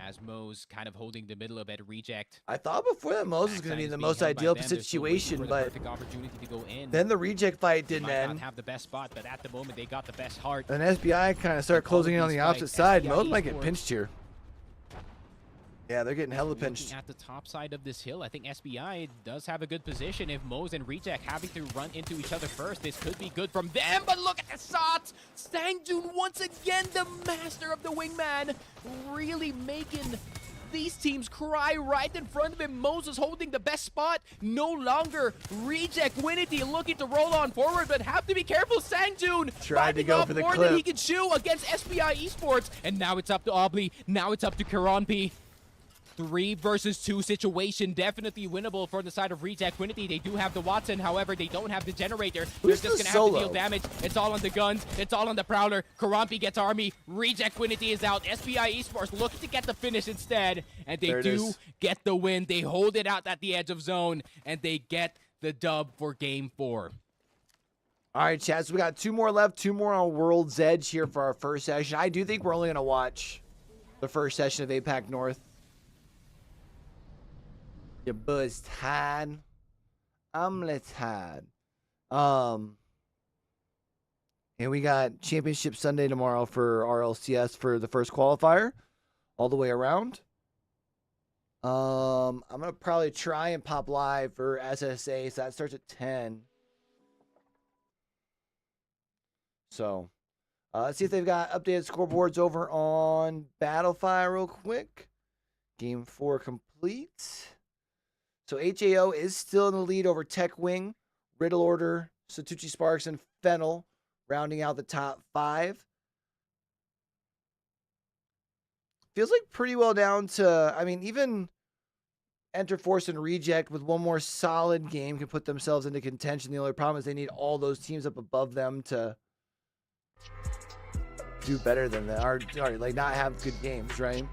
As Mo's kind of holding the middle of it, reject. I thought before that Mose was going to be in the most ideal situation, but then the reject fight didn't Might end. not have the best spot, but at the moment they got the best heart. And SBI kind of started closing in on the opposite side. Mose might get pinched here. Yeah, they're getting hella pinched. At the top side of this hill, I think SBI does have a good position. If Mo's and Reject having to run into each other first, this could be good from them. But look at the shots! Sangjun once again, the master of the wingman, really making these teams cry right in front of him. Moses holding the best spot. No longer Reject Winity looking to roll on forward, but have to be careful. Sangjun tried to go for the more clip. than he can chew against SBI Esports. And now it's up to Obli. Now it's up to Karanpi. 3 versus 2 situation, definitely winnable for the side of Reject Winity. They do have the Watson, however, they don't have the generator. They're just gonna have to deal damage. It's all on the guns, it's all on the Prowler. Karampi gets army, Reject Winity is out. SBI Esports looking to get the finish instead, and they do get the win. They hold it out at the edge of zone, and they get the dub for game 4. All right, chat, so we got 2 more left, 2 more on World's Edge here for our first session. I do think we're only gonna watch the first session of APAC North. Your buzz tired. I'm tired. And we got Championship Sunday tomorrow for RLCS for the first qualifier, all the way around. I'm gonna probably try and pop live for SSA, so that starts at 10. So, let's see if they've got updated scoreboards over on Battlefire real quick. Game 4 complete. So HAO is still in the lead over Tech Wing, Riddle Order, Satuchi Sparks, and Fennel, rounding out the top 5. Feels like pretty well down to, I mean, even Enter Force and Reject with one more solid game can put themselves into contention. The only problem is they need all those teams up above them to do better than that, or like not have good games, right?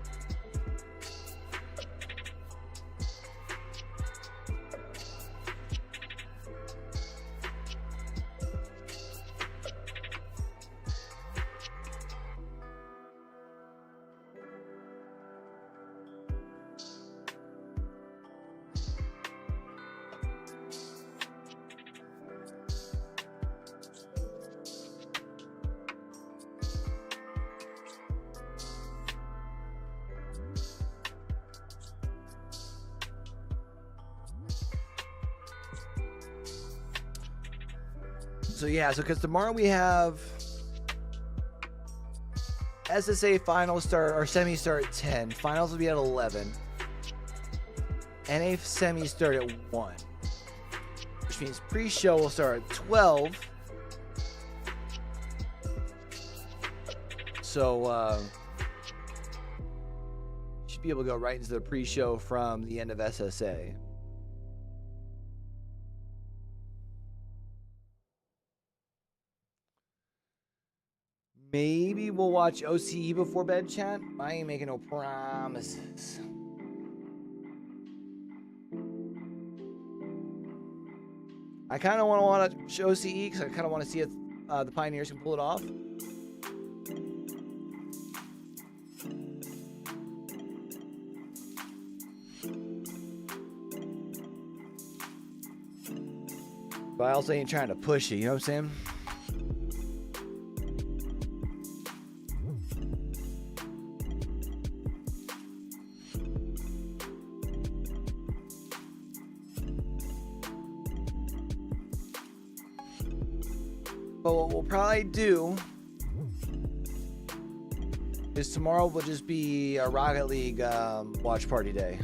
So yeah, so because tomorrow we have SSA finals start, or semis start at 10. Finals will be at 11. NA semis start at 1. Which means pre-show will start at 12. So should be able to go right into the pre-show from the end of SSA. Maybe we'll watch OCE before bed, chat. I ain't making no promises. I kind of want to watch OCE because I kind of want to see if the Pioneers can pull it off. But I also ain't trying to push it, you know what I'm saying? But what we'll probably do is tomorrow will just be a Rocket League watch party day.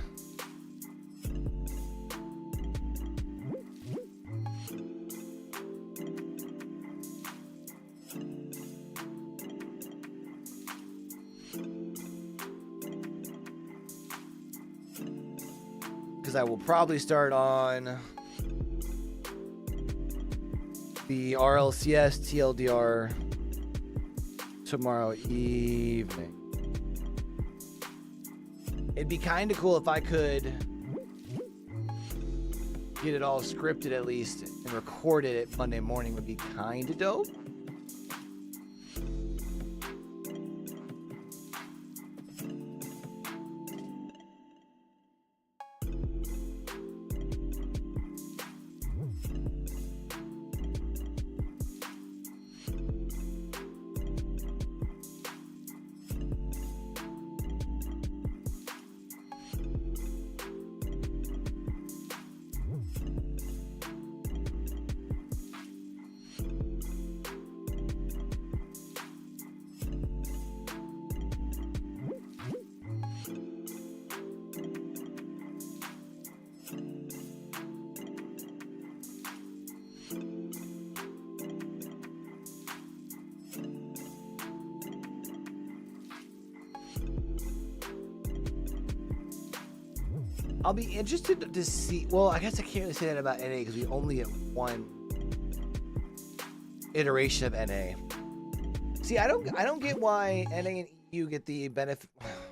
Because I will probably start on the RLCS TLDR tomorrow evening. It'd be kind of cool if I could get it all scripted at least and recorded it Monday morning. Would be kind of dope. I'll be interested to see. Well, I guess I can't really say that about NA because we only get one iteration of NA. See, I don't get why NA and EU get the benefit.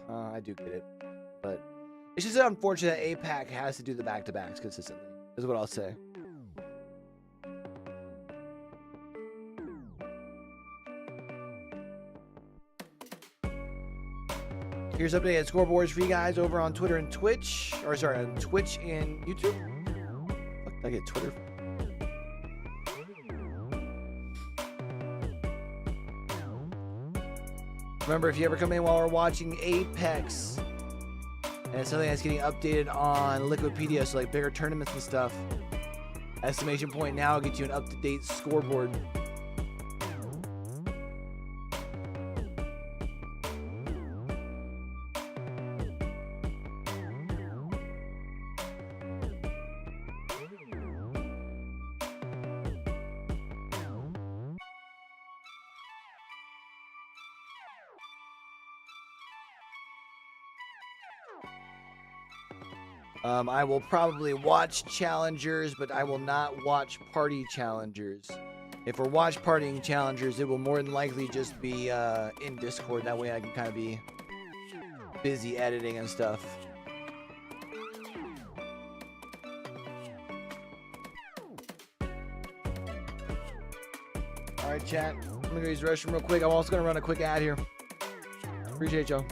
I do get it, but it's just unfortunate that APAC has to do the back-to-backs consistently. Is what I'll say. Here's updated scoreboards for you guys over on Twitter and Twitch. Or sorry, on Twitch and YouTube. Fuck, did I get Twitter? Remember, if you ever come in while we're watching Apex, and it's something that's getting updated on Liquipedia, so like bigger tournaments and stuff, estimation point now will get you an up-to-date scoreboard. I will probably watch challengers, but I will not watch party challengers. If we're watch partying challengers, it will more than likely just be in Discord. That way I can kind of be busy editing and stuff. Alright, chat. I'm gonna go use the restroom real quick. I'm also gonna run a quick ad here. Appreciate y'all.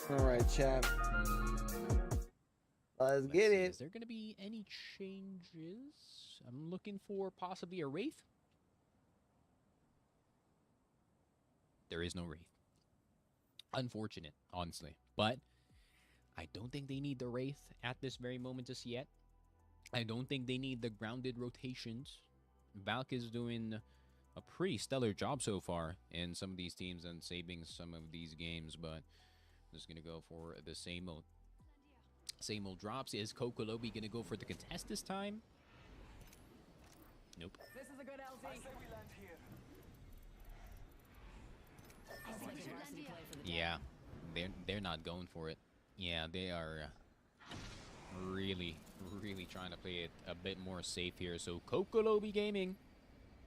All right, chat. Let's get it. Is there going to be any changes? I'm looking for possibly a Wraith. There is no Wraith. Unfortunate, honestly. But I don't think they need the Wraith at this very moment just yet. I don't think they need the grounded rotations. Valk is doing a pretty stellar job so far in some of these teams and saving some of these games, but just going to go for the same old. Same old drops. Is Kokolobi going to go for the contest this time? Nope. This is a good LZ. I say we land here. Yeah, they're not going for it. Yeah, they are really trying to play it a bit more safe here. So Kokolobi Gaming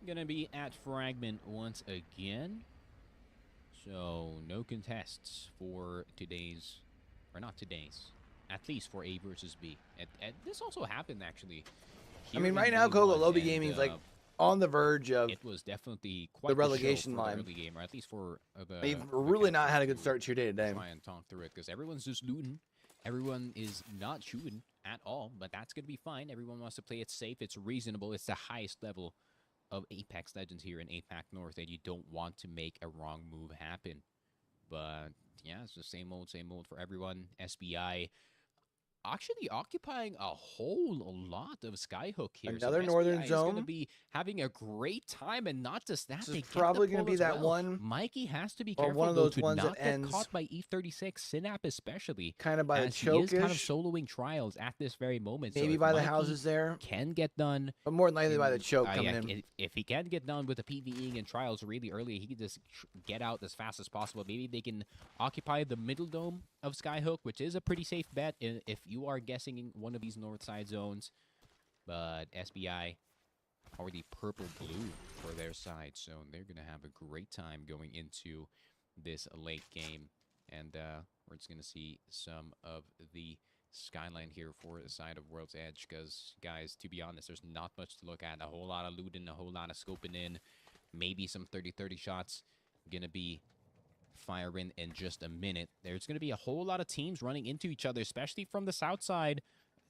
gonna be at Fragment once again. So no contests for today's, or not today's, at least for A versus B. And this also happened actually. I mean, right now, Kokolobi Gaming is like on the verge of it was definitely quite the relegation show for line. The early game, or at least for They've really not had a good start to your day today. Try and talk through it because everyone's just looting. Everyone is not shooting at all, but that's gonna be fine. Everyone wants to play it safe. It's reasonable. It's the highest level of Apex Legends here in APAC North, and you don't want to make a wrong move happen. But yeah, it's the same old for everyone. SBI actually occupying a whole lot of Skyhook here. Another so northern SBI zone. is going to be having a great time, and not just that, This they is get the probably going to pull be as that well. one, Mikey has to be or careful one of though, those to ones not that get ends caught by E36 Synap especially. kind of by the as he is kind of choke-ish, soloing trials at this very moment. maybe so by the Mikey houses there, can get done. but more than likely by the choke Yeah, coming in. if he can get done with the PvEing and trials really early, he can just get out as fast as possible. Maybe they can occupy the middle dome of Skyhook, which is a pretty safe bet if you are guessing in one of these north side zones. But SBI already purple-blue for their side, so they're going to have a great time going into this late game. And we're just going to see some of the skyline here for the side of World's Edge, because, guys, to be honest, there's not much to look at. A whole lot of looting, a whole lot of scoping in, maybe some 30-30 shots going to be firing in just a minute. There's going to be a whole lot of teams running into each other, especially from the south side.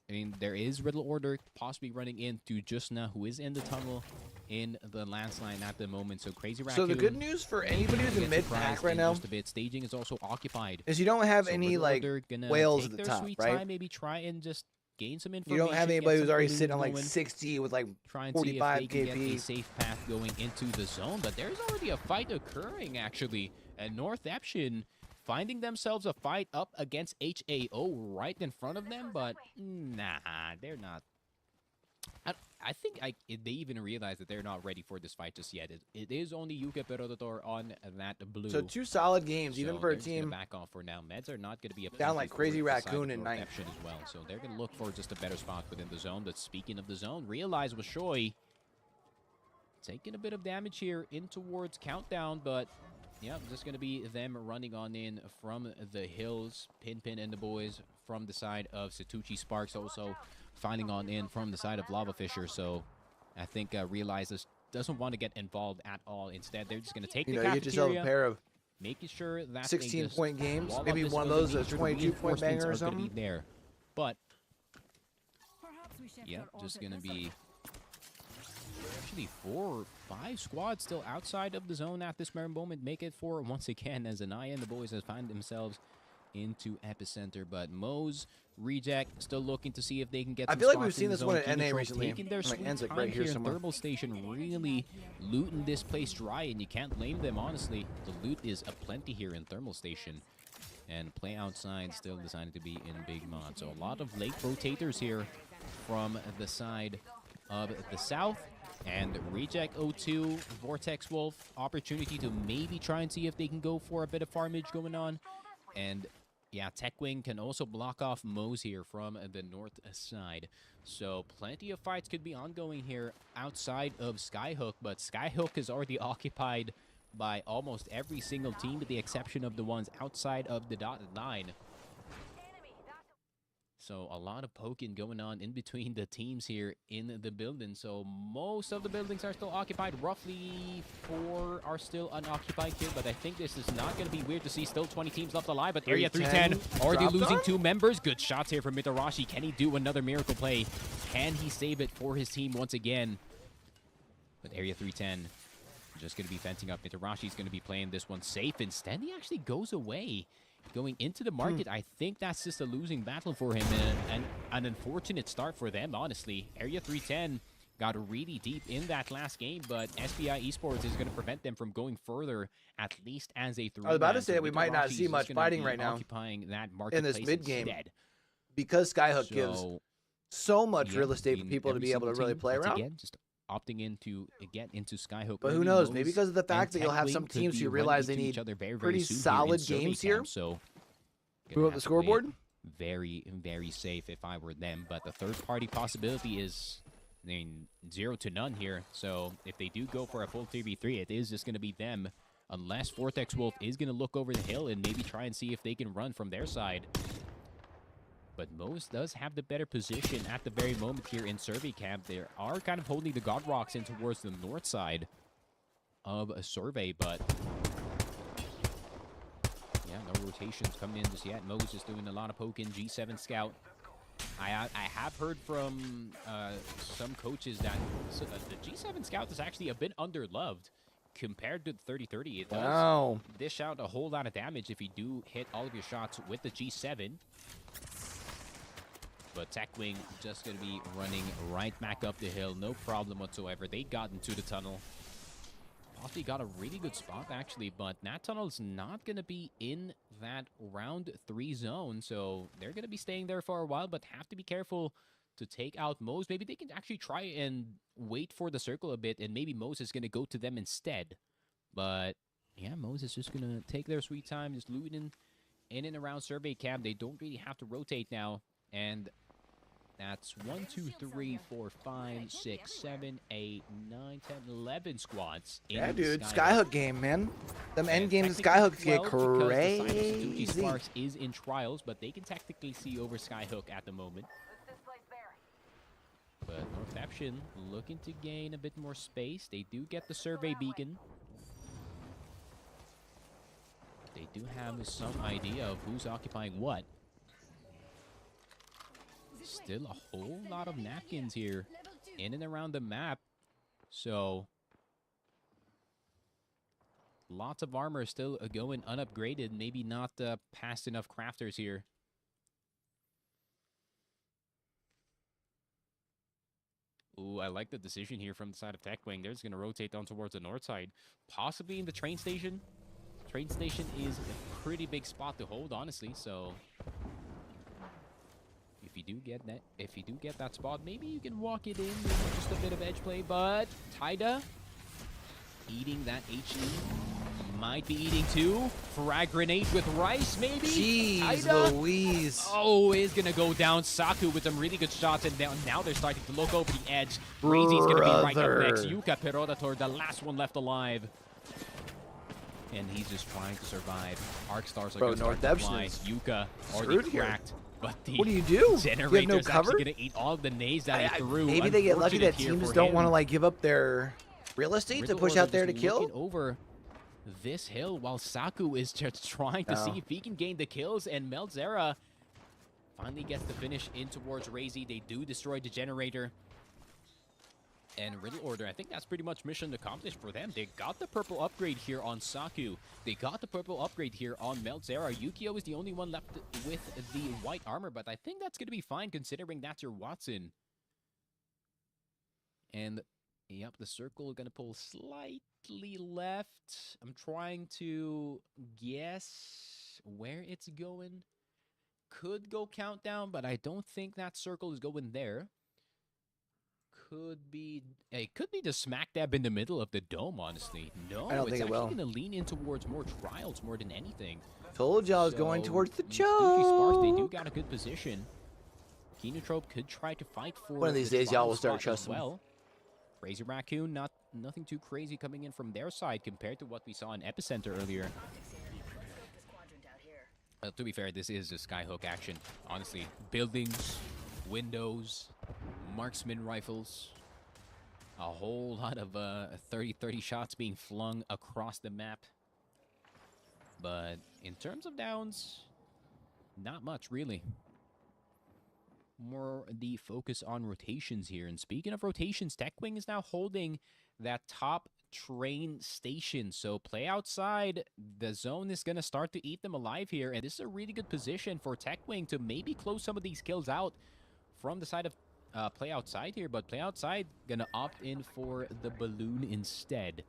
I mean, there is Riddle Order possibly running into just now, who is in the tunnel in the landslide at the moment. So Crazy Raccoon. So the good news for anybody who's in mid-pack right now just a bit. Staging is also occupied. is you don't have So any Riddle like Order gonna whales take at the their top, sweet right? time, maybe try and just gain some You information. don't have get anybody who's some already balloons sitting on like going, 60 with like try and see if 45 they can get a KP. safe path going into the zone. But there's already a fight occurring, actually. And North Eption finding themselves a fight up against HAO right in front of them. But nah, they're not. I think they even realize that they're not ready for this fight just yet. It is only Yuka Perodor on that blue. So 2 solid games, even So for a they're just gonna team back off for now. Meds are not going to be a down like Crazy Raccoon in ninth. as well. So they're going to look for just a better spot within the zone. But speaking of the zone, realize Washoy taking a bit of damage here in towards Countdown, but yeah, just going to be them running on in from the hills. Pin and the boys from the side of Satuchi Sparks also finding on in from the side of Lava Fisher. So I think Realize this doesn't want to get involved at all. Instead, they're just going to take You the know, you get yourself a cafeteria, pair of making sure that 16-point games, wall up maybe this one of building, those making a sure the 22-point reinforcements banger or are gonna something. be there. But Perhaps we shift yeah, our just orbit gonna this be actually 4 or 5 squads still outside of the zone at this very moment. Make it 4 once again as Anaya and the boys have find themselves into epicenter. But Moe's Reject still looking to see if they can get. I some feel like spots we've seen in the this one zone. at NA Kinotroll recently. taking their Like, sweet ends, like, time right here here in somewhere. Thermal Station, really looting this place dry, and you can't blame them, honestly. The loot is aplenty here in Thermal Station. And play outside still decided to be in Big Mod. So a lot of late rotators here from the side of the south. And Reject 02, Vortex Wolf, opportunity to maybe try and see if they can go for a bit of farmage going on. And yeah, Techwing can also block off Moe's here from the north side. So plenty of fights could be ongoing here outside of Skyhook, but Skyhook is already occupied by almost every single team with the exception of the ones outside of the dotted line. So a lot of poking going on in between the teams here in the building. So most of the buildings are still occupied. Roughly 4 are still unoccupied here, but I think this is not going to be weird to see still 20 teams left alive. But Area 310 already dropped losing on? 2 members. Good shots here from Mitarashi. Can he do another miracle play? Can he save it for his team once again? But Area 310 just going to be fencing up. Itarashi's going to be playing this one safe. Instead, he actually goes away. Going into the market, I think that's just a losing battle for him. And an unfortunate start for them, honestly. Area 310 got really deep in that last game, but SBI Esports is going to prevent them from going further, at least as a 3-man. I was about to say we might not see much fighting right now occupying that in this marketplace mid game instead. because Skyhook gives so much real estate for in people to every be able to single really team, play once around. again, just opting in to get into Skyhook. But who early. knows? Moze Maybe because of the fact and that you'll have Techwing some could teams be who running realize they into need each other very pretty soon solid here in games Survey here. Camp, so Move up the scoreboard. very, very safe if I were them. But the third-party possibility is, I mean, 0 to none here. So if they do go for a full 3v3, it is just going to be them. Unless Vortex Wolf is going to look over the hill and maybe try and see if they can run from their side. But Moze does have the better position at the very moment here in Survey Camp. They are kind of holding the God Rocks in towards the north side of a Survey, but yeah, no rotations coming in just yet. Moze is doing a lot of poking. G7 Scout. I have heard from some coaches that the G7 Scout is actually a bit underloved compared to the 3030. It does dish out a whole lot of damage if you do hit all of your shots with the G7. But Techwing just going to be running right back up the hill. No problem whatsoever. They got into the tunnel. Possibly got a really good spot, actually. But that tunnel is not going to be in that round 3 zone. So they're going to be staying there for a while, but have to be careful to take out Moze. Maybe they can actually try and wait for the circle a bit, and maybe Moze is going to go to them instead. But yeah, Moze is just going to take their sweet time, just looting in and around Survey Camp. They don't really have to rotate now. And that's 1, 2, 3, 4, 5, 6, 7, 8, 9, 10, 11 squads. Yeah, dude, Skyhook game, man. Them end games of Skyhook get crazy. Sparks is in trials, but they can technically see over Skyhook at the moment. But Northception looking to gain a bit more space. They do get the survey beacon. They do have some idea of who's occupying what. Still a whole lot of napkins here in and around the map. So lots of armor still going unupgraded. Maybe not past enough crafters here. Ooh, I like the decision here from the side of Techwing. They're just going to rotate down towards the north side. Possibly in the train station. Train station is a pretty big spot to hold, honestly. So if you do get that spot, maybe you can walk it in with just a bit of edge play. But Taida eating that HE. Might be eating too. Frag grenade with Rice, maybe. Jeez Taida. Louise. Oh, is gonna go down. Saku with some really good shots, and now they're starting to look over the edge. Breezy's gonna be right up next. Yuka Perodator, the last one left alive. And he's just trying to survive. Arc Stars are going to start to fly. Yuka already cracked. But the what do you do? Generator's you have no cover? actually going to eat all of the nades that he threw. Maybe they get lucky that Unfortunate teams here don't for want to him. like give up their real estate to Riddle push Order out there to just kill. looking over this hill while Saku is just trying to see if he can gain the kills, and Melzera finally gets the finish in towards Razy. They do destroy the generator. And Riddle Order, I think that's pretty much mission accomplished for them. They got the purple upgrade here on Saku. They got the purple upgrade here on Melzera. Yukio is the only one left with the white armor, but I think that's going to be fine considering that's your Watson. And, yep, the circle is going to pull slightly left. I'm trying to guess where it's going. Could go countdown, but I don't think that circle is going there. It could be the smack dab in the middle of the dome, honestly. No, I don't think it will. It's actually going to lean in towards more trials more than anything. Told y'all I was going towards the Stoogie choke. Sparks, they do got a good position. Kenotrope could try to fight for One of these the days, y'all trial will start spot as trusting. well. Crazy Raccoon, nothing too crazy coming in from their side compared to what we saw in Epicenter earlier. To be fair, this is a Skyhook action. Honestly, buildings, windows, marksman rifles, a whole lot of 30-30 shots being flung across the map. But in terms of downs, not much really. More the focus on rotations here. And speaking of rotations, Techwing is now holding that top train station. So play outside. The zone is going to start to eat them alive here. And this is a really good position for TechWing to maybe close some of these kills out from the side of play outside here. But play outside going to opt in for the balloon instead.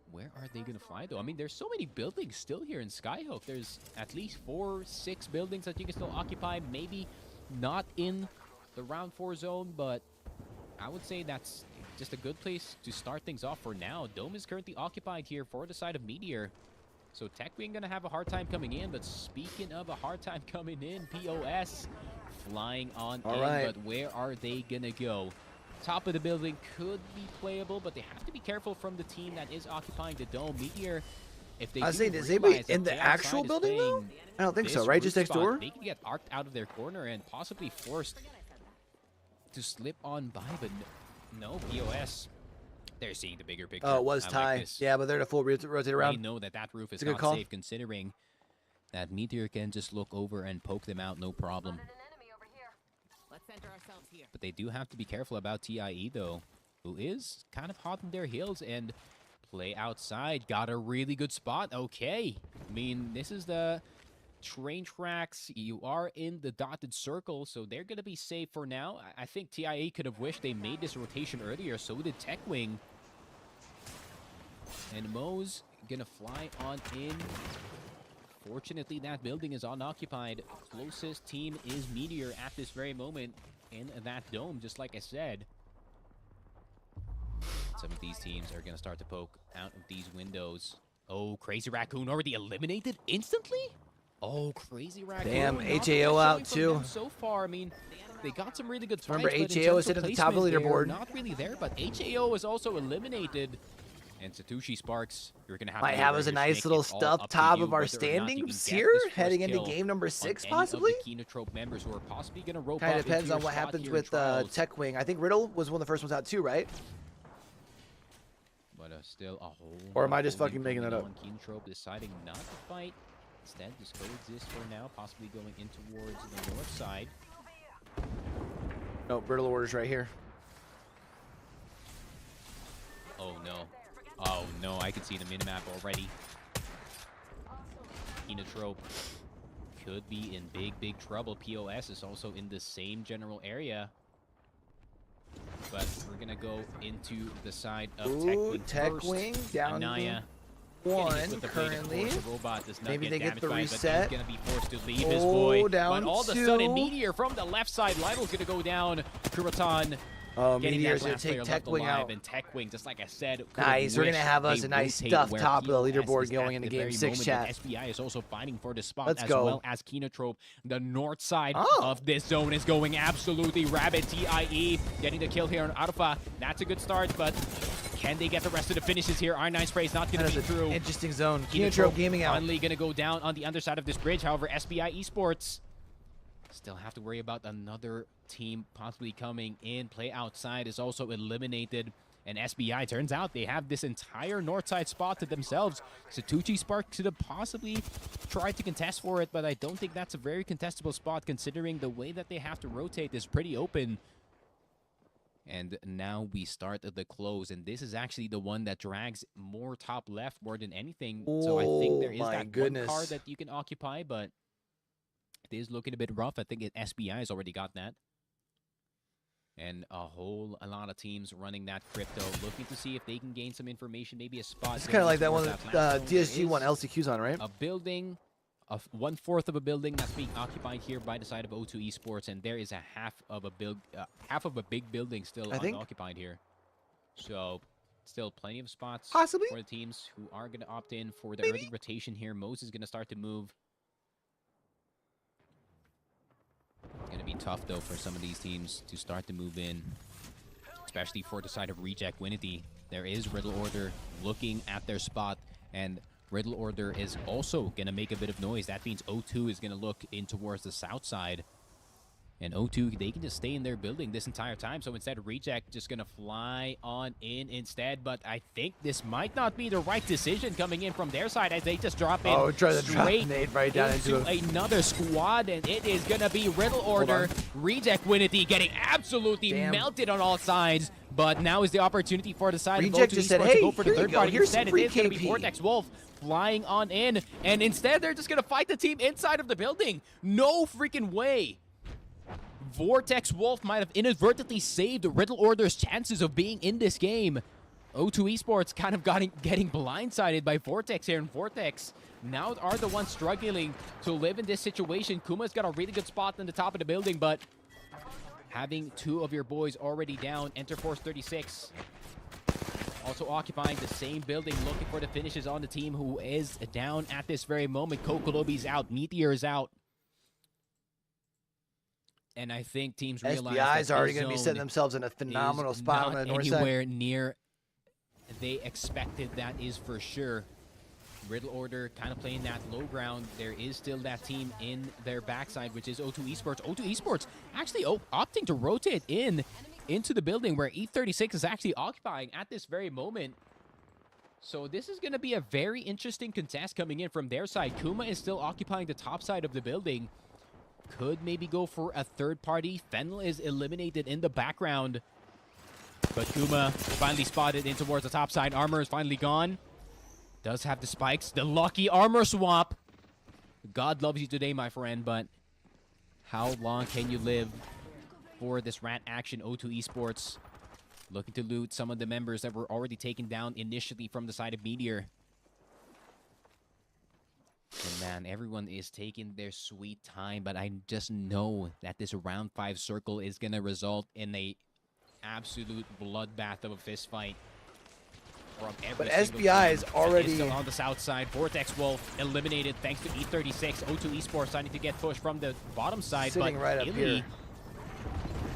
Where are they going to fly, though? I mean, there's so many buildings still here in Skyhook. There's at least 4, 6 buildings that you can still occupy. Maybe not in the round 4 zone, but I would say that's just a good place to start things off for now. Dome is currently occupied here for the side of Meteor. So TechWing going to have a hard time coming in. But speaking of a hard time coming in, POS flying on in. Right. But where are they going to go? Top of the building could be playable, but they have to be careful from the team that is occupying the dome. Meteor, if they I do say, is anybody realize that in the play actual outside is building, though? playing I don't think so, this right? root Just next spot, door? they can get arced out of their corner and possibly forced to slip on by, but no, POS. They're seeing the bigger picture. Oh, it was I like Ty. this. Yeah, but they're to full rotate They around. know that that roof is It's a good not call. safe, considering that Meteor can just look over and poke them out, no problem. Let's center ourselves here. But they do have to be careful about TIE, though, who is kind of hot on their heels and play outside. Got a really good spot. Okay. I mean, this is the train tracks. You are in the dotted circle, so they're going to be safe for now. I think TIE could have wished they made this rotation earlier. So did TechWing. And Mo's going to fly on in. Fortunately, that building is unoccupied. Closest team is Meteor at this very moment in that dome, just like I said. Some of these teams are going to start to poke out of these windows. Oh, Crazy Raccoon already eliminated instantly? Oh, Crazy Raccoon. Damn, not the best HAO out showing from too. them so far, I mean, they got some really good fights. Remember, but in HAO terms is sitting of at the top of the placement, they're leaderboard. Not really there, but HAO is also eliminated. And Satoshi Sparks, you're going to have Might to have us a nice little stub top of our standings here, heading into game number 6, possibly. Kenotrope members who are possibly going to rope Kind up of depends into on your what spot happens here in with Trials. TechWing. I think Riddle was one of the first ones out too, right? But still a whole Or am lot I just going fucking making on. that up? Kenotrope deciding not to fight. Instead, just coexist for now, possibly going in towards the north side. No, Riddle orders right here. Oh no. Oh no, I can see the minimap already. Kenotrope could be in big trouble. POS is also in the same general area. But we're gonna go into the side of Ooh, TechWing first. TechWing down Anaya one getting hit with the blade, of currently. course. The robot does not Maybe get they get damaged the by it, but reset. he's gonna be forced to leave his Oh, boy. down But all of a two. sudden, Meteor from the left side. Lytle's gonna go down. Kuratan Oh, getting Meteor's that gonna last take player left TechWing alive, out. and TechWing, just like I said, could Nice, we're gonna wish have us they a nice rotate stuffed where top of the POS leaderboard is going at into the game very 6 moment, but chat. SBI is also fighting for the spot Let's as go. well as Kenotrope. The north side Oh. of this zone is going absolutely rabid. TIE getting the kill here on Alpha. That's a good start, but can they get the rest of the finishes here? R9 spray is not going That to is be an through. interesting zone. Kenotrope Kenotrope gaming out. finally going to go down on the underside of this bridge. However, SBI Esports still have to worry about another team possibly coming in. Play outside is also eliminated. And SBI, turns out they have this entire north side spot to themselves. Satuchi Spark could have possibly tried to contest for it, but I don't think that's a very contestable spot considering the way that they have to rotate is pretty open. And now we start at the close, and this is actually the one that drags more top left more than anything. So I think there is Oh my that goodness. one card that you can occupy, but it is looking a bit rough. I think SBI has already got that. And a lot of teams running that crypto, looking to see if they can gain some information, maybe a spot. It's kind of like that one towards that last zone. There DSG won is LCQs on, right? a building, one-fourth of a building that's being occupied here by the side of O2 Esports, and there is a half of a big building still I think. unoccupied here. So still plenty of spots Possibly. for the teams who are going to opt in for the Maybe. early rotation here. Mose is going to start to move. It's going to be tough, though, for some of these teams to start to move in, especially for the side of Reject Winity. There is Riddle Order looking at their spot, and Riddle Order is also going to make a bit of noise. That means O2 is going to look in towards the south side. And O2, they can just stay in their building this entire time. So instead, Reject just going to fly on in instead. But I think this might not be the right decision coming in from their side as they just drop in Oh, try to drop straight nade right down into another squad. And it is going to be Riddle Order. Reject Winity getting absolutely Damn. melted on all sides But now is the opportunity for the side Reject of just Ulti said, Esports to "Hey, go for the here you third go. party. Here's some Instead, it free is going to be KP." Vortex Wolf flying on in. And instead, they're just going to fight the team inside of the building. No freaking way. Vortex Wolf might have inadvertently saved Riddle Order's chances of being in this game. O2 Esports kind of getting blindsided by Vortex here, and Vortex now are the ones struggling to live in this situation. Kuma's got a really good spot on the top of the building, but having two of your boys already down, Enter Force 36 also occupying the same building, looking for the finishes on the team who is down at this very moment. Kokolobi's out, Meteor is out. And I think teams realize SBI's that already this going to be zone setting themselves in a phenomenal is spot on not the north side. anywhere near they expected, that is for sure. Riddle Order kind of playing that low ground. There is still that team in their backside, which is O2 Esports. O2 Esports actually opting to rotate into the building where E36 is actually occupying at this very moment. So this is going to be a very interesting contest coming in from their side. Kuma is still occupying the top side of the building. Could maybe go for a third party. Fennel is eliminated in the background. But Kuma finally spotted in towards the top side. Armor is finally gone. Does have the spikes. The lucky armor swap. God loves you today, my friend, but how long can you live for this rat action? O2 Esports looking to loot some of the members that were already taken down initially from the side of Meteor. And man, everyone is taking their sweet time, but I just know that this round 5 circle is going to result in a absolute bloodbath of a fist fight. From every But single SBI team. is already Still on the south side. Vortex Wolf eliminated thanks to E36. O2 Esports starting to get pushed from the bottom side, Sitting but right up Illy, here,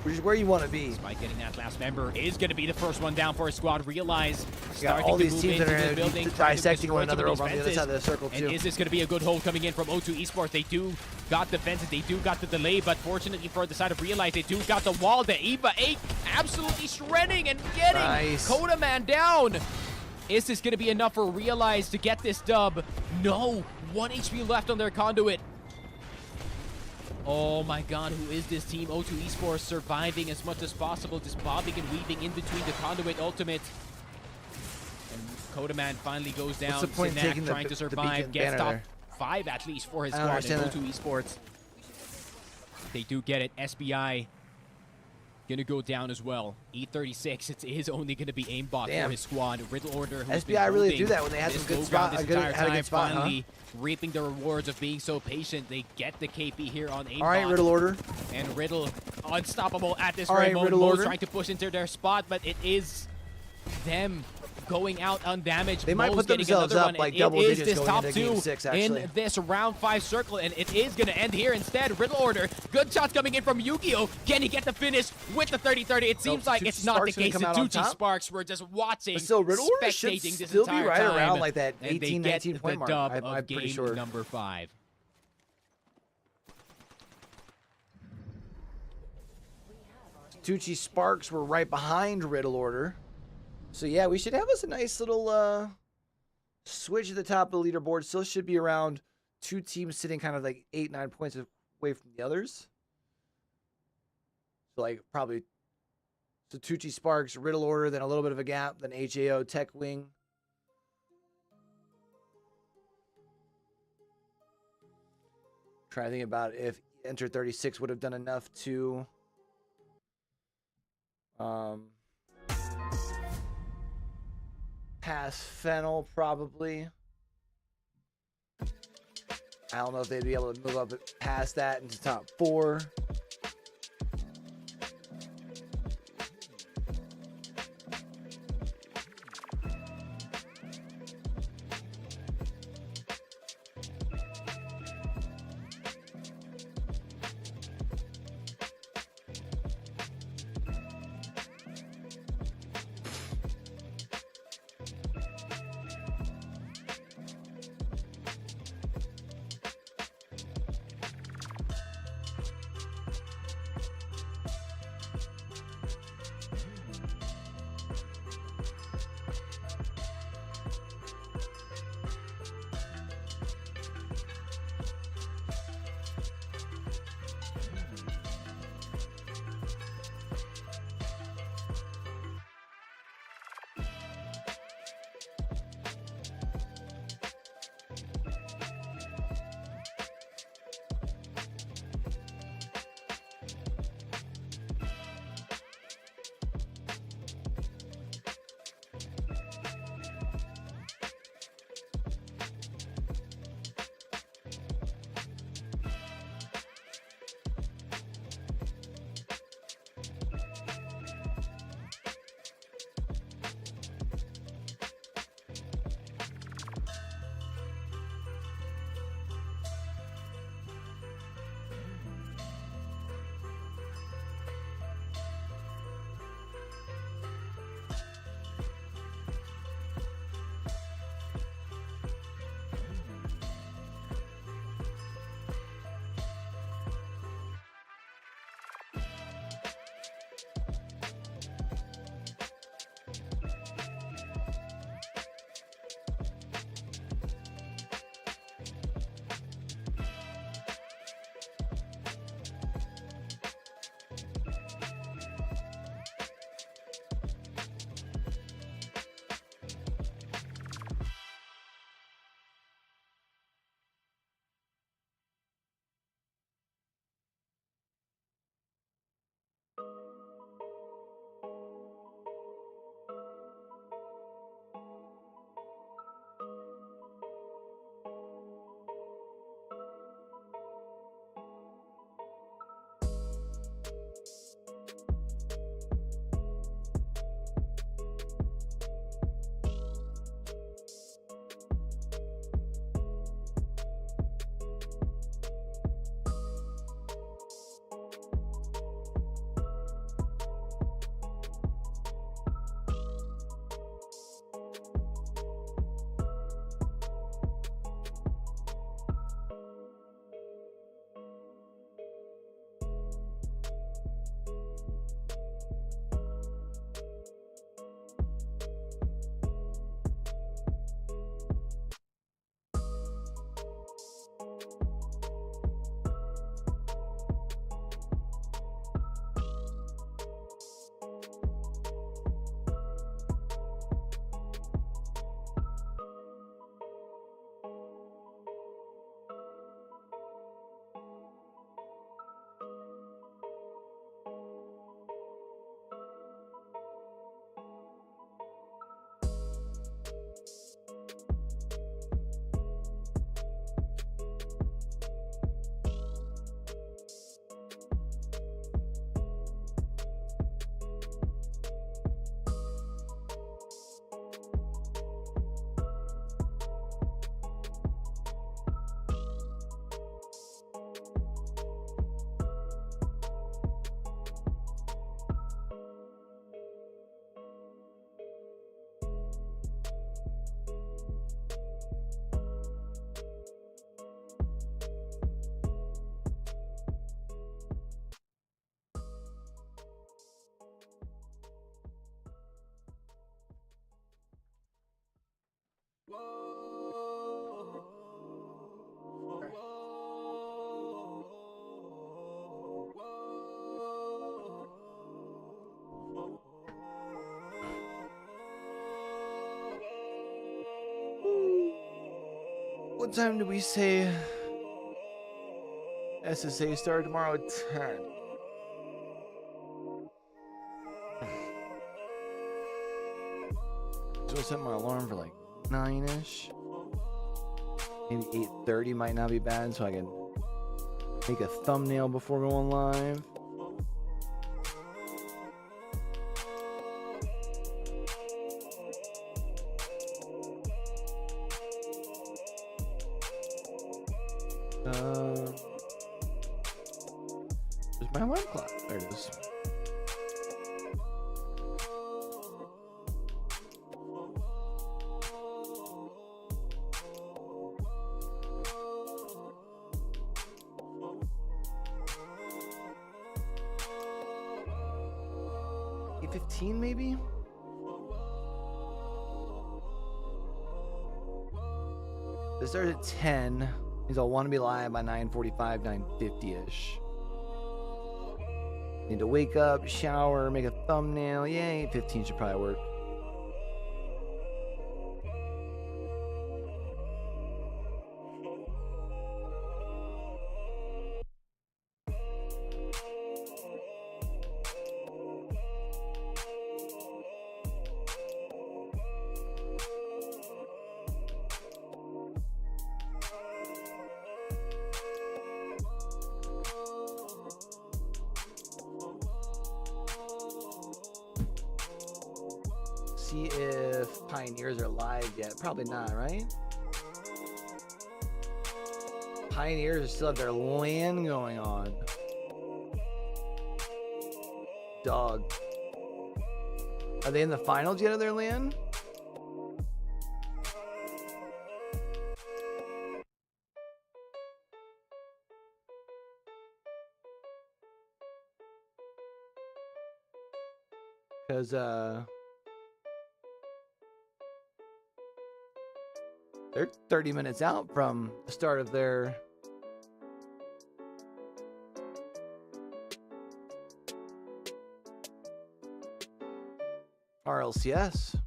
which is where you want to be. despite getting that last member, is going to be the first one down for his squad. Realize You got all these teams that are dissecting one another over on the other side of the circle too. And is this going to be a good hold coming in from O2 Esports? They do got the fences, they do got the delay, but fortunately for the side of Realize, they do got the wall. The Eva 8 absolutely shredding and getting Nice. Coda Man down. Is this going to be enough for Realize to get this dub? No. 1 HP left on their conduit. Oh my god, who is this team? O2 Esports surviving as much as possible, just bobbing and weaving in between the conduit ultimate. And Coda Man finally goes down. What's the point in Sinak taking trying the to survive, beacon gets banner top there? 5 at least for his I don't squad in understand O2 Esports. They do get it. SBI gonna go down as well. E36, it is only gonna be aimbot Damn. for his squad. Riddle Order, who's SBI been really holding do that when they had this some good low spot, ground this had a entire good spot, huh? finally reaping the rewards of being so patient. They get the KP here on aimbot. All right, Riddle Order. And Riddle unstoppable at this All very right, moment. Riddle Mo's Order. trying to push into their spot, but it is them going out undamaged. They might Mo's put getting themselves another up one, like and double it is digits this going top into game 2 6, actually. in this round 5 circle, and it is going to end here instead. Riddle Order, good shots coming in from Yu-Gi-Oh! Can he get the finish with the 30-30? It seems like Tucci it's not the Sparks gonna case. come The out on Tucci top? Sparks were just watching, But still, Riddle Order should spectating this still be entire right time, around like that and they 18, get 19 point the mark. dub I'm of pretty game sure. number 5. Tucci Sparks were right behind Riddle Order. So yeah, we should have us a nice little switch at the top of the leaderboard. Still should be around 2 teams sitting kind of like 8-9 points away from the others. So like probably so Tucci Sparks, Riddle Order, then a little bit of a gap, then HAO, Tech Wing. Trying to think about if Enter 36 would have done enough to pass Fennel, probably. I don't know if they'd be able to move up past that into top 4. What time do we say SSA start tomorrow? 10. So I set my alarm for like 9-ish. Maybe 8:30 might not be bad, so I can make a thumbnail before going live. Where's my alarm clock? There it is. Maybe? This starts at 10. Means I'll want to be live by 9:45, 9:50-ish. Need to wake up, shower, make a thumbnail. Yeah, 8:15 should probably work. See if Pioneers are live yet. Probably not, right? Pioneers still have their LAN going on. Dog. Are they in the finals yet of their LAN? Because, they're 30 minutes out from the start of their RLCS.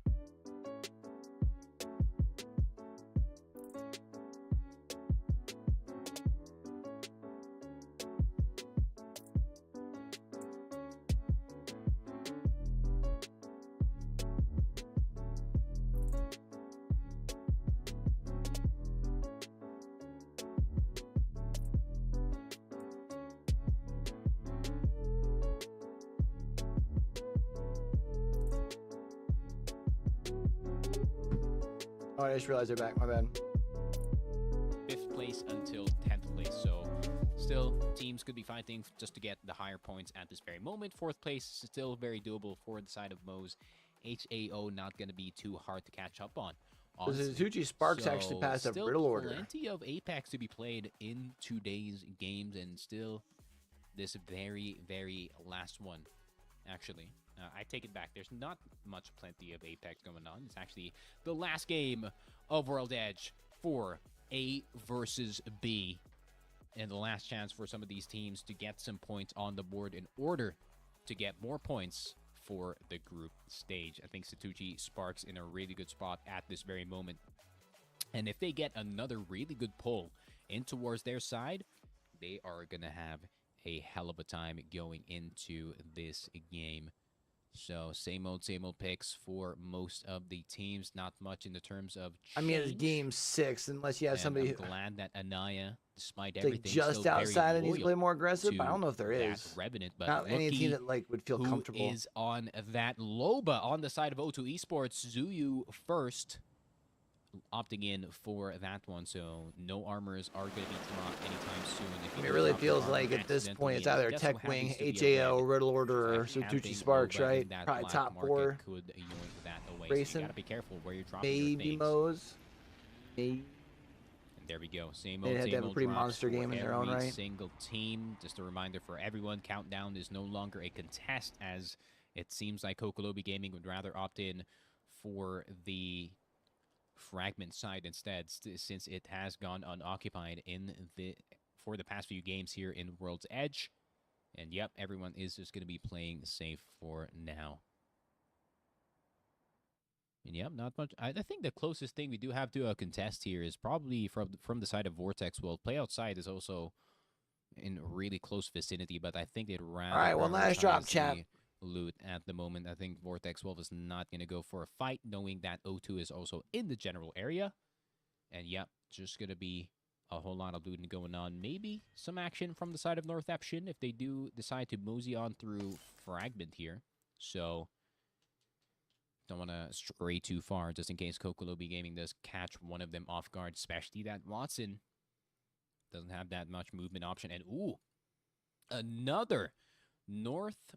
Oh, I just realized they're back. My bad. 5th place until 10th place. So still, teams could be fighting just to get the higher points at this very moment. 4th place is still very doable for the side of Moe's. HAO not going to be too hard to catch up on. The Suzuki Sparks actually passed a riddle order. Plenty of Apex to be played in today's games, and still this very, very last one, actually. I take it back. There's not much plenty of Apex going on. It's actually the last game of World Edge for A versus B. And the last chance for some of these teams to get some points on the board in order to get more points for the group stage. I think Satuchi Sparks in a really good spot at this very moment. And if they get another really good pull in towards their side, they are going to have a hell of a time going into this game. So same old picks for most of the teams. Not much in the terms of change. I mean, it's game 6, unless you have somebody. I'm glad that Anaya, despite like everything, just outside and needs to play more aggressive. I don't know if there is. Revenant, but not any team that like would feel comfortable. Is on that Loba on the side of O2 Esports. Zuyu first, opting in for that one, so no armors are going to be dropped anytime soon. If it really feels like at this point it's either Tech Wing, HAO, Riddle Order, or Satuchi Sparks, right? Probably top 4. Could yoink that away. Grayson, so you got to be careful where you're dropping maybe your Moe's. Maybe. And there we go. Same They old, had to have a pretty drops monster game for in their own every right. single team. Just a reminder for everyone, Countdown is no longer a contest, as it seems like Kokolobi Gaming would rather opt in for the Fragment side instead, since it has gone unoccupied for the past few games here in World's Edge. And yep, everyone is just going to be playing safe for now. And yep, not much. I think the closest thing we do have to a contest here is probably from the side of Vortex. Well, play outside is also in really close vicinity, but I think they'd rather. All right, well, nice drop, prioritize chat. the loot at the moment. I think Vortex Wolf is not going to go for a fight, knowing that O2 is also in the general area. And yep, just going to be a whole lot of looting going on. Maybe some action from the side of North Epshin if they do decide to mosey on through Fragment here. So don't want to stray too far, just in case Kokolobi Gaming does catch one of them off guard, especially that Watson doesn't have that much movement option. And ooh, another North,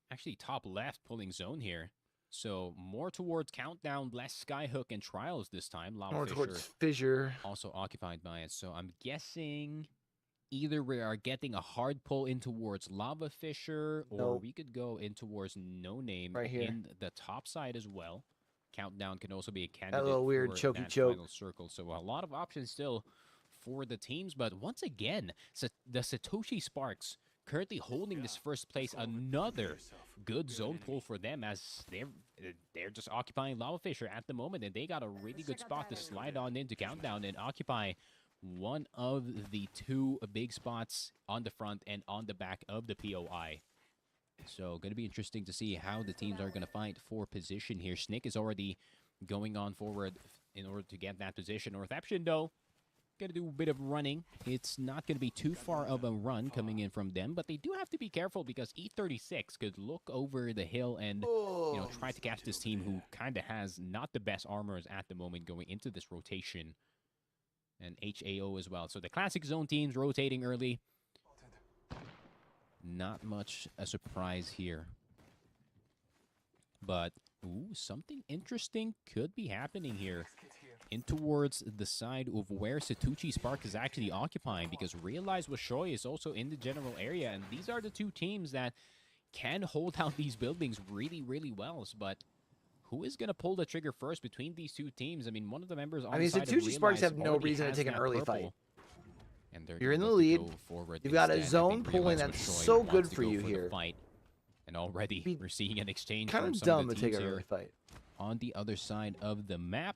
actually top left pulling zone here. So more towards Countdown, less Skyhook and Trials this time. Lava More Fisher towards Fissure. also occupied by it. So I'm guessing either we are getting a hard pull in towards Lava Fisher, or Nope. we could go in towards No Name Right here. in the top side as well. Countdown can also be a candidate little weird for chokey that choke. final circle. So a lot of options still for the teams. But once again, the Satoshi Sparks currently holding this first place. Another good zone pull for them, as they're just occupying Lava Fisher at the moment, and they got a really good spot to slide on into Countdown and occupy one of the two big spots on the front and on the back of the POI. So going to be interesting to see how the teams are going to fight for position here. Snick is already going on forward in order to get that position. North Epshin, though, going to do a bit of running. It's not going to be too far of a run coming in from them, but they do have to be careful because E36 could look over the hill and try to catch this team who kind of has not the best armors at the moment going into this rotation. And HAO as well. So the classic zone teams rotating early. Not much a surprise here. But, ooh, something interesting could be happening here. In towards the side of where Satoshi Spark is actually occupying, because Realize Washoy is also in the general area, and these are the two teams that can hold out these buildings really, really well. But who is going to pull the trigger first between these two teams? I mean, one of the members on the side of Satoshi Sparks Realize have no already reason to has take an that early purple, fight. and they're You're in gonna the look to lead. go forward You've got a instead. I zone think pulling Realize that's Washoy so wants good to for go you the here. fight. And already we're seeing an exchange Kind from of some dumb of to the take teams an here early fight. on the other side of the map.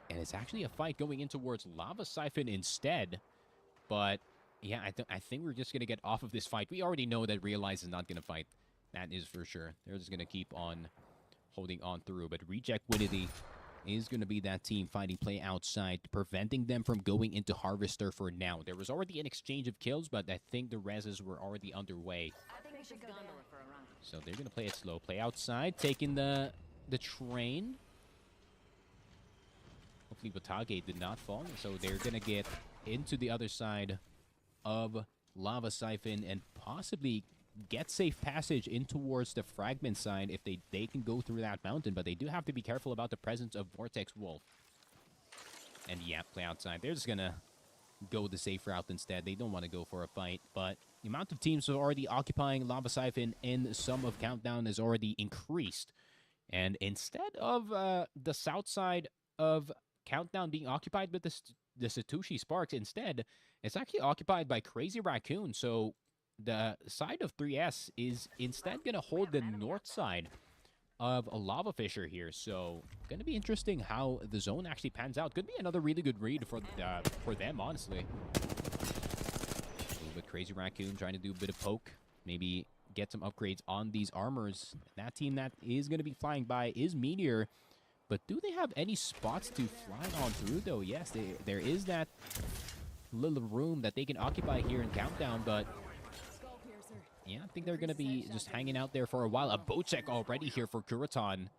And it's actually a fight going in towards Lava Siphon instead. But yeah, I think we're just going to get off of this fight. We already know that Realize is not going to fight. That is for sure. They're just going to keep on holding on through. But Reject Winnity is going to be that team fighting play outside, preventing them from going into Harvester for now. There was already an exchange of kills, but I think the reses were already underway. I think we should go there for a run. So they're going to play it slow. Play outside, taking the train. Hopefully Watage did not fall, so they're going to get into the other side of Lava Siphon and possibly get safe passage in towards the Fragment side if they can go through that mountain, but they do have to be careful about the presence of Vortex Wolf. And yeah, play outside. They're just going to go the safe route instead. They don't want to go for a fight, but the amount of teams who are already occupying Lava Siphon in some of Countdown is already increased. And instead of the south side of Countdown being occupied with the Satoshi Sparks, instead, it's actually occupied by Crazy Raccoon. So the side of 3S is instead going to hold the north side of a Lava Fisher here. So going to be interesting how the zone actually pans out. Could be another really good read for them, honestly. With Crazy Raccoon trying to do a bit of poke, maybe get some upgrades on these armors. That team that is going to be flying by is Meteor. But do they have any spots to fly on through, though? Yes, there is that little room that they can occupy here in Countdown, but yeah, I think they're going to be just hanging out there for a while. A boat check already here for Kuriton.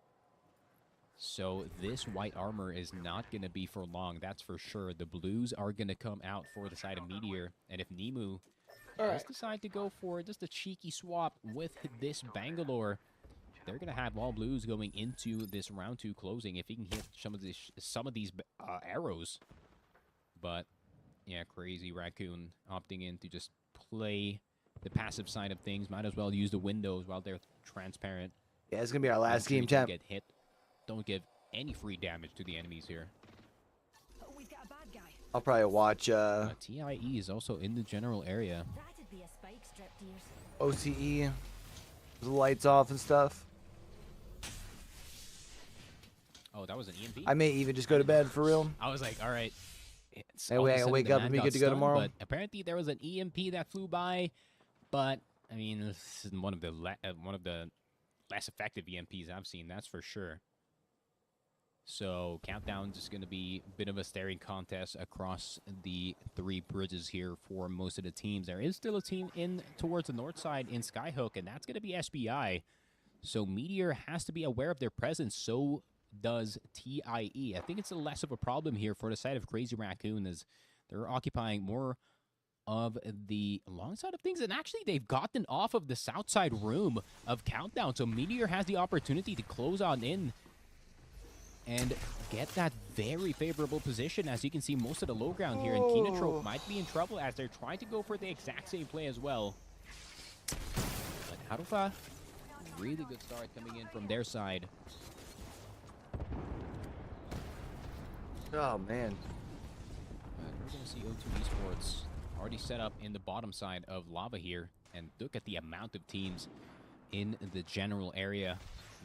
So this white armor is not going to be for long, that's for sure. The blues are going to come out for the side of Meteor, and if Nemu does decide to go for just a cheeky swap with this Bangalore, they're going to have all blues going into this round 2 closing if he can hit some of these arrows. But yeah, Crazy Raccoon opting in to just play the passive side of things. Might as well use the windows while they're transparent. Yeah, it's going to be our last game, Don't champ. get hit. Don't give any free damage to the enemies here. We've got a bad guy. I'll probably watch TIE is also in the general area. That'd be a spike strip, dears. OCE, the lights off and stuff. Oh, that was an EMP? I may even just go to bed for real. I was like, all right. It's Hey, all of a wait, I sudden wake the up man and be got good to go stunned, tomorrow? But apparently there was an EMP that flew by. But, I mean, this is one of the less effective EMPs I've seen, that's for sure. So, countdown is going to be a bit of a staring contest across the 3 bridges here for most of the teams. There is still a team in towards the north side in Skyhook, and that's going to be SBI. So, Meteor has to be aware of their presence. So does TIE. I think it's less of a problem here for the side of Crazy Raccoon, as they're occupying more of the long side of things, and actually they've gotten off of the south side room of Countdown, so Meteor has the opportunity to close on in and get that very favorable position. As you can see, most of the low ground here, and Kinotrope might be in trouble as they're trying to go for the exact same play as well. But Harufa, really good start coming in from their side. Oh, man. But we're going to see O2 Esports already set up in the bottom side of Lava here. And look at the amount of teams in the general area.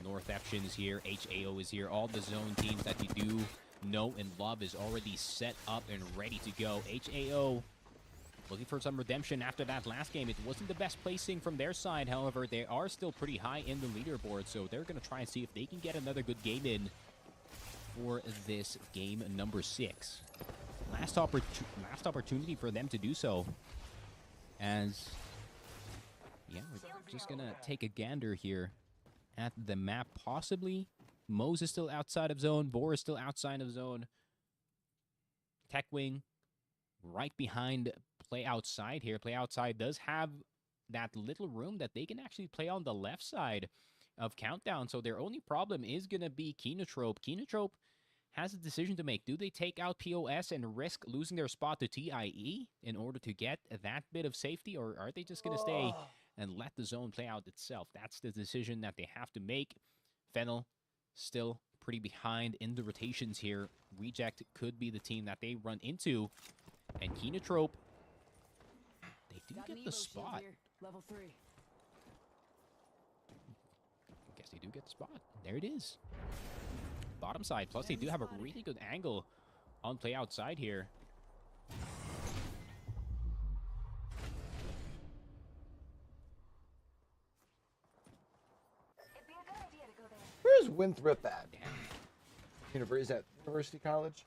North Eption is here, HAO is here. All the zone teams that you do know and love is already set up and ready to go. HAO looking for some redemption after that last game. It wasn't the best placing from their side. However, they are still pretty high in the leaderboard. So they're going to try and see if they can get another good game in for this game number 6. Last opportunity for them to do so. As, yeah, we're just going to take a gander here at the map. Possibly Mose is still outside of zone. Vor is still outside of zone. Techwing right behind Play Outside here. Play Outside does have that little room that they can actually play on the left side of Countdown. So their only problem is going to be Kinotrope. Kinotrope has a decision to make. Do they take out POS and risk losing their spot to TIE in order to get that bit of safety? Or are they just going to stay and let the zone play out itself? That's the decision that they have to make. Fennel still pretty behind in the rotations here. Reject could be the team that they run into. And Kinotrope, they do get the spot. Level 3. I guess they do get the spot. There it is. Bottom side. Plus, they do have a really good angle on Play Outside here. It'd be a good idea to go there. Where's Winthrop at? Is that University College?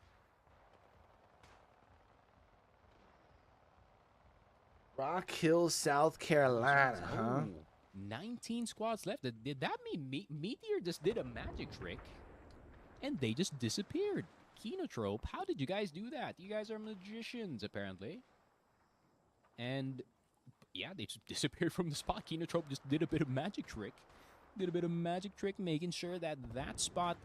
Rock Hill, South Carolina, huh? Oh, 19 squads left. Did that mean Meteor just did a magic trick and they just disappeared? Kinotrope, how did you guys do that? You guys are magicians, apparently. And yeah, they just disappeared from the spot. Kinotrope just did a bit of magic trick. Making sure that that spot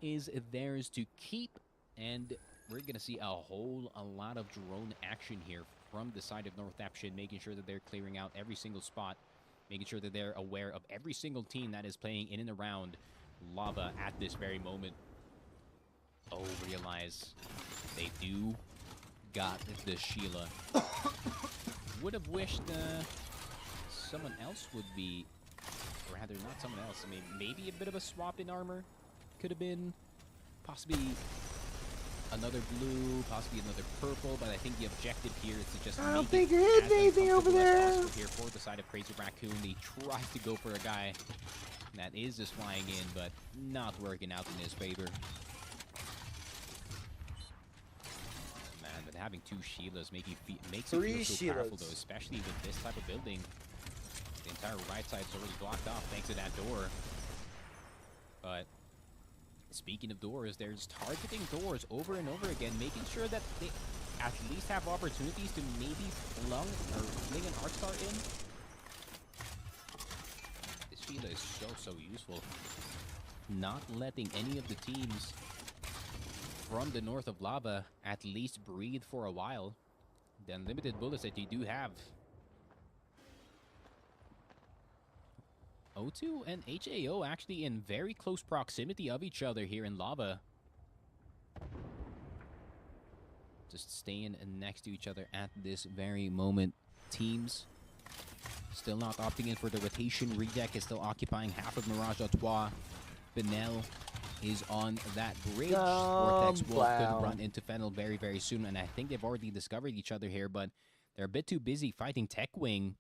is theirs to keep. And we're going to see a lot of drone action here from the side of North Eption, making sure that they're clearing out every single spot, making sure that they're aware of every single team that is playing in and around Lava at this very moment. Oh, realize they do got the Sheila. Would have wished someone else would be, or rather not someone else. I mean, maybe a bit of a swap in armor could have been, possibly another blue, possibly another purple, but I think the objective here is to just I don't think you're hitting anything over there. Here for the side of Crazy Raccoon. They tried to go for a guy that is just flying in, but not working out in his favor. Man, but having 2 Sheilas makes it feel so powerful, though, especially with this type of building. The entire right side is already blocked off thanks to that door. But speaking of doors, they're just targeting doors over and over again, making sure that they at least have opportunities to maybe fling an Arc Star in. This Sheila is so useful. Not letting any of the teams from the north of Lava at least breathe for a while. The unlimited bullets that you do have. O2 and HAO actually in very close proximity of each other here in Lava. Just staying next to each other at this very moment. Teams still not opting in for the rotation. Redek is still occupying half of Mirage Artois. Benel is on that bridge. Oh, Vortex Wolf wow. could run into Fennel very, very soon, and I think they've already discovered each other here, but they're a bit too busy fighting Techwing.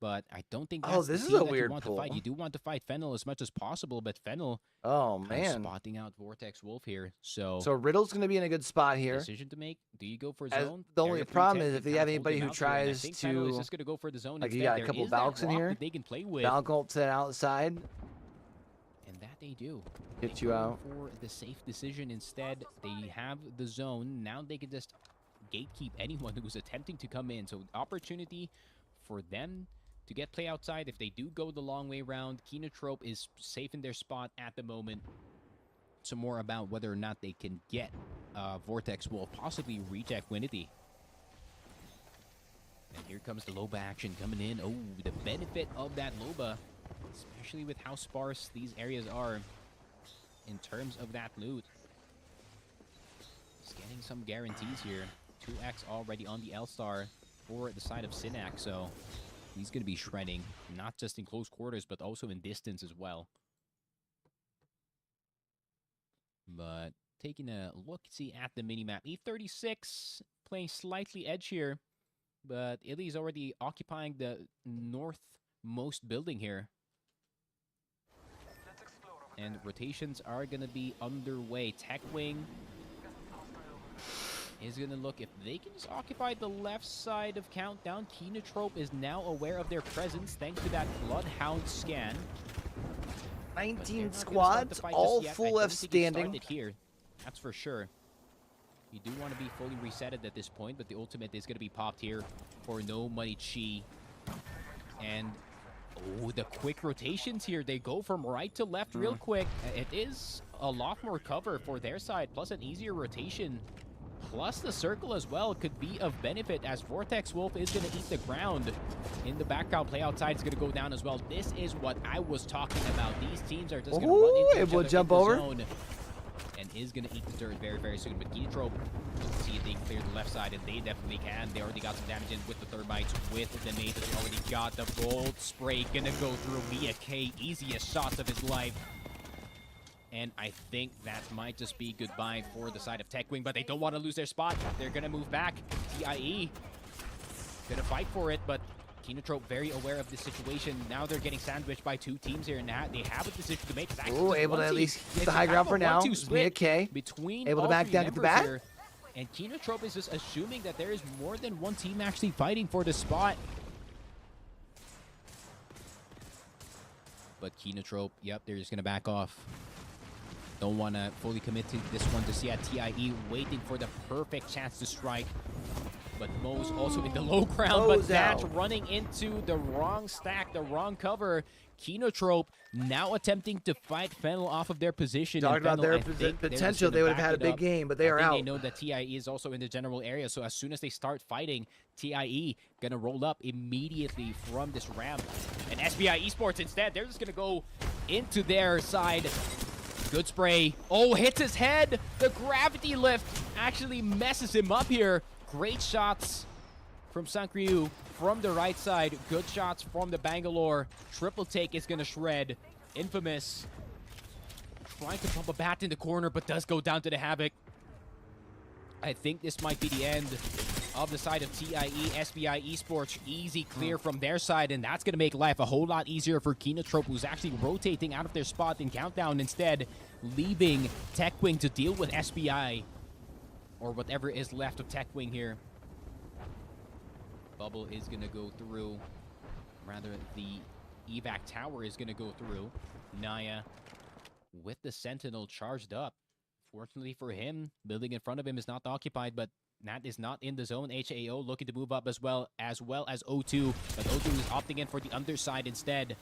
But I don't think that's this the is team a that weird you want to fight. pull. You do want to fight Fennel as much as possible, but Fennel Oh, kind of man. spotting out Vortex Wolf here. So Riddle's going to be in a good spot here. decision to make. Do you go for As- zone? the only Area problem 310 is if can they have kind of hold anybody him who out here, and I tries think Fennel is to- just going to go for the zone like, you instead. got a There couple is that Valks in rock here. that they can play with, Valkyrie to the outside. and that they do. Get They you go out. for the safe decision instead. They have the zone. Now they can just gatekeep anyone who's attempting to come in. So opportunity for them to get play outside. If they do go the long way round, Kenotrope is safe in their spot at the moment. Some more about whether or not they can get Vortex Wolf, possibly reject Winity. And here comes the Loba action coming in. Oh, the benefit of that Loba, especially with how sparse these areas are in terms of that loot. Just getting some guarantees here. 2x already on the L-Star for the side of Synax, so he's going to be shredding, not just in close quarters, but also in distance as well. But taking a look-see at the minimap, E36 playing slightly edge here, but Illy's already occupying the northmost building here. And rotations are going to be underway. Techwing is going to look if they can just occupy the left side of Countdown. Kenotrope is now aware of their presence thanks to that Bloodhound scan. But they're 19 not gonna start the squads, fight all just yet. I full don't F think it standing. started here. That's for sure. You do want to be fully resetted at this point, but the ultimate is going to be popped here for no money Chi. And oh, the quick rotations here. They go from right to left real quick. It is a lot more cover for their side, plus an easier rotation. Plus the circle as well could be of benefit as Vortex Wolf is going to eat the ground. In the background, play outside is going to go down as well. This is what I was talking about. These teams are just going to run into each able other to jump in the over. zone. And is going to eat the dirt very, very soon. But Kenotrope, see if they can clear the left side, and they definitely can. They already got some damage in with the Thermites, with the nade that they already got. The gold spray going to go through Mia K. Easiest shots of his life. And I think that might just be goodbye for the side of Techwing, but they don't want to lose their spot. They're going to move back. TIE going to fight for it, but Kenotrope very aware of the situation. Now they're getting sandwiched by two teams here, and they have a decision to make. It's actually Ooh, just able one to at team. least If keep the you high have ground a for now. 1-2 Mia split K. between able to all back three down, get the members bat. here, and Kenotrope is just assuming that there is more than one team actually fighting for the spot. But Kenotrope, yep, they're just going to back off. Don't want to fully commit to this one to see at TIE waiting for the perfect chance to strike. But Mo's also in the low ground, but Mo's that's out. running into the wrong stack, the wrong cover. Kenotrope now attempting to fight Fennel off of their position. Talking and about Fennel, their I think they're just potential, gonna they would have back had a it big up. game, but they are I think out. they know that TIE is also in the general area, so as soon as they start fighting, TIE gonna roll up immediately from this ramp. And SBI Esports instead, they're just gonna go into their side. Good spray. Oh, hits his head. The gravity lift actually messes him up here. Great shots from Sankryu from the right side. Good shots from the Bangalore. Triple take is going to shred. Infamous trying to pump a bat in the corner, but does go down to the Havoc. I think this might be the end of the side of TIE. SBI Esports, easy clear from their side, and that's going to make life a whole lot easier for Kenotrope, who's actually rotating out of their spot in Countdown instead, leaving Techwing to deal with SBI, or whatever is left of Techwing here. Bubble is going to go through, rather the evac tower is going to go through. Naya with the Sentinel charged up. Fortunately for him, building in front of him is not occupied, but Nat is not in the zone. HAO looking to move up as well as O2, but O2 is opting in for the underside instead.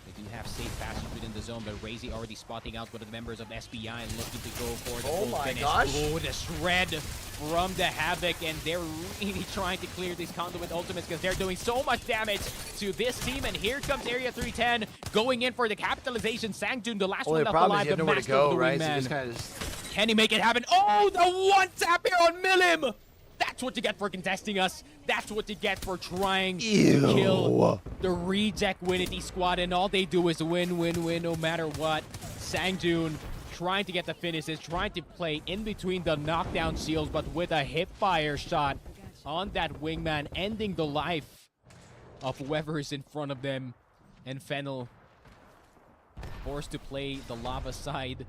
They do have safe passage within the zone, but Razy already spotting out one of the members of SBI and looking to go for the Oh full my finish. gosh. Oh, the shred from the Havoc, and they're really trying to clear these Conduit ultimates because they're doing so much damage to this team. And here comes Area 310 going in for the capitalization. Sangjun, the last Only one left problem alive, is you have the nowhere to master go, of the right? So wingman. just kind of Can he make it happen? Oh, the one tap here on Milim! That's what you get for contesting us. That's what you get for trying to kill the reject Winity squad, and all they do is win, win, win, no matter what. Sangjoon trying to get the finishes, trying to play in between the knockdown shields, but with a hip fire shot on that wingman, ending the life of whoever is in front of them. And Fennel forced to play the lava side.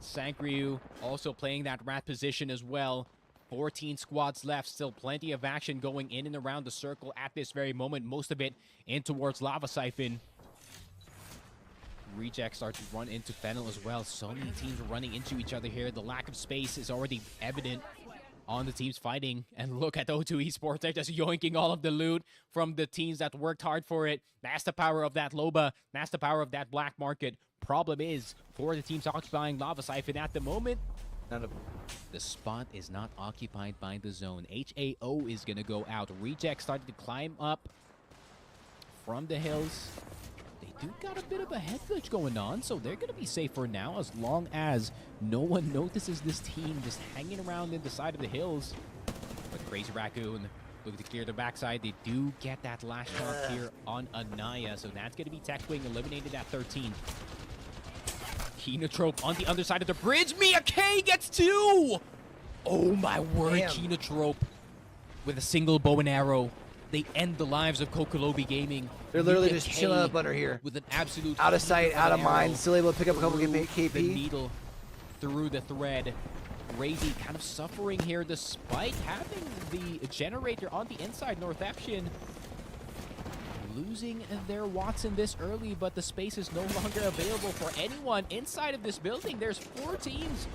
Sankryu also playing that rat position as well. 14 squads left, still plenty of action going in and around the circle at this very moment. Most of it in towards Lava Siphon. Reject starts to run into Fennel as well. So many teams are running into each other here. The lack of space is already evident on the teams fighting. And look at O2 Esports. They're just yoinking all of the loot from the teams that worked hard for it. That's the power of that Loba. That's the power of that black market. Problem is, for the teams occupying Lava Siphon at the moment, the spot is not occupied by the zone. HAO is going to go out. Reject started to climb up from the hills. They do got a bit of a head glitch going on, so they're going to be safe for now as long as no one notices this team just hanging around in the side of the hills. But Crazy Raccoon looking to clear the backside. They do get that last shot here on Anaya, so that's going to be Tech Wing eliminated at 13. Kinotrope on the other side of the bridge. Mia K gets 2! Oh my word, Damn. Kinotrope with a single bow and arrow. They end the lives of Kokolobi Gaming. They're literally Mia just K chilling up under here. with an absolute Out of sight, out of mind. arrow Still able to pick up a couple through KP. the needle through the thread. Crazy kind of suffering here despite having the generator on the inside. Northampton losing their Watson this early, but the space is no longer available for anyone inside of this building. There's 4 teams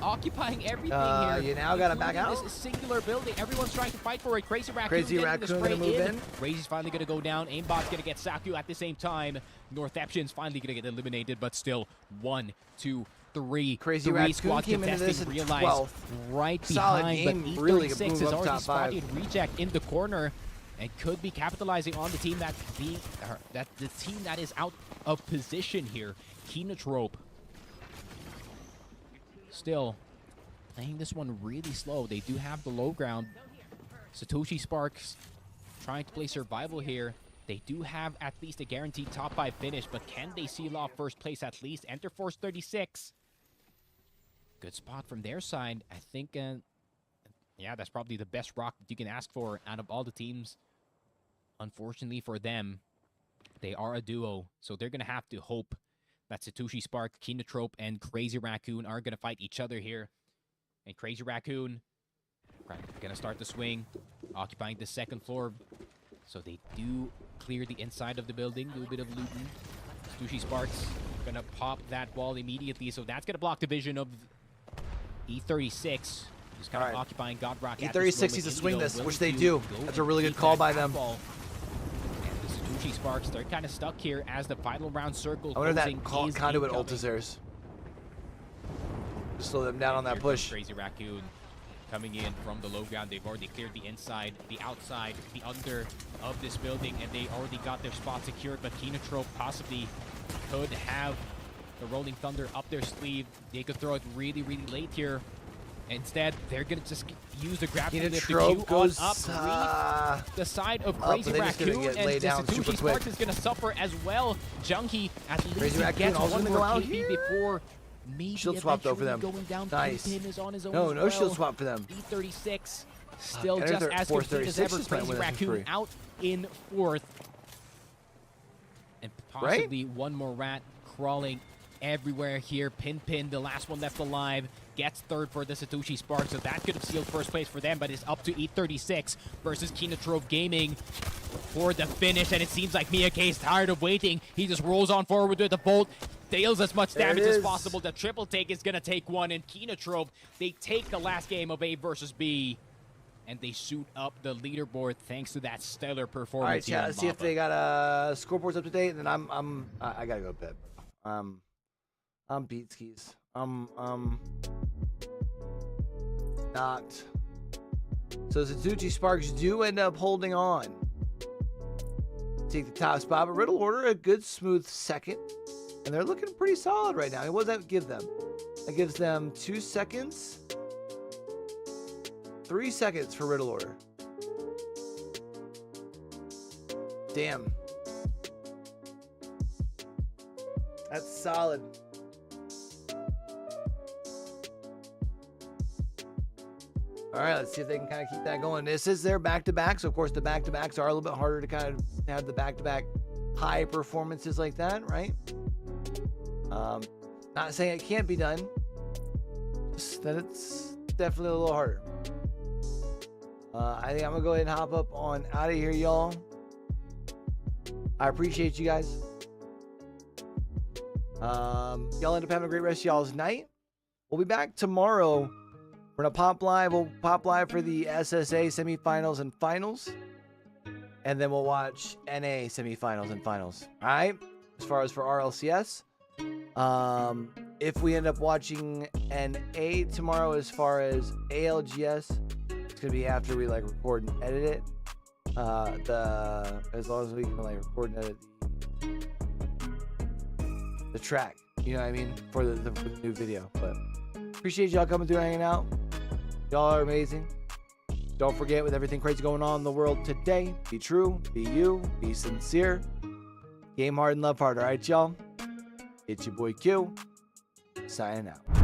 occupying everything here. You now gotta back including out. This singular building. Everyone's trying to fight for it. Crazy Raccoon Crazy getting the Raccoon spray gonna move in. Crazy's finally gonna go down. Aimbot's gonna get Saku at the same time. Northeption's finally gonna get eliminated, but still 1, 2, 3. Crazy 3 Raccoon squads came into this contesting. at Realize 12th. right Solid behind, game, but really E36 good move has up already top 5. spotted Reject in the corner and could be capitalizing on the team that the team that is out of position here. Kinotrope still playing this one really slow. They do have the low ground. Satoshi Sparks trying to play survival here. They do have at least a guaranteed top 5 finish, but can they seal off first place at least? Enter Force 36. Good spot from their side. I think, yeah, that's probably the best rock that you can ask for out of all the teams. Unfortunately for them, they are a duo, so they're going to have to hope that Satoshi Spark, Kinotrope, and Crazy Raccoon are going to fight each other here. And Crazy Raccoon gonna start the swing, occupying the 2nd floor. So they do clear the inside of the building, do a bit of looting. Satoshi Sparks gonna pop that wall immediately, so that's gonna block the vision of E36. Who's kind of occupying God Rock. E36 needs to swing this, which they do. That's a really good call by them. And the Satoshi Sparks, they're kind of stuck here as the final round circle. I wonder if that closing is conduit incoming. ult is theirs. Just slow them down on that Here comes push. Crazy Raccoon coming in from the low ground. They've already cleared the inside, the outside, the under of this building, and they already got their spot secured. But Kinotrope possibly could have the Rolling Thunder up their sleeve. They could throw it really, really late here. Instead, they're gonna just use the grab lift to Kinotrope queue goes on up, reach the side of Crazy but they're just gonna Raccoon, get and laid down super Satoshi Sparks quick. is gonna suffer as well. Junkie at least Crazy he Raccoon gets also one gonna more go out KP here? before maybe Shield swap though for them. eventually going down. Nice. Kingpin is on his own No, as no well. shield swap for them. E36 still Enter just their as Force complete as 36 ever. is playing Crazy with us for Raccoon free. out in 4th. And Right? possibly one more rat crawling everywhere here. Pin, the last one left alive, gets 3rd for the Satoshi Spark, so that could have sealed first place for them, but it's up to E36 versus Kinotrope Gaming for the finish, and it seems like Mia K is tired of waiting. He just rolls on forward with the bolt, deals as much There it damage as is. possible. The triple take is going to take one, and Kinotrope, they take the last game of A versus B, and they shoot up the leaderboard thanks to that stellar performance. All right, here chat. on Let's see if Lava. they got scoreboards up to date, and then I gotta go to bed. I'm beat skis. Knocked. So Satoshi Sparks do end up holding on. Take the top spot, but Riddle Order a good smooth 2nd, and they're looking pretty solid right now. What does that give them? That gives them 2 seconds. 3 seconds for Riddle Order. Damn. That's solid. All right, let's see if they can kind of keep that going. This is their back-to-back, so of course the back-to-backs are a little bit harder to kind of have the back-to-back high performances like that, right? Not saying it can't be done, just that it's definitely a little harder. I think I'm gonna go ahead and hop up on out of here, y'all. I appreciate you guys. Y'all end up having a great rest of y'all's night. We'll be back tomorrow. We're gonna pop live. We'll pop live for the SSA semifinals and finals, and then we'll watch NA semifinals and finals. All right. As far as for RLCS, if we end up watching NA tomorrow, as far as ALGS, it's gonna be after we like record and edit it. As long as we can like record and edit the track, you know what I mean, for the new video. But appreciate y'all coming through, hanging out. Y'all are amazing. Don't forget, with everything crazy going on in the world today, be true, be you, be sincere, game hard and love hard. All right, y'all. It's your boy Q, signing out.